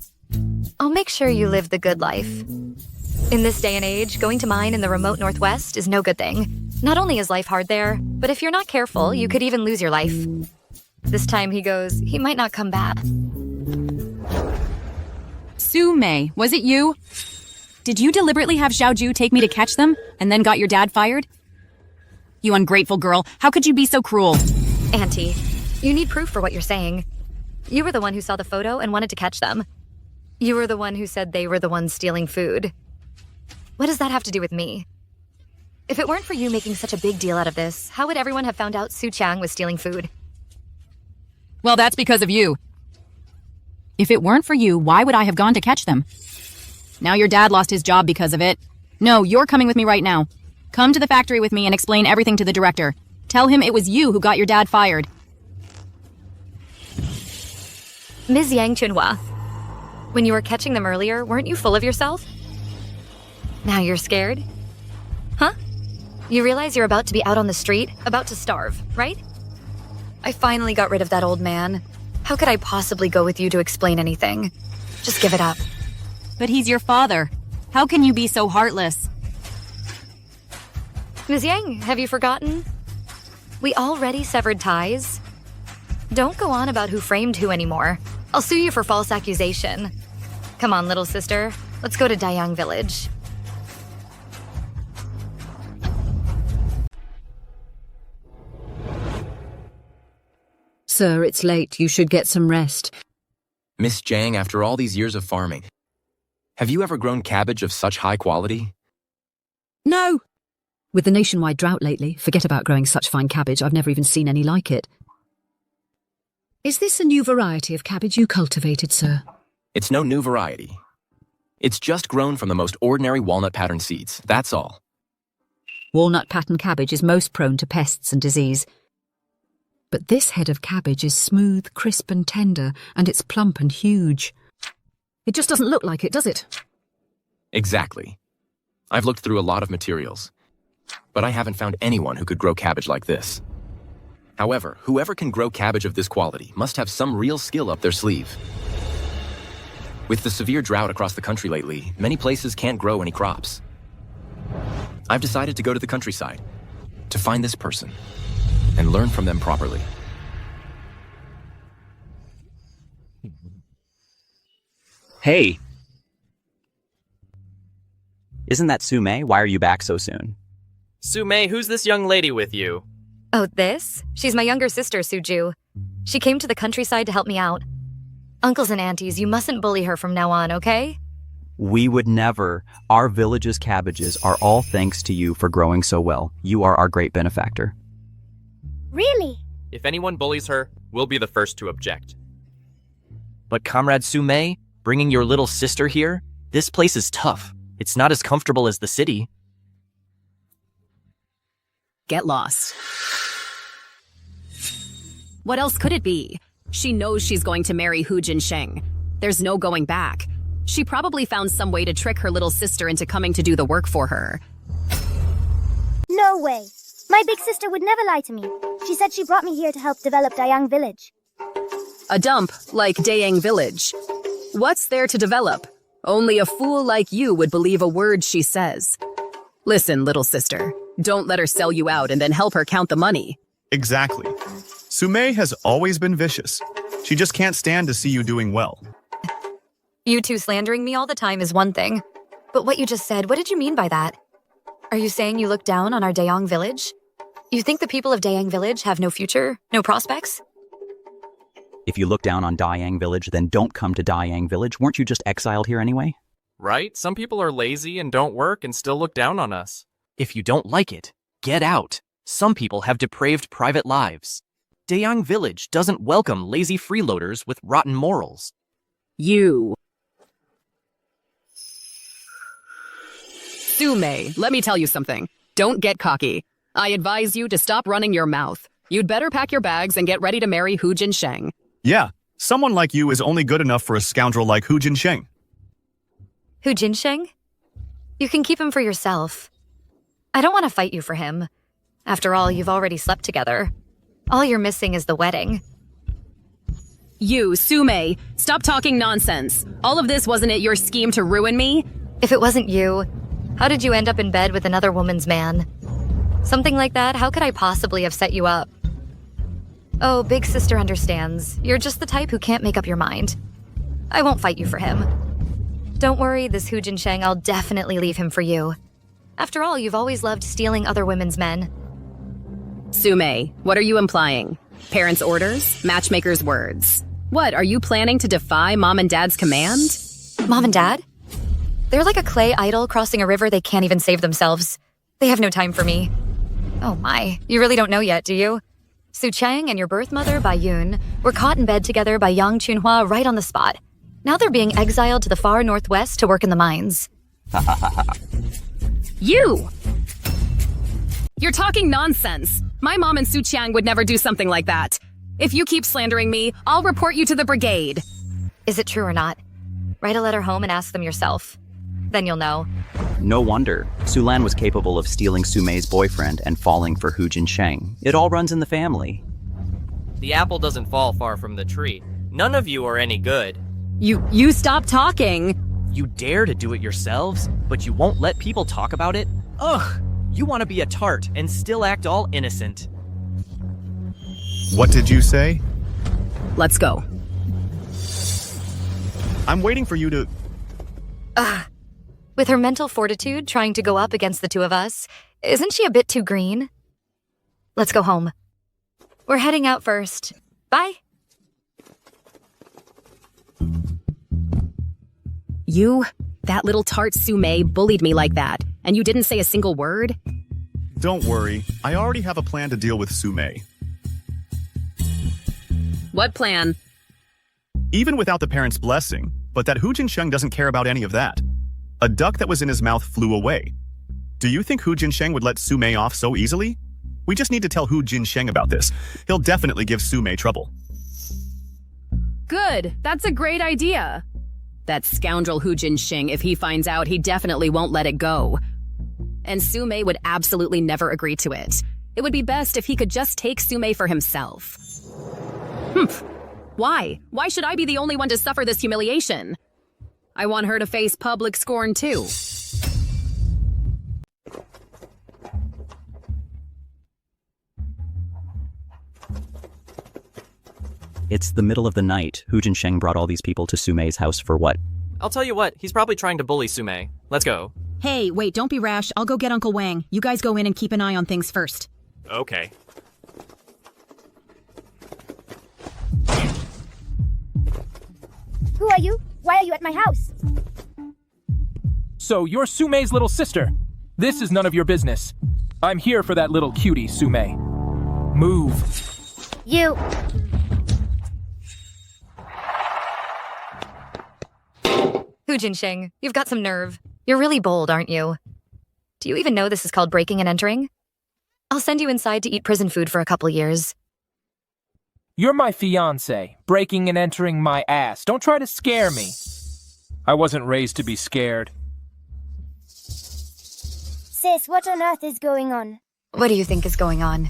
I'll make sure you live the good life. In this day and age, going to mine in the remote northwest is no good thing. Not only is life hard there, but if you're not careful, you could even lose your life. This time he goes, he might not come back. Su-mei, was it you? Did you deliberately have Xiaoju take me to catch them, and then got your dad fired? You ungrateful girl, how could you be so cruel? Auntie, you need proof for what you're saying. You were the one who saw the photo and wanted to catch them. You were the one who said they were the ones stealing food. What does that have to do with me? If it weren't for you making such a big deal out of this, how would everyone have found out Su Chang was stealing food? Well, that's because of you. If it weren't for you, why would I have gone to catch them? Now your dad lost his job because of it. No, you're coming with me right now. Come to the factory with me and explain everything to the director. Tell him it was you who got your dad fired. Ms. Yang Chunhua, when you were catching them earlier, weren't you full of yourself? Now you're scared? Huh? You realize you're about to be out on the street, about to starve, right? I finally got rid of that old man. How could I possibly go with you to explain anything? Just give it up. But he's your father. How can you be so heartless? Ms. Yang, have you forgotten? We already severed ties. Don't go on about who framed who anymore. I'll sue you for false accusation. Come on, little sister. Let's go to Dayang Village. Sir, it's late. You should get some rest. Miss Jang, after all these years of farming, have you ever grown cabbage of such high quality? No! With the nationwide drought lately, forget about growing such fine cabbage. I've never even seen any like it. Is this a new variety of cabbage you cultivated, sir? It's no new variety. It's just grown from the most ordinary walnut pattern seeds, that's all. Walnut pattern cabbage is most prone to pests and disease. But this head of cabbage is smooth, crisp and tender, and it's plump and huge. It just doesn't look like it, does it? Exactly. I've looked through a lot of materials, but I haven't found anyone who could grow cabbage like this. However, whoever can grow cabbage of this quality must have some real skill up their sleeve. With the severe drought across the country lately, many places can't grow any crops. I've decided to go to the countryside to find this person and learn from them properly. Hey! Isn't that Su Mei? Why are you back so soon? Su Mei, who's this young lady with you? Oh, this? She's my younger sister, Suju. She came to the countryside to help me out. Uncles and aunties, you mustn't bully her from now on, okay? We would never. Our village's cabbages are all thanks to you for growing so well. You are our great benefactor. Really? If anyone bullies her, we'll be the first to object. But Comrade Su Mei, bringing your little sister here, this place is tough. It's not as comfortable as the city. Get lost. What else could it be? She knows she's going to marry Hu Jinsheng. There's no going back. She probably found some way to trick her little sister into coming to do the work for her. No way. My big sister would never lie to me. She said she brought me here to help develop Dayang Village. A dump like Dayang Village. What's there to develop? Only a fool like you would believe a word she says. Listen, little sister, don't let her sell you out and then help her count the money. Exactly. Su Mei has always been vicious. She just can't stand to see you doing well. You two slandering me all the time is one thing. But what you just said, what did you mean by that? Are you saying you look down on our Dayang Village? You think the people of Dayang Village have no future, no prospects? If you look down on Dayang Village, then don't come to Dayang Village. Weren't you just exiled here anyway? Right? Some people are lazy and don't work and still look down on us. If you don't like it, get out. Some people have depraved private lives. Dayang Village doesn't welcome lazy freeloaders with rotten morals. You. Su Mei, let me tell you something. Don't get cocky. I advise you to stop running your mouth. You'd better pack your bags and get ready to marry Hu Jinsheng. Yeah, someone like you is only good enough for a scoundrel like Hu Jinsheng. Hu Jinsheng? You can keep him for yourself. I don't want to fight you for him. After all, you've already slept together. All you're missing is the wedding. You, Su Mei, stop talking nonsense. All of this wasn't it your scheme to ruin me? If it wasn't you, how did you end up in bed with another woman's man? Something like that, how could I possibly have set you up? Oh, big sister understands. You're just the type who can't make up your mind. I won't fight you for him. Don't worry, this Hu Jinsheng, I'll definitely leave him for you. After all, you've always loved stealing other women's men. Su Mei, what are you implying? Parents' orders? Matchmakers' words? What, are you planning to defy Mom and Dad's command? Mom and Dad? They're like a clay idol crossing a river they can't even save themselves. They have no time for me. Oh my, you really don't know yet, do you? Su Chang and your birth mother, Bai Yun, were caught in bed together by Yang Chunhua right on the spot. Now they're being exiled to the far northwest to work in the mines. You! You're talking nonsense. My mom and Su Chiang would never do something like that. If you keep slandering me, I'll report you to the brigade. Is it true or not? Write a letter home and ask them yourself. Then you'll know. No wonder. Sulan was capable of stealing Sumei's boyfriend and falling for Hu Jinsheng. It all runs in the family. The apple doesn't fall far from the tree. None of you are any good. You stop talking. You dare to do it yourselves, but you won't let people talk about it? Ugh! You want to be a tart and still act all innocent. What did you say? Let's go. I'm waiting for you to... With her mental fortitude trying to go up against the two of us, isn't she a bit too green? Let's go home. We're heading out first. Bye. You, that little tart Sumei, bullied me like that, and you didn't say a single word? Don't worry, I already have a plan to deal with Sumei. What plan? Even without the parents' blessing, but that Hu Jinsheng doesn't care about any of that. A duck that was in his mouth flew away. Do you think Hu Jinsheng would let Sumei off so easily? We just need to tell Hu Jinsheng about this. He'll definitely give Sumei trouble. Good, that's a great idea. That scoundrel Hu Jinsheng, if he finds out, he definitely won't let it go. And Sumei would absolutely never agree to it. It would be best if he could just take Sumei for himself. Humph. Why? Why should I be the only one to suffer this humiliation? I want her to face public scorn too. It's the middle of the night. Hu Jinsheng brought all these people to Sumei's house for what? I'll tell you what, he's probably trying to bully Sumei. Let's go. Hey, wait, don't be rash. I'll go get Uncle Wang. You guys go in and keep an eye on things first. Okay. Who are you? Why are you at my house? So, you're Sumei's little sister. This is none of your business. I'm here for that little cutie, Sumei. Move. You. Hu Jinsheng, you've got some nerve. You're really bold, aren't you? Do you even know this is called breaking and entering? I'll send you inside to eat prison food for a couple years. You're my fiancé, breaking and entering my ass. Don't try to scare me. I wasn't raised to be scared. Sis, what on earth is going on? What do you think is going on?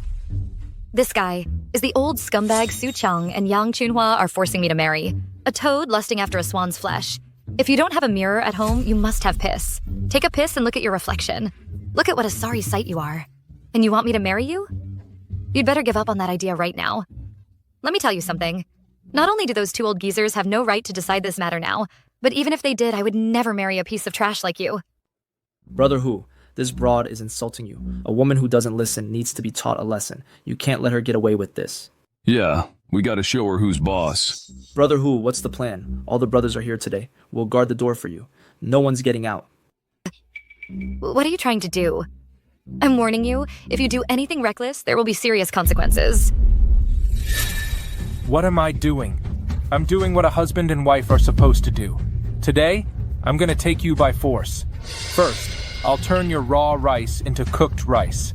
This guy is the old scumbag Su Chang and Yang Chunhua are forcing me to marry. A toad lusting after a swan's flesh. If you don't have a mirror at home, you must have piss. Take a piss and look at your reflection. Look at what a sorry sight you are. And you want me to marry you? You'd better give up on that idea right now. Let me tell you something. Not only do those two old geezers have no right to decide this matter now, but even if they did, I would never marry a piece of trash like you. Brother Hu, this broad is insulting you. A woman who doesn't listen needs to be taught a lesson. You can't let her get away with this. Yeah, we gotta show her who's boss. Brother Hu, what's the plan? All the brothers are here today. We'll guard the door for you. No one's getting out. What are you trying to do? I'm warning you, if you do anything reckless, there will be serious consequences. What am I doing? I'm doing what a husband and wife are supposed to do. Today, I'm gonna take you by force. First, I'll turn your raw rice into cooked rice.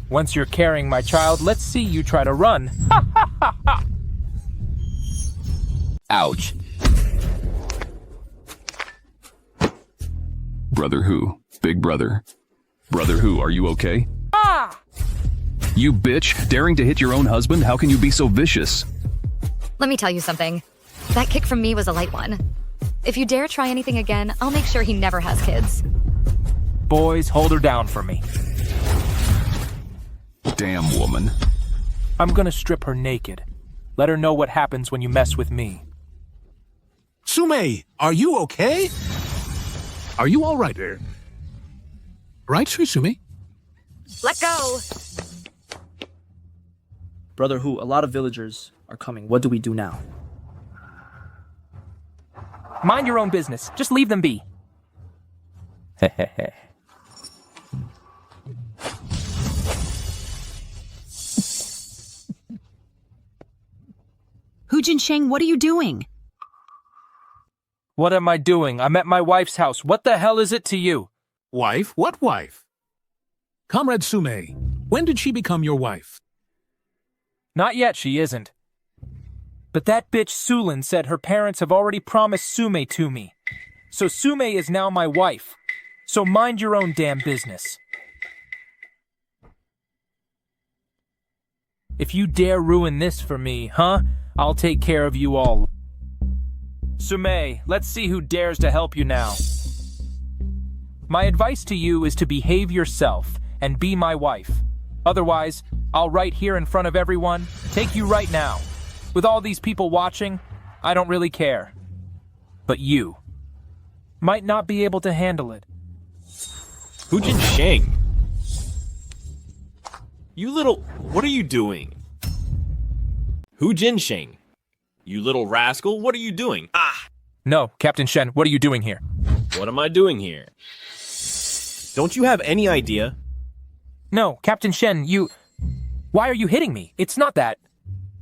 Once you're carrying my child, let's see you try to run. Ha ha ha ha! Ouch. Brother Hu, big brother. Brother Hu, are you okay? Ah! You bitch, daring to hit your own husband? How can you be so vicious? Let me tell you something. That kick from me was a light one. If you dare try anything again, I'll make sure he never has kids. Boys, hold her down for me. Damn woman. I'm gonna strip her naked. Let her know what happens when you mess with me. Sumei, are you okay? Are you all right there? Right, Sumei? Let go! Brother Hu, a lot of villagers are coming. What do we do now? Mind your own business. Just leave them be. Hu Jinsheng, what are you doing? What am I doing? I'm at my wife's house. What the hell is it to you? Wife? What wife? Comrade Sume, when did she become your wife? Not yet, she isn't. But that bitch Sulin said her parents have already promised Sume to me. So Sume is now my wife. So mind your own damn business. If you dare ruin this for me, huh? I'll take care of you all. Sume, let's see who dares to help you now. My advice to you is to behave yourself and be my wife. Otherwise, I'll right here in front of everyone, take you right now. With all these people watching, I don't really care. But you might not be able to handle it. Hu Jinsheng. You little... What are you doing? Hu Jinsheng. You little rascal, what are you doing? Ah! No, Captain Shen, what are you doing here? What am I doing here? Don't you have any idea? No, Captain Shen, you... Why are you hitting me? It's not that.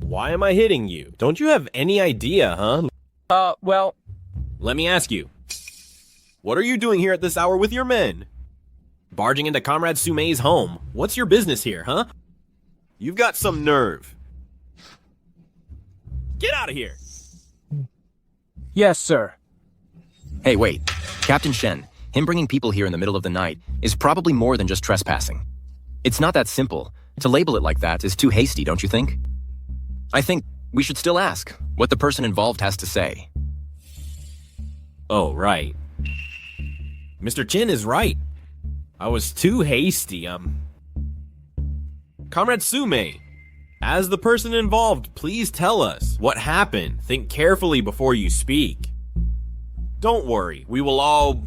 Why am I hitting you? Don't you have any idea, huh? Well... Let me ask you. What are you doing here at this hour with your men? Barging into Comrade Sume's home. What's your business here, huh? You've got some nerve. Get out of here! Yes, sir. Hey, wait. Captain Shen, him bringing people here in the middle of the night is probably more than just trespassing. It's not that simple. To label it like that is too hasty, don't you think? I think we should still ask what the person involved has to say. Oh, right. Mr. Chin is right. I was too hasty, Comrade Sume, as the person involved, please tell us what happened. Think carefully before you speak. Don't worry, we will all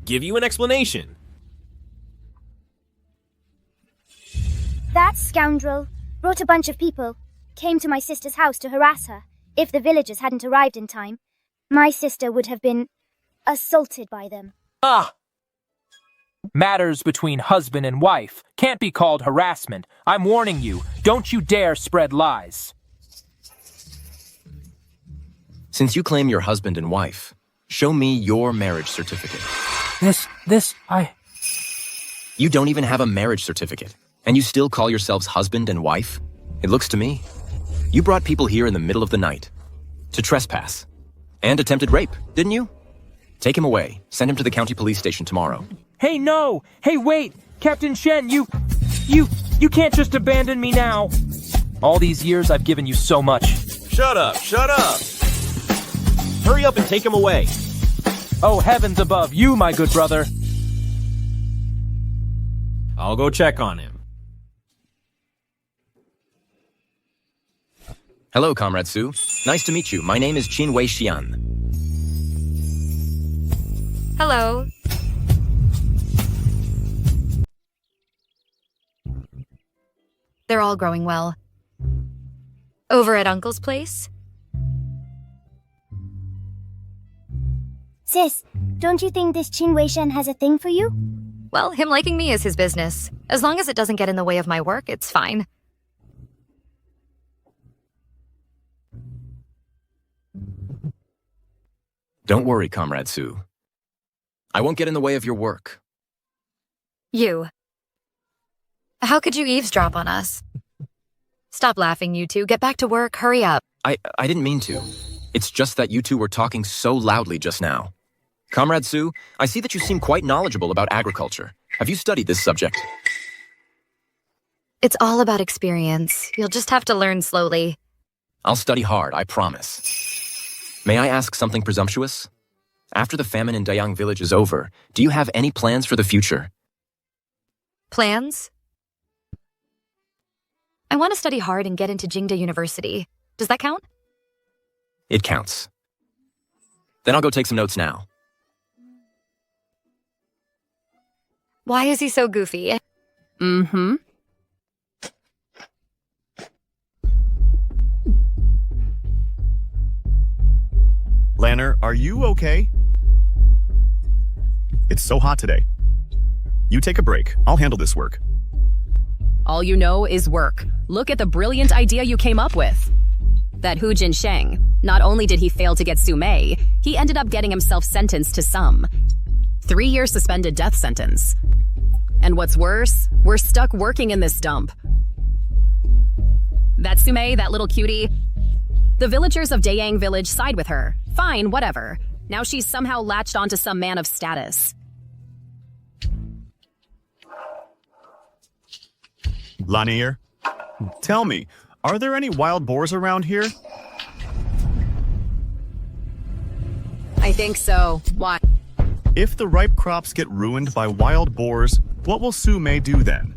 give you an explanation. That scoundrel brought a bunch of people, came to my sister's house to harass her. If the villagers hadn't arrived in time, my sister would have been assaulted by them. Ah! Matters between husband and wife can't be called harassment. I'm warning you, don't you dare spread lies. Since you claim you're husband and wife, show me your marriage certificate. You don't even have a marriage certificate, and you still call yourselves husband and wife? It looks to me. You brought people here in the middle of the night to trespass and attempted rape, didn't you? Take him away. Send him to the county police station tomorrow. Hey, no! Hey, wait! Captain Shen, you can't just abandon me now! All these years I've given you so much. Shut up! Shut up! Hurry up and take him away! Oh, heavens above, you, my good brother! I'll go check on him. Hello, Comrade Su. Nice to meet you. My name is Qin Wei Xian. Hello. They're all growing well. Over at Uncle's place? Sis, don't you think this Qin Wei-shen has a thing for you? Well, him liking me is his business. As long as it doesn't get in the way of my work, it's fine. Don't worry, Comrade Su. I won't get in the way of your work. You. How could you eavesdrop on us? Stop laughing, you two. Get back to work. Hurry up. I didn't mean to. It's just that you two were talking so loudly just now. Comrade Su, I see that you seem quite knowledgeable about agriculture. Have you studied this subject? It's all about experience. You'll just have to learn slowly. I'll study hard, I promise. May I ask something presumptuous? After the famine in Dayang village is over, do you have any plans for the future? Plans? I want to study hard and get into Jingda University. Does that count? It counts. Then I'll go take some notes now. Why is he so goofy? Mm-hmm. Lanner, are you okay? It's so hot today. You take a break. I'll handle this work. All you know is work. Look at the brilliant idea you came up with. That Hu Jinsheng. Not only did he fail to get Sumei, he ended up getting himself sentenced to some 3-year suspended death sentence. And what's worse, we're stuck working in this dump. That Sumei, that little cutie. The villagers of Dayang village side with her. Fine, whatever. Now she's somehow latched onto some man of status. Lanier, tell me, are there any wild boars around here? I think so. Why? If the ripe crops get ruined by wild boars, what will Su Mei do then?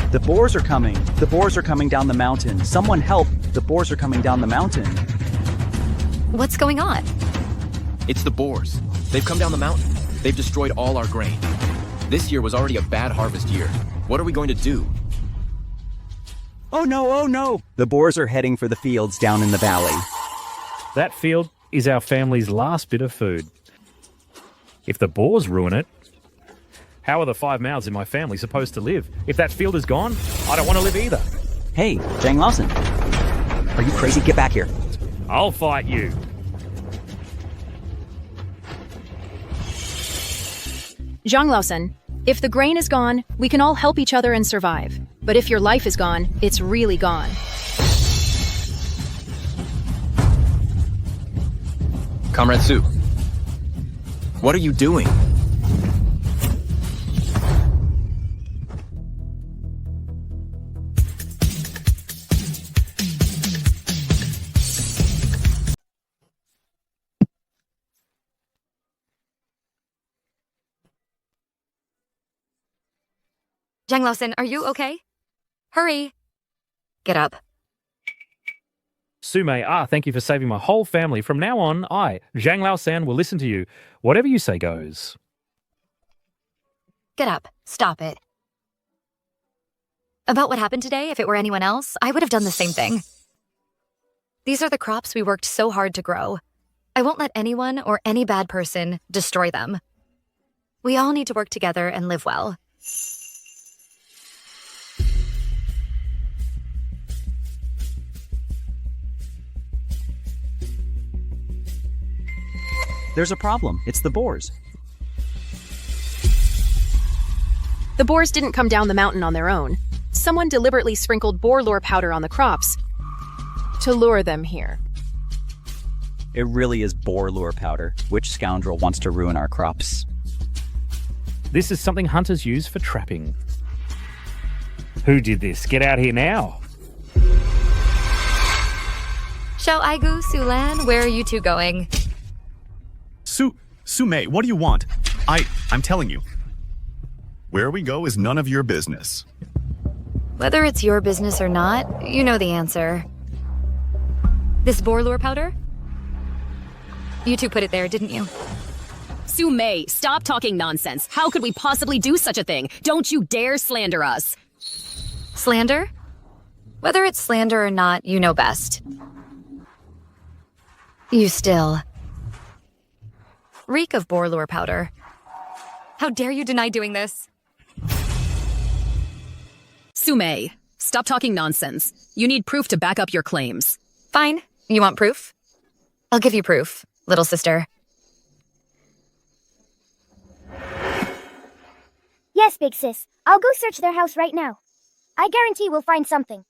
The boars are coming. The boars are coming down the mountain. Someone help. The boars are coming down the mountain. What's going on? It's the boars. They've come down the mountain. They've destroyed all our grain. This year was already a bad harvest year. What are we going to do? Oh no, oh no! The boars are heading for the fields down in the valley. That field is our family's last bit of food. If the boars ruin it, how are the 5 mouths in my family supposed to live? If that field is gone, I don't want to live either. Hey, Zhang Lawson. Are you crazy? Get back here. I'll fight you. Zhang Laosen, if the grain is gone, we can all help each other and survive. But if your life is gone, it's really gone. Comrade Su, what are you doing? Zhang Laosen, are you okay? Hurry. Get up. Sumei, thank you for saving my whole family. From now on, I, Zhang Laosan, will listen to you. Whatever you say goes. Get up. Stop it. About what happened today, if it were anyone else, I would have done the same thing. These are the crops we worked so hard to grow. I won't let anyone or any bad person destroy them. We all need to work together and live well. There's a problem. It's the boars. The boars didn't come down the mountain on their own. Someone deliberately sprinkled boar lure powder on the crops to lure them here. It really is boar lure powder. Which scoundrel wants to ruin our crops? This is something hunters use for trapping. Who did this? Get out here now. Xiao Aigu, Sulan, where are you two going? Su Mei, what do you want? I'm telling you. Where we go is none of your business. Whether it's your business or not, you know the answer. This boar lure powder? You two put it there, didn't you? Sumei, stop talking nonsense. How could we possibly do such a thing? Don't you dare slander us. Slander? Whether it's slander or not, you know best. You still reek of boar lure powder. How dare you deny doing this? Sumei, stop talking nonsense. You need proof to back up your claims. Fine. You want proof? I'll give you proof, little sister. Yes, big sis. I'll go search their house right now. I guarantee we'll find something.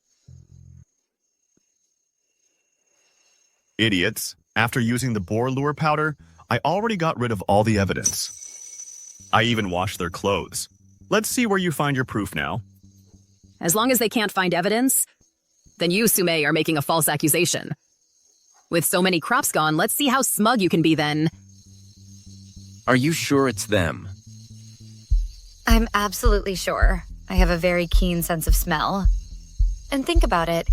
Idiots. After using the boar lure powder, I already got rid of all the evidence. I even washed their clothes. Let's see where you find your proof now. As long as they can't find evidence, then you, Sumei, are making a false accusation. With so many crops gone, let's see how smug you can be then. Are you sure it's them? I'm absolutely sure. I have a very keen sense of smell. And think about it.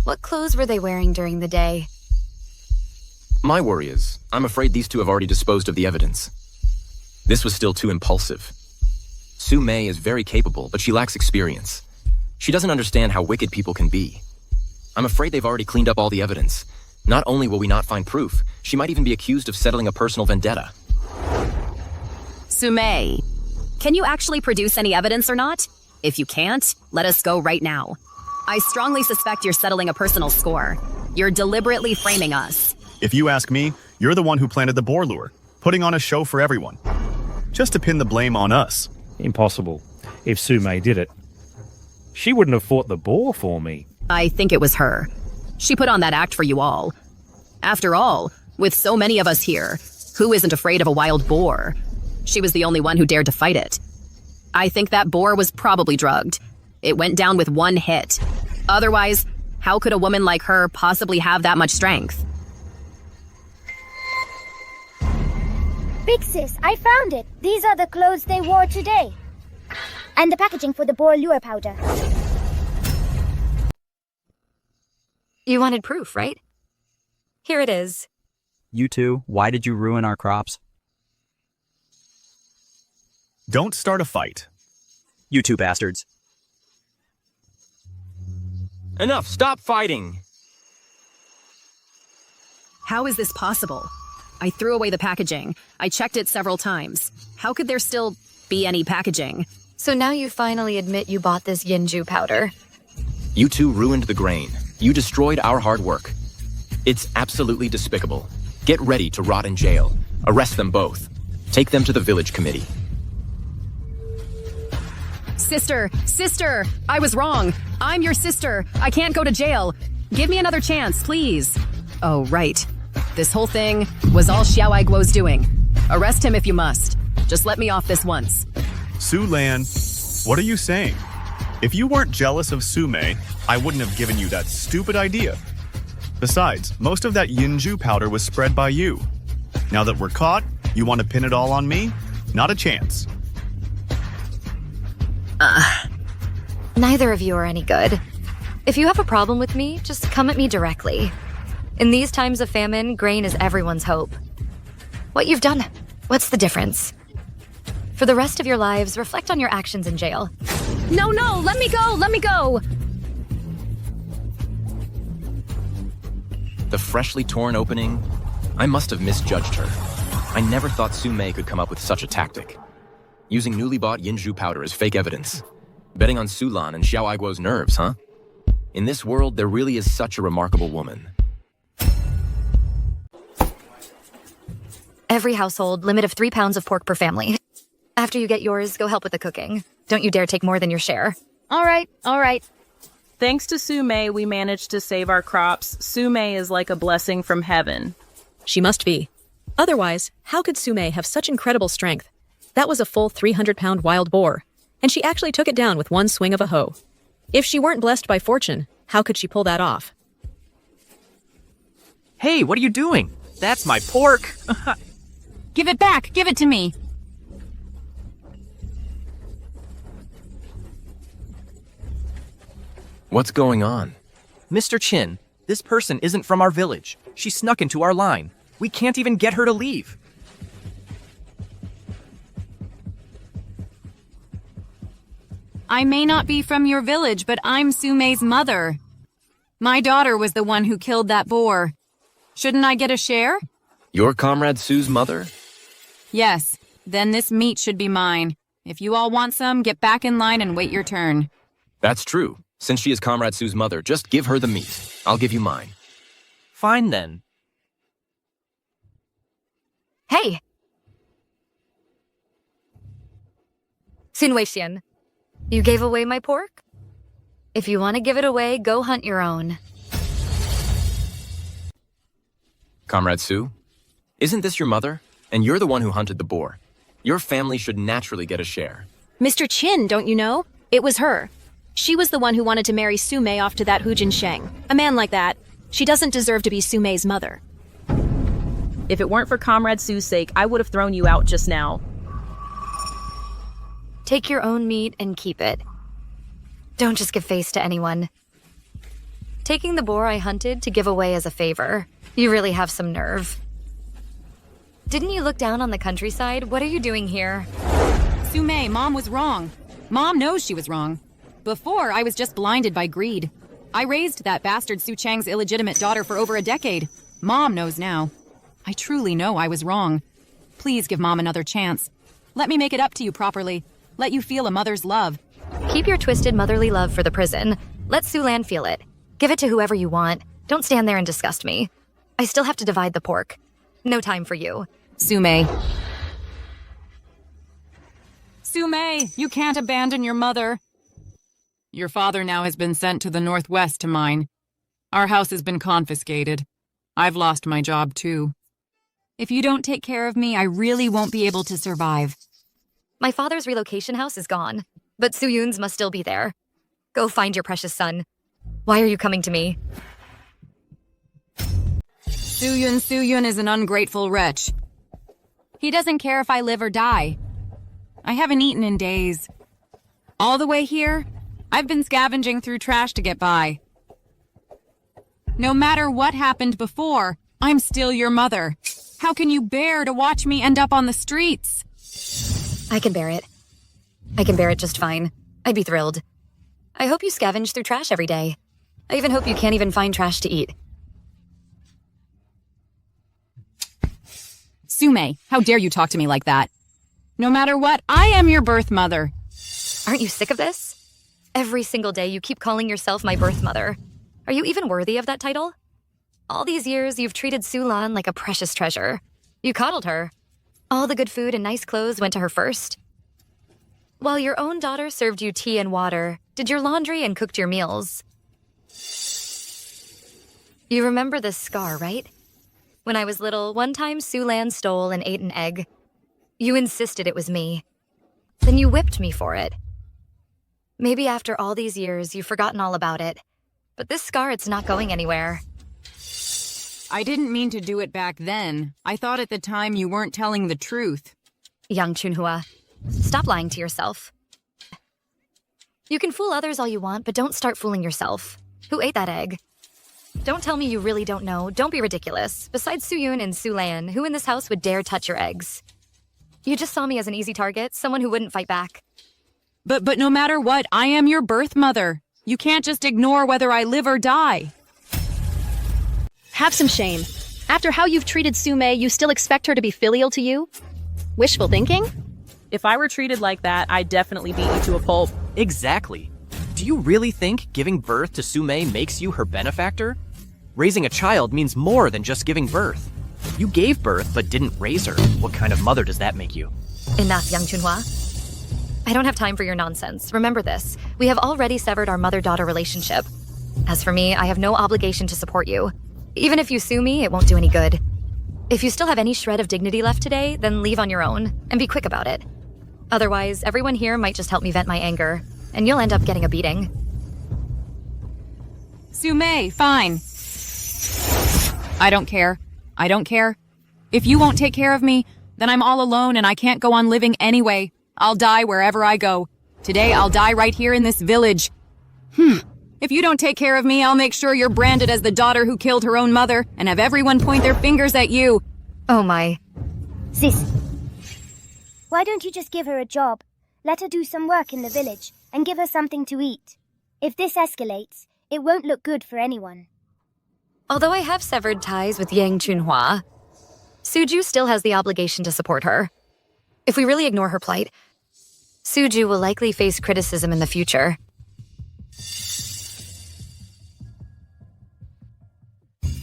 What clothes were they wearing during the day? My worry is, I'm afraid these two have already disposed of the evidence. This was still too impulsive. Su Mei is very capable, but she lacks experience. She doesn't understand how wicked people can be. I'm afraid they've already cleaned up all the evidence. Not only will we not find proof, she might even be accused of settling a personal vendetta. Su Mei, can you actually produce any evidence or not? If you can't, let us go right now. I strongly suspect you're settling a personal score. You're deliberately framing us. If you ask me, you're the one who planted the boar lure, putting on a show for everyone. Just to pin the blame on us. Impossible. If Su Mei did it, she wouldn't have fought the boar for me. I think it was her. She put on that act for you all. After all, with so many of us here, who isn't afraid of a wild boar? She was the only one who dared to fight it. I think that boar was probably drugged. It went down with one hit. Otherwise, how could a woman like her possibly have that much strength? Big sis, I found it. These are the clothes they wore today. And the packaging for the boar lure powder. You wanted proof, right? Here it is. You two, why did you ruin our crops? Don't start a fight. You two bastards. Enough! Stop fighting! How is this possible? I threw away the packaging. I checked it several times. How could there still be any packaging? So now you finally admit you bought this yinju powder. You two ruined the grain. You destroyed our hard work. It's absolutely despicable. Get ready to rot in jail. Arrest them both. Take them to the village committee. Sister, I was wrong. I'm your sister. I can't go to jail. Give me another chance, please. Oh, right. This whole thing was all Xiao Aiguo's doing. Arrest him if you must. Just let me off this once. Su Lan, what are you saying? If you weren't jealous of Su Mei, I wouldn't have given you that stupid idea. Besides, most of that yinju powder was spread by you. Now that we're caught, you want to pin it all on me? Not a chance. Neither of you are any good. If you have a problem with me, just come at me directly. In these times of famine, grain is everyone's hope. What you've done, what's the difference? For the rest of your lives, reflect on your actions in jail. No, let me go! The freshly torn opening? I must have misjudged her. I never thought Su Mei could come up with such a tactic. Using newly bought yinju powder as fake evidence. Betting on Su Lan and Xiao Aiguo's nerves, huh? In this world, there really is such a remarkable woman. Every household, limit of 3 pounds of pork per family. After you get yours, go help with the cooking. Don't you dare take more than your share. All right. Thanks to Su Mei, we managed to save our crops. Su Mei is like a blessing from heaven. She must be. Otherwise, how could Su Mei have such incredible strength? That was a full 300-pound wild boar, and she actually took it down with one swing of a hoe. If she weren't blessed by fortune, how could she pull that off? Hey, what are you doing? That's my pork! Give it back! Give it to me! What's going on? Mr. Chin, this person isn't from our village. She snuck into our line. We can't even get her to leave. I may not be from your village, but I'm Su Mei's mother. My daughter was the one who killed that boar. Shouldn't I get a share? Your comrade Su's mother? Yes, then this meat should be mine. If you all want some, get back in line and wait your turn. That's true. Since she is comrade Su's mother, just give her the meat. I'll give you mine. Fine then. Hey! Xinwei, you gave away my pork? If you want to give it away, go hunt your own. Comrade Su, isn't this your mother? And you're the one who hunted the boar. Your family should naturally get a share. Mr. Chin, don't you know? It was her. She was the one who wanted to marry Su Mei off to that Hu Jinsheng. A man like that, she doesn't deserve to be Su Mei's mother. If it weren't for Comrade Su's sake, I would have thrown you out just now. Take your own meat and keep it. Don't just give face to anyone. Taking the boar I hunted to give away as a favor. You really have some nerve. Didn't you look down on the countryside? What are you doing here? Sume, Mom was wrong. Mom knows she was wrong. Before, I was just blinded by greed. I raised that bastard Su Chang's illegitimate daughter for over a decade. Mom knows now. I truly know I was wrong. Please give Mom another chance. Let me make it up to you properly. Let you feel a mother's love. Keep your twisted motherly love for the prison. Let Sulan feel it. Give it to whoever you want. Don't stand there and disgust me. I still have to divide the pork. No time for you. Sume. Sume, you can't abandon your mother. Your father now has been sent to the northwest to mine. Our house has been confiscated. I've lost my job too. If you don't take care of me, I really won't be able to survive. My father's relocation house is gone, but Suyun's must still be there. Go find your precious son. Why are you coming to me? Suyun is an ungrateful wretch. He doesn't care if I live or die. I haven't eaten in days. All the way here, I've been scavenging through trash to get by. No matter what happened before, I'm still your mother. How can you bear to watch me end up on the streets? I can bear it. I can bear it just fine. I'd be thrilled. I hope you scavenge through trash every day. I even hope you can't even find trash to eat. Sume, how dare you talk to me like that? No matter what, I am your birth mother. Aren't you sick of this? Every single day you keep calling yourself my birth mother. Are you even worthy of that title? All these years you've treated Sulan like a precious treasure. You coddled her. All the good food and nice clothes went to her first. While your own daughter served you tea and water, did your laundry and cooked your meals. You remember this scar, right? When I was little, one time Sulan stole and ate an egg. You insisted it was me. Then you whipped me for it. Maybe after all these years, you've forgotten all about it. But this scar, it's not going anywhere. I didn't mean to do it back then. I thought at the time you weren't telling the truth. Young Chunhua, stop lying to yourself. You can fool others all you want, but don't start fooling yourself. Who ate that egg? Don't tell me you really don't know. Don't be ridiculous. Besides Suyun and Sulan, who in this house would dare touch your eggs? You just saw me as an easy target, someone who wouldn't fight back. But no matter what, I am your birth mother. You can't just ignore whether I live or die. Have some shame. After how you've treated Sume, you still expect her to be filial to you? Wishful thinking? If I were treated like that, I'd definitely beat you to a pulp. Exactly. Do you really think giving birth to Sume makes you her benefactor? Raising a child means more than just giving birth. You gave birth but didn't raise her. What kind of mother does that make you? Enough, Young Chunhua. I don't have time for your nonsense. Remember this. We have already severed our mother-daughter relationship. As for me, I have no obligation to support you. Even if you sue me, it won't do any good. If you still have any shred of dignity left today, then leave on your own, and be quick about it. Otherwise, everyone here might just help me vent my anger, and you'll end up getting a beating. Sume, fine. I don't care. I don't care. If you won't take care of me, then I'm all alone and I can't go on living anyway. I'll die wherever I go. Today, I'll die right here in this village. If you don't take care of me, I'll make sure you're branded as the daughter who killed her own mother and have everyone point their fingers at you. Oh my. Sis, why don't you just give her a job? Let her do some work in the village and give her something to eat. If this escalates, it won't look good for anyone. Although I have severed ties with Yang Chunhua, Suju still has the obligation to support her. If we really ignore her plight, Suju will likely face criticism in the future.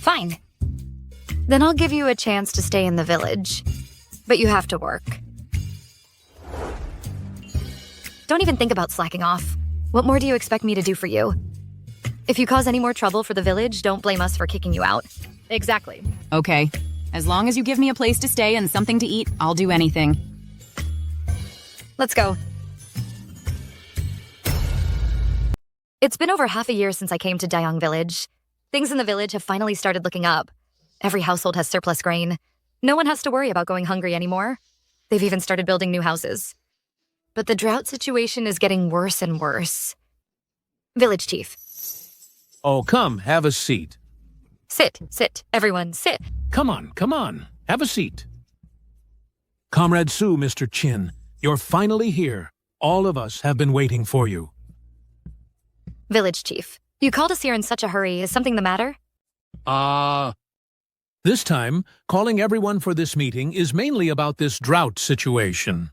Fine. Then I'll give you a chance to stay in the village. But you have to work. Don't even think about slacking off. What more do you expect me to do for you? If you cause any more trouble for the village, don't blame us for kicking you out. Exactly. Okay. As long as you give me a place to stay and something to eat, I'll do anything. Let's go. It's been over half a year since I came to Dayang Village. Things in the village have finally started looking up. Every household has surplus grain. No one has to worry about going hungry anymore. They've even started building new houses. But the drought situation is getting worse and worse. Village Chief. Oh, come, have a seat. Sit. Everyone, sit. Come on. Have a seat. Comrade Su, Mr. Chin, you're finally here. All of us have been waiting for you. Village chief, you called us here in such a hurry. Is something the matter? This time, calling everyone for this meeting is mainly about this drought situation.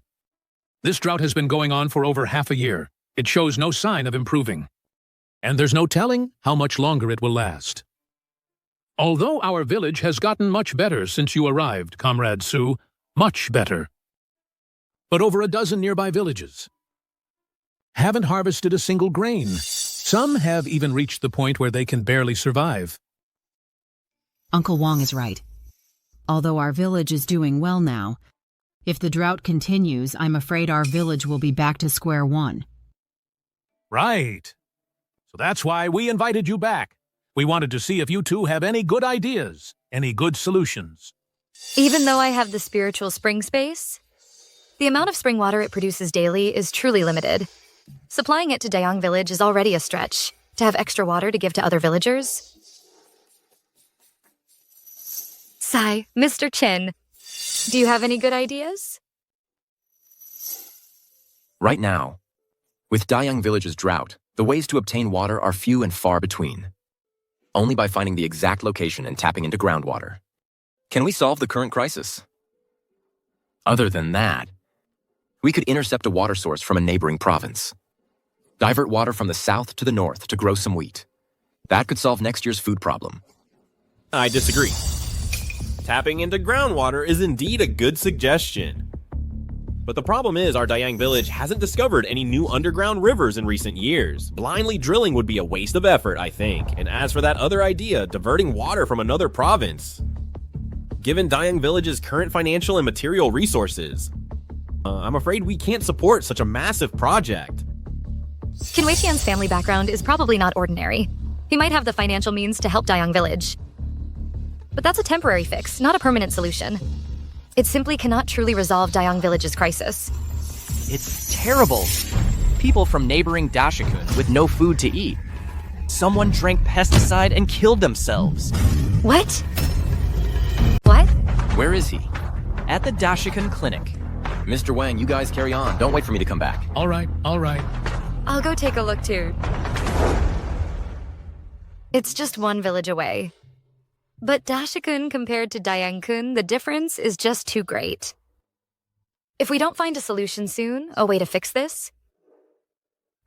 This drought has been going on for over half a year. It shows no sign of improving. And there's no telling how much longer it will last. Although our village has gotten much better since you arrived, Comrade Su, much better. But over a dozen nearby villages haven't harvested a single grain. Some have even reached the point where they can barely survive. Uncle Wong is right. Although our village is doing well now, if the drought continues, I'm afraid our village will be back to square one. Right. So that's why we invited you back. We wanted to see if you two have any good ideas, any good solutions. Even though I have the spiritual spring space, the amount of spring water it produces daily is truly limited. Supplying it to Dayang village is already a stretch. To have extra water to give to other villagers? Sigh, Mr. Chin, do you have any good ideas? Right now, with Dayang Village's drought, the ways to obtain water are few and far between. Only by finding the exact location and tapping into groundwater. Can we solve the current crisis? Other than that, we could intercept a water source from a neighboring province. Divert water from the south to the north to grow some wheat. That could solve next year's food problem. I disagree. Tapping into groundwater is indeed a good suggestion. But the problem is our Dayang village hasn't discovered any new underground rivers in recent years. Blindly drilling would be a waste of effort, I think. And as for that other idea, diverting water from another province, given Dayang village's current financial and material resources, I'm afraid we can't support such a massive project. Qin Weiqian's family background is probably not ordinary. He might have the financial means to help Dayang village. But that's a temporary fix, not a permanent solution. It simply cannot truly resolve Dayang village's crisis. It's terrible. People from neighboring Dashikun with no food to eat. Someone drank pesticide and killed themselves. What? What? Where is he? At the Dashikun clinic. Mr. Wang, you guys carry on. Don't wait for me to come back. All right. I'll go take a look too. It's just one village away. But Dashikun compared to Dayang-kun, the difference is just too great. If we don't find a solution soon, a way to fix this,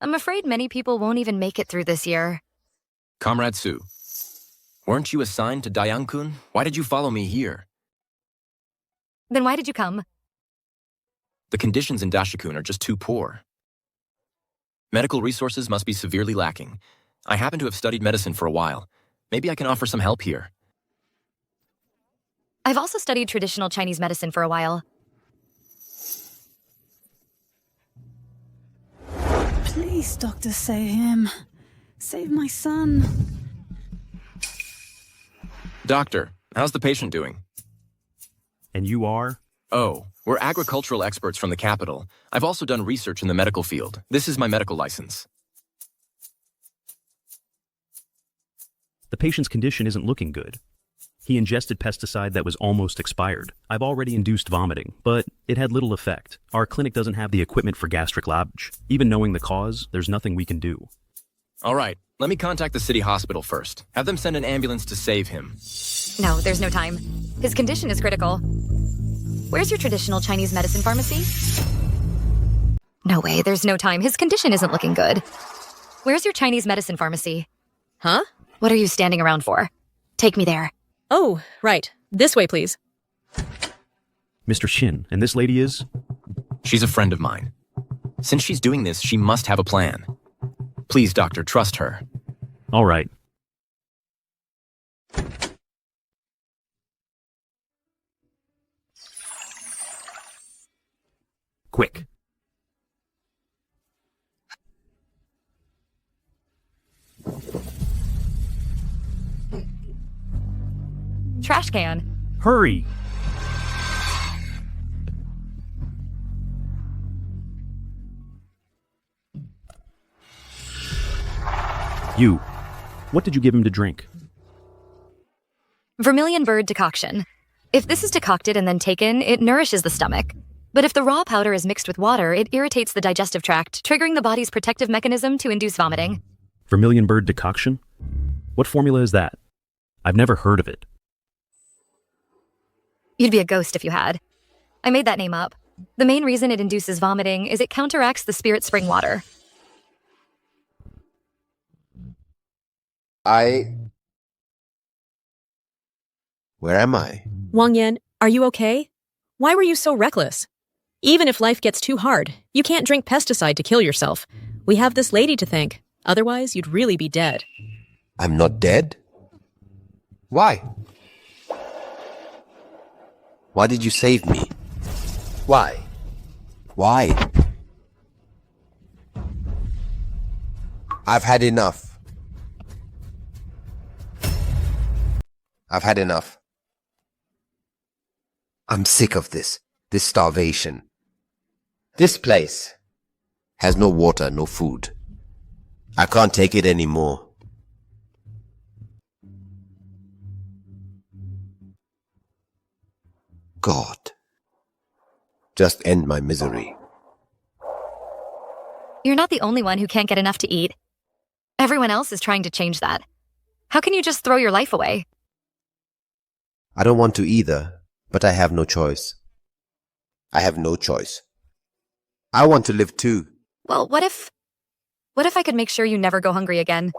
I'm afraid many people won't even make it through this year. Comrade Su, weren't you assigned to Dayang-kun? Why did you follow me here? Then why did you come? The conditions in Dashikun are just too poor. Medical resources must be severely lacking. I happen to have studied medicine for a while. Maybe I can offer some help here. I've also studied traditional Chinese medicine for a while. Please, doctor, save him. Save my son. Doctor, how's the patient doing? And you are? Oh, we're agricultural experts from the capital. I've also done research in the medical field. This is my medical license. The patient's condition isn't looking good. He ingested pesticide that was almost expired. I've already induced vomiting, but it had little effect. Our clinic doesn't have the equipment for gastric lavage. Even knowing the cause, there's nothing we can do. All right, let me contact the city hospital first. Have them send an ambulance to save him. No, there's no time. His condition is critical. Where's your traditional Chinese medicine pharmacy? No way, there's no time. His condition isn't looking good. Where's your Chinese medicine pharmacy? Huh? What are you standing around for? Take me there. Oh, right. This way, please. Mr. Shin, and this lady is? She's a friend of mine. Since she's doing this, she must have a plan. Please, doctor, trust her. All right. Quick. Trash can. Hurry! You. What did you give him to drink? Vermilion bird decoction. If this is decocted and then taken, it nourishes the stomach. But if the raw powder is mixed with water, it irritates the digestive tract, triggering the body's protective mechanism to induce vomiting. Vermilion bird decoction? What formula is that? I've never heard of it. You'd be a ghost if you had. I made that name up. The main reason it induces vomiting is it counteracts the spirit spring water. Where am I? Wang Yan, are you okay? Why were you so reckless? Even if life gets too hard, you can't drink pesticide to kill yourself. We have this lady to thank. Otherwise, you'd really be dead. I'm not dead? Why? Why did you save me? Why? Why? I've had enough. I've had enough. I'm sick of this starvation. This place has no water, no food. I can't take it anymore. God, just end my misery. You're not the only one who can't get enough to eat. Everyone else is trying to change that. How can you just throw your life away? I don't want to either, but I have no choice. I have no choice. I want to live too. Well, what if I could make sure you never go hungry again?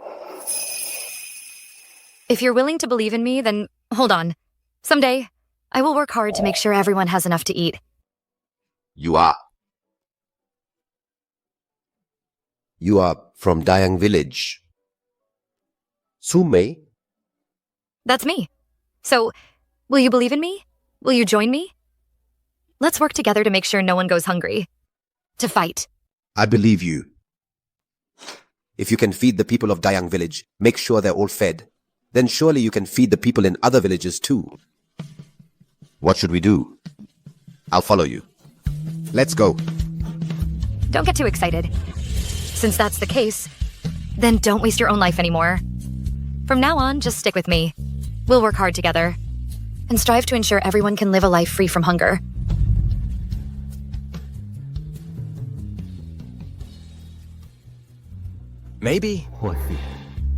If you're willing to believe in me, then hold on. Someday, I will work hard to make sure everyone has enough to eat. You are. You are from Dayang village. Sumei? That's me. So, will you believe in me? Will you join me? Let's work together to make sure no one goes hungry. To fight. I believe you. If you can feed the people of Dayang village, make sure they're all fed, then surely you can feed the people in other villages too. What should we do? I'll follow you. Let's go. Don't get too excited. Since that's the case, then don't waste your own life anymore. From now on, just stick with me. We'll work hard together and strive to ensure everyone can live a life free from hunger. Maybe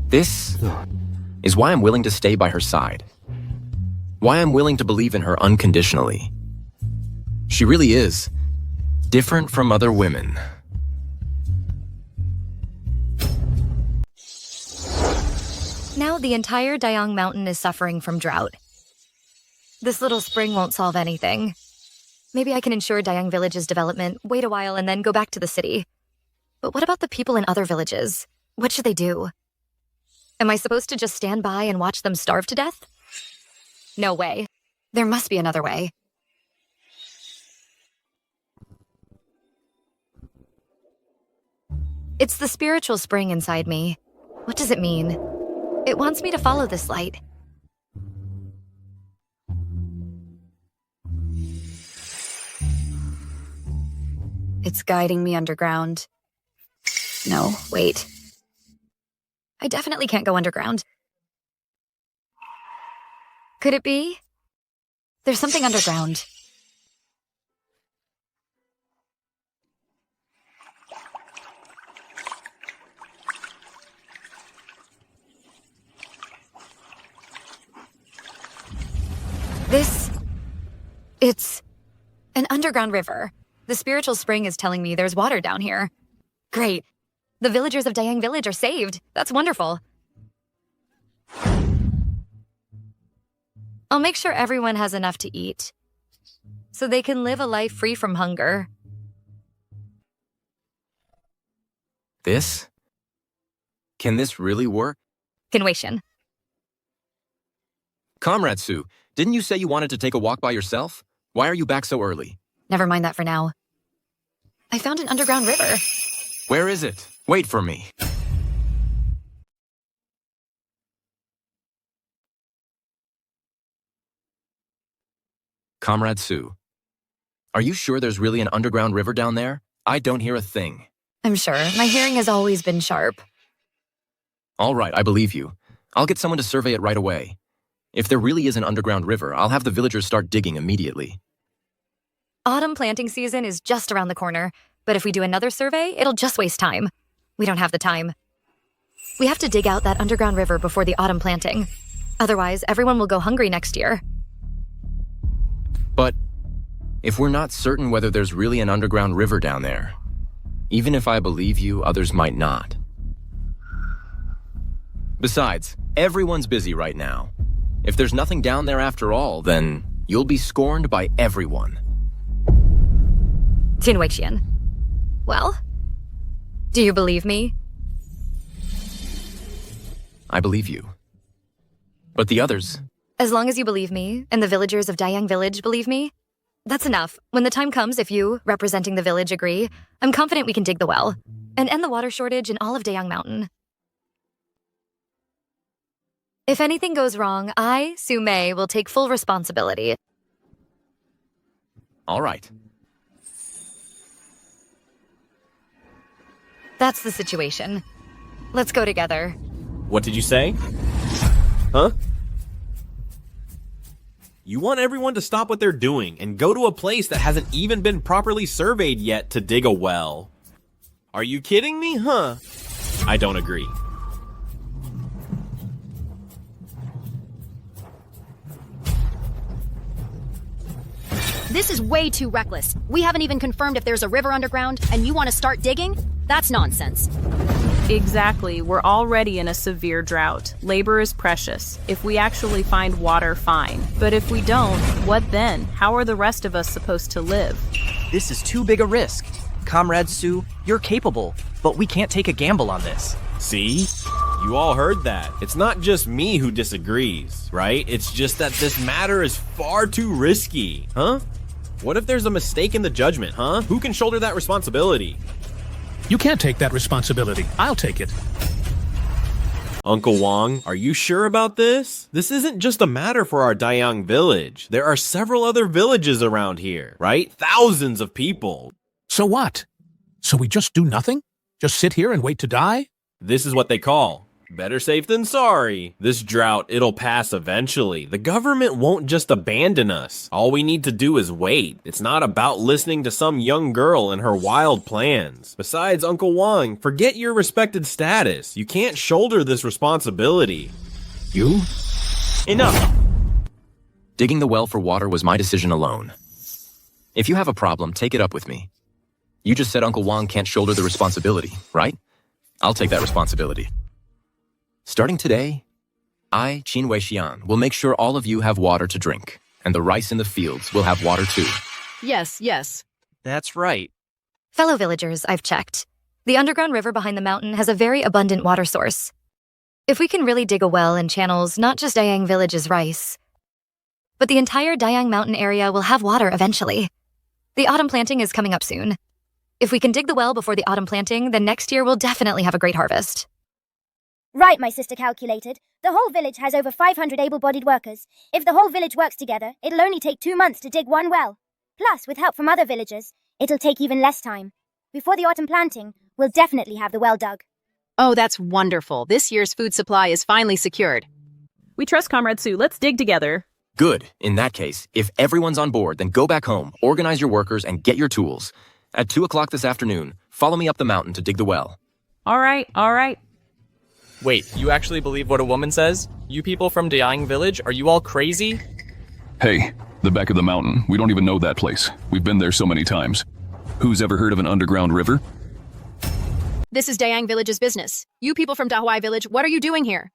this is why I'm willing to stay by her side. Why I'm willing to believe in her unconditionally. She really is different from other women. Now the entire Dayang Mountain is suffering from drought. This little spring won't solve anything. Maybe I can ensure Dayang Village's development, wait a while, and then go back to the city. But what about the people in other villages? What should they do? Am I supposed to just stand by and watch them starve to death? No way. There must be another way. It's the spiritual spring inside me. What does it mean? It wants me to follow this light. It's guiding me underground. No, wait. I definitely can't go underground. Could it be? There's something underground. It's an underground river. The spiritual spring is telling me there's water down here. Great. The villagers of Dayang Village are saved. That's wonderful. I'll make sure everyone has enough to eat, so they can live a life free from hunger. This? Can this really work? Continuation. Comrade Sue, didn't you say you wanted to take a walk by yourself? Why are you back so early? Never mind that for now. I found an underground river. Where is it? Wait for me. Comrade Sue, are you sure there's really an underground river down there? I don't hear a thing. I'm sure. My hearing has always been sharp. All right, I believe you. I'll get someone to survey it right away. If there really is an underground river, I'll have the villagers start digging immediately. Autumn planting season is just around the corner, but if we do another survey, it'll just waste time. We don't have the time. We have to dig out that underground river before the autumn planting. Otherwise, everyone will go hungry next year. But if we're not certain whether there's really an underground river down there, even if I believe you, others might not. Besides, everyone's busy right now. If there's nothing down there after all, then you'll be scorned by everyone. Tinweixian. Well, do you believe me? I believe you. But the others? As long as you believe me, and the villagers of Dayang Village believe me, that's enough. When the time comes, if you, representing the village, agree, I'm confident we can dig the well and end the water shortage in all of Dayang Mountain. If anything goes wrong, I, Su Mei, will take full responsibility. All right. That's the situation. Let's go together. What did you say? Huh? You want everyone to stop what they're doing and go to a place that hasn't even been properly surveyed yet to dig a well. Are you kidding me, huh? I don't agree. This is way too reckless. We haven't even confirmed if there's a river underground, and you want to start digging? That's nonsense. Exactly. We're already in a severe drought. Labor is precious. If we actually find water, fine. But if we don't, what then? How are the rest of us supposed to live? This is too big a risk. Comrade Su, you're capable, but we can't take a gamble on this. See? You all heard that. It's not just me who disagrees, right? It's just that this matter is far too risky, huh? What if there's a mistake in the judgment, huh? Who can shoulder that responsibility? You can't take that responsibility. I'll take it. Uncle Wong, are you sure about this? This isn't just a matter for our Dayang village. There are several other villages around here, right? Thousands of people. So what? So we just do nothing? Just sit here and wait to die? This is what they call better safe than sorry. This drought, it'll pass eventually. The government won't just abandon us. All we need to do is wait. It's not about listening to some young girl and her wild plans. Besides, Uncle Wong, forget your respected status. You can't shoulder this responsibility. You? Enough! Digging the well for water was my decision alone. If you have a problem, take it up with me. You just said Uncle Wong can't shoulder the responsibility, right? I'll take that responsibility. Starting today, I, Qin Weixian, will make sure all of you have water to drink, and the rice in the fields will have water too. Yes. That's right. Fellow villagers, I've checked. The underground river behind the mountain has a very abundant water source. If we can really dig a well and channels not just Dayang Village's rice, but the entire Dayang Mountain area will have water eventually. The autumn planting is coming up soon. If we can dig the well before the autumn planting, then next year we'll definitely have a great harvest. Right, my sister calculated. The whole village has over 500 able-bodied workers. If the whole village works together, it'll only take 2 months to dig one well. Plus, with help from other villagers, it'll take even less time. Before the autumn planting, we'll definitely have the well dug. Oh, that's wonderful. This year's food supply is finally secured. We trust Comrade Su. Let's dig together. Good. In that case, if everyone's on board, then go back home, organize your workers, and get your tools. At 2 o'clock this afternoon, follow me up the mountain to dig the well. All right. Wait, you actually believe what a woman says? You people from Dayang Village, are you all crazy? Hey, the back of the mountain. We don't even know that place. We've been there so many times. Who's ever heard of an underground river? This is Dayang Village's business. You people from Dahuai Village, what are you doing here?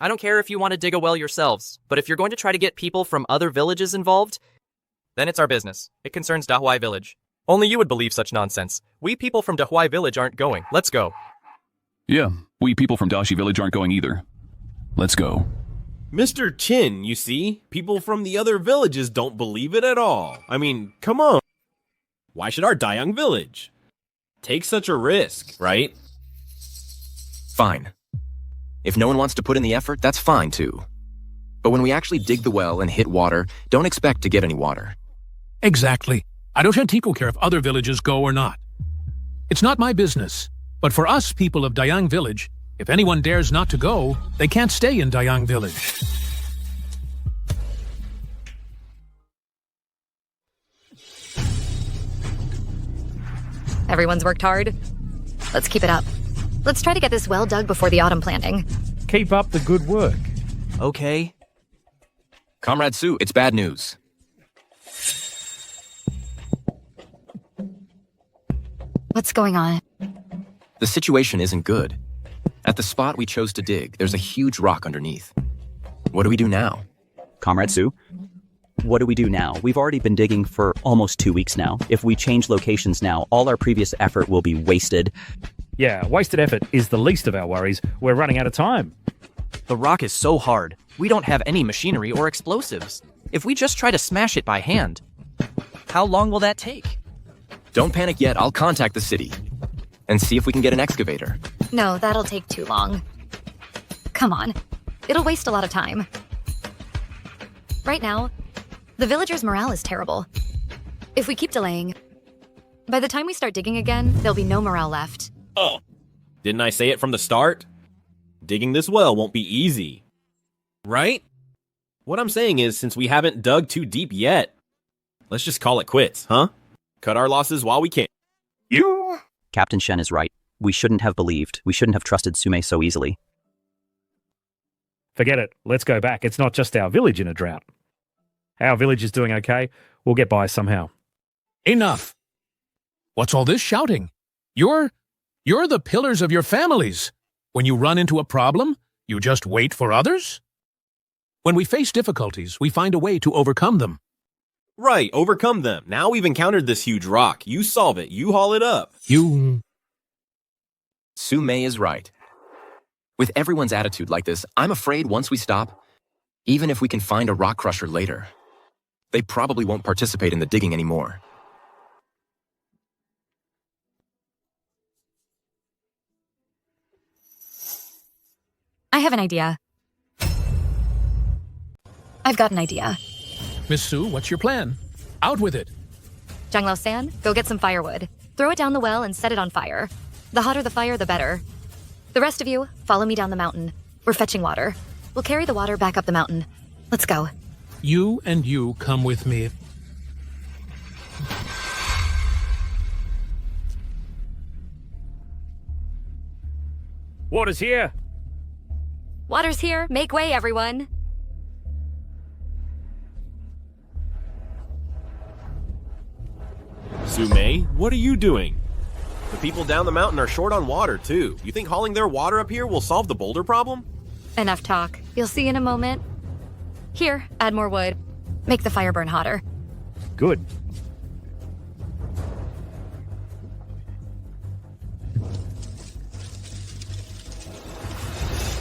I don't care if you want to dig a well yourselves, but if you're going to try to get people from other villages involved, then it's our business. It concerns Dahuai Village. Only you would believe such nonsense. We people from Dahuai Village aren't going. Let's go. Yeah, we people from Dashi Village aren't going either. Let's go. Mr. Qin, you see? People from the other villages don't believe it at all. I mean, come on. Why should our Dayang village take such a risk, right? Fine. If no one wants to put in the effort, that's fine too. But when we actually dig the well and hit water, don't expect to get any water. Exactly. I don't care if other villages go or not. It's not my business. But for us people of Dayang Village, If anyone dares not to go, they can't stay in Dayang village. Everyone's worked hard. Let's keep it up. Let's try to get this well dug before the autumn planting. Keep up the good work. Okay. Comrade Sue, it's bad news. What's going on? The situation isn't good. At the spot we chose to dig, there's a huge rock underneath. What do we do now? Comrade Sue? What do we do now? We've already been digging for almost 2 weeks now. If we change locations now, all our previous effort will be wasted. Yeah, wasted effort is the least of our worries. We're running out of time. The rock is so hard. We don't have any machinery or explosives. If we just try to smash it by hand, how long will that take? Don't panic yet. I'll contact the city and see if we can get an excavator. No, that'll take too long. Come on. It'll waste a lot of time. Right now, the villagers' morale is terrible. If we keep delaying, by the time we start digging again, there'll be no morale left. Oh, didn't I say it from the start? Digging this well won't be easy. Right? What I'm saying is, since we haven't dug too deep yet, let's just call it quits, huh? Cut our losses while we can. You? Captain Shen is right. We shouldn't have believed. We shouldn't have trusted Sume so easily. Forget it. Let's go back. It's not just our village in a drought. Our village is doing okay. We'll get by somehow. Enough! What's all this shouting? You're the pillars of your families. When you run into a problem, you just wait for others? When we face difficulties, we find a way to overcome them. Right, overcome them. Now we've encountered this huge rock. You solve it. You haul it up. Su Mei is right. With everyone's attitude like this, I'm afraid once we stop, even if we can find a rock crusher later, they probably won't participate in the digging anymore. I have an idea. I've got an idea. Miss Sue, what's your plan? Out with it. Zhanglao-san, go get some firewood. Throw it down the well and set it on fire. The hotter the fire, the better. The rest of you, follow me down the mountain. We're fetching water. We'll carry the water back up the mountain. Let's go. You and you come with me. Water's here. Water's here. Make way, everyone. Sume, what are you doing? The people down the mountain are short on water, too. You think hauling their water up here will solve the boulder problem? Enough talk. You'll see in a moment. Here, add more wood. Make the fire burn hotter. Good.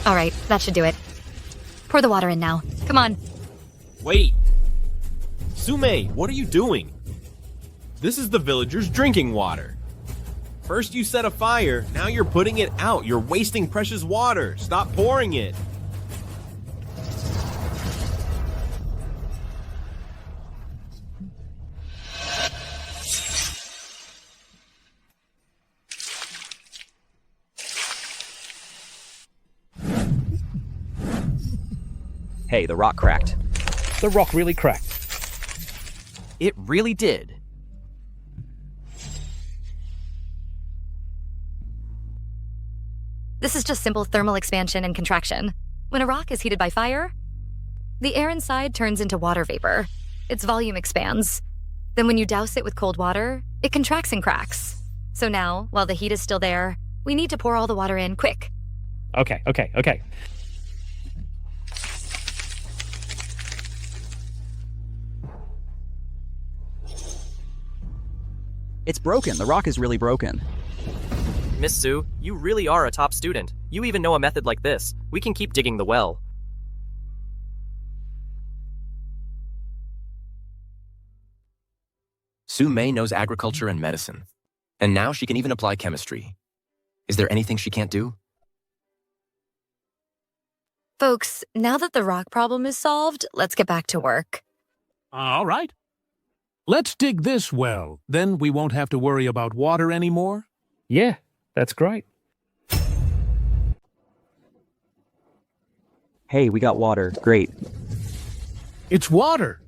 All right, that should do it. Pour the water in now. Come on. Wait. Sume, what are you doing? This is the villagers' drinking water. First you set a fire, now you're putting it out. You're wasting precious water. Stop pouring it. Hey, the rock cracked. The rock really cracked. It really did. This is just simple thermal expansion and contraction. When a rock is heated by fire, the air inside turns into water vapor. Its volume expands. Then when you douse it with cold water, it contracts and cracks. So now, while the heat is still there, we need to pour all the water in quick. Okay. It's broken. The rock is really broken. Miss Sue, you really are a top student. You even know a method like this. We can keep digging the well. Su Mei knows agriculture and medicine. And now she can even apply chemistry. Is there anything she can't do? Folks, now that the rock problem is solved, let's get back to work. All right. Let's dig this well. Then we won't have to worry about water anymore. Yeah, that's great. Hey, we got water. Great. It's water.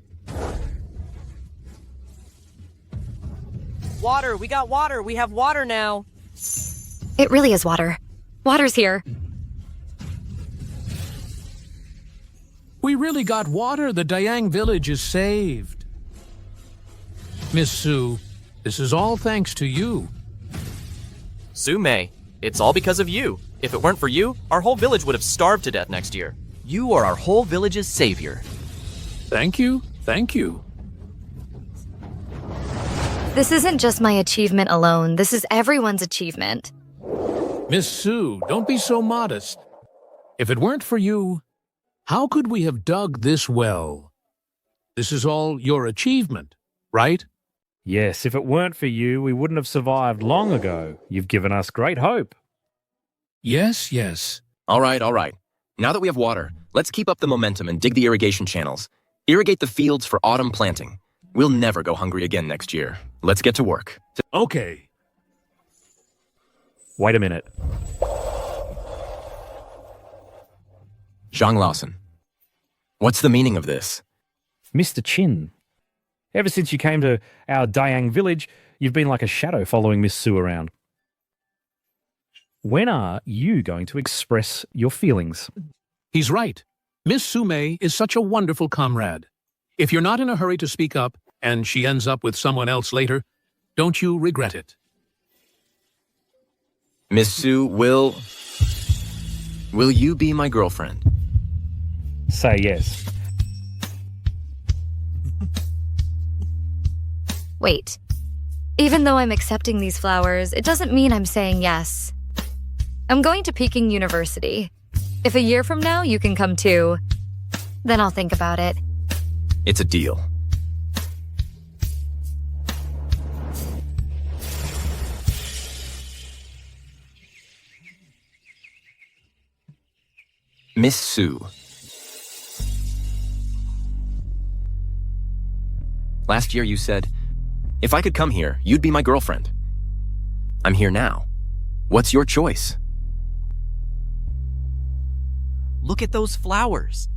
Water, we got water. We have water now. It really is water. Water's here. We really got water. The Dayang village is saved. Miss Sue, this is all thanks to you. Sume, it's all because of you. If it weren't for you, our whole village would have starved to death next year. You are our whole village's savior. Thank you. Thank you. This isn't just my achievement alone. This is everyone's achievement. Miss Sue, don't be so modest. If it weren't for you, how could we have dug this well? This is all your achievement, right? Yes, if it weren't for you, we wouldn't have survived long ago. You've given us great hope. Yes, yes. All right, all right. Now that we have water, let's keep up the momentum and dig the irrigation channels. Irrigate the fields for autumn planting. We'll never go hungry again next year. Let's get to work. Okay. Wait a minute. Zhang Lawson, what's the meaning of this? Mr. Chin, ever since you came to our Dayang village, you've been like a shadow following Miss Sue around. When are you going to express your feelings? He's right. Miss Sume is such a wonderful comrade. If you're not in a hurry to speak up, and she ends up with someone else later, don't you regret it? Miss Sue, will you be my girlfriend? Say yes. Wait. Even though I'm accepting these flowers, it doesn't mean I'm saying yes. I'm going to Peking University. If a year from now you can come too, then I'll think about it. It's a deal. Miss Sue. Last year you said, if I could come here, you'd be my girlfriend. I'm here now. What's your choice? Look at those flowers.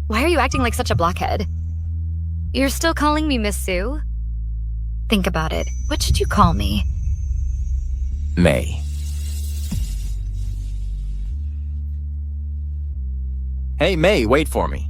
Why are you acting like such a blockhead? You're still calling me Miss Sue? Think about it. What should you call me? May. Hey, May, wait for me.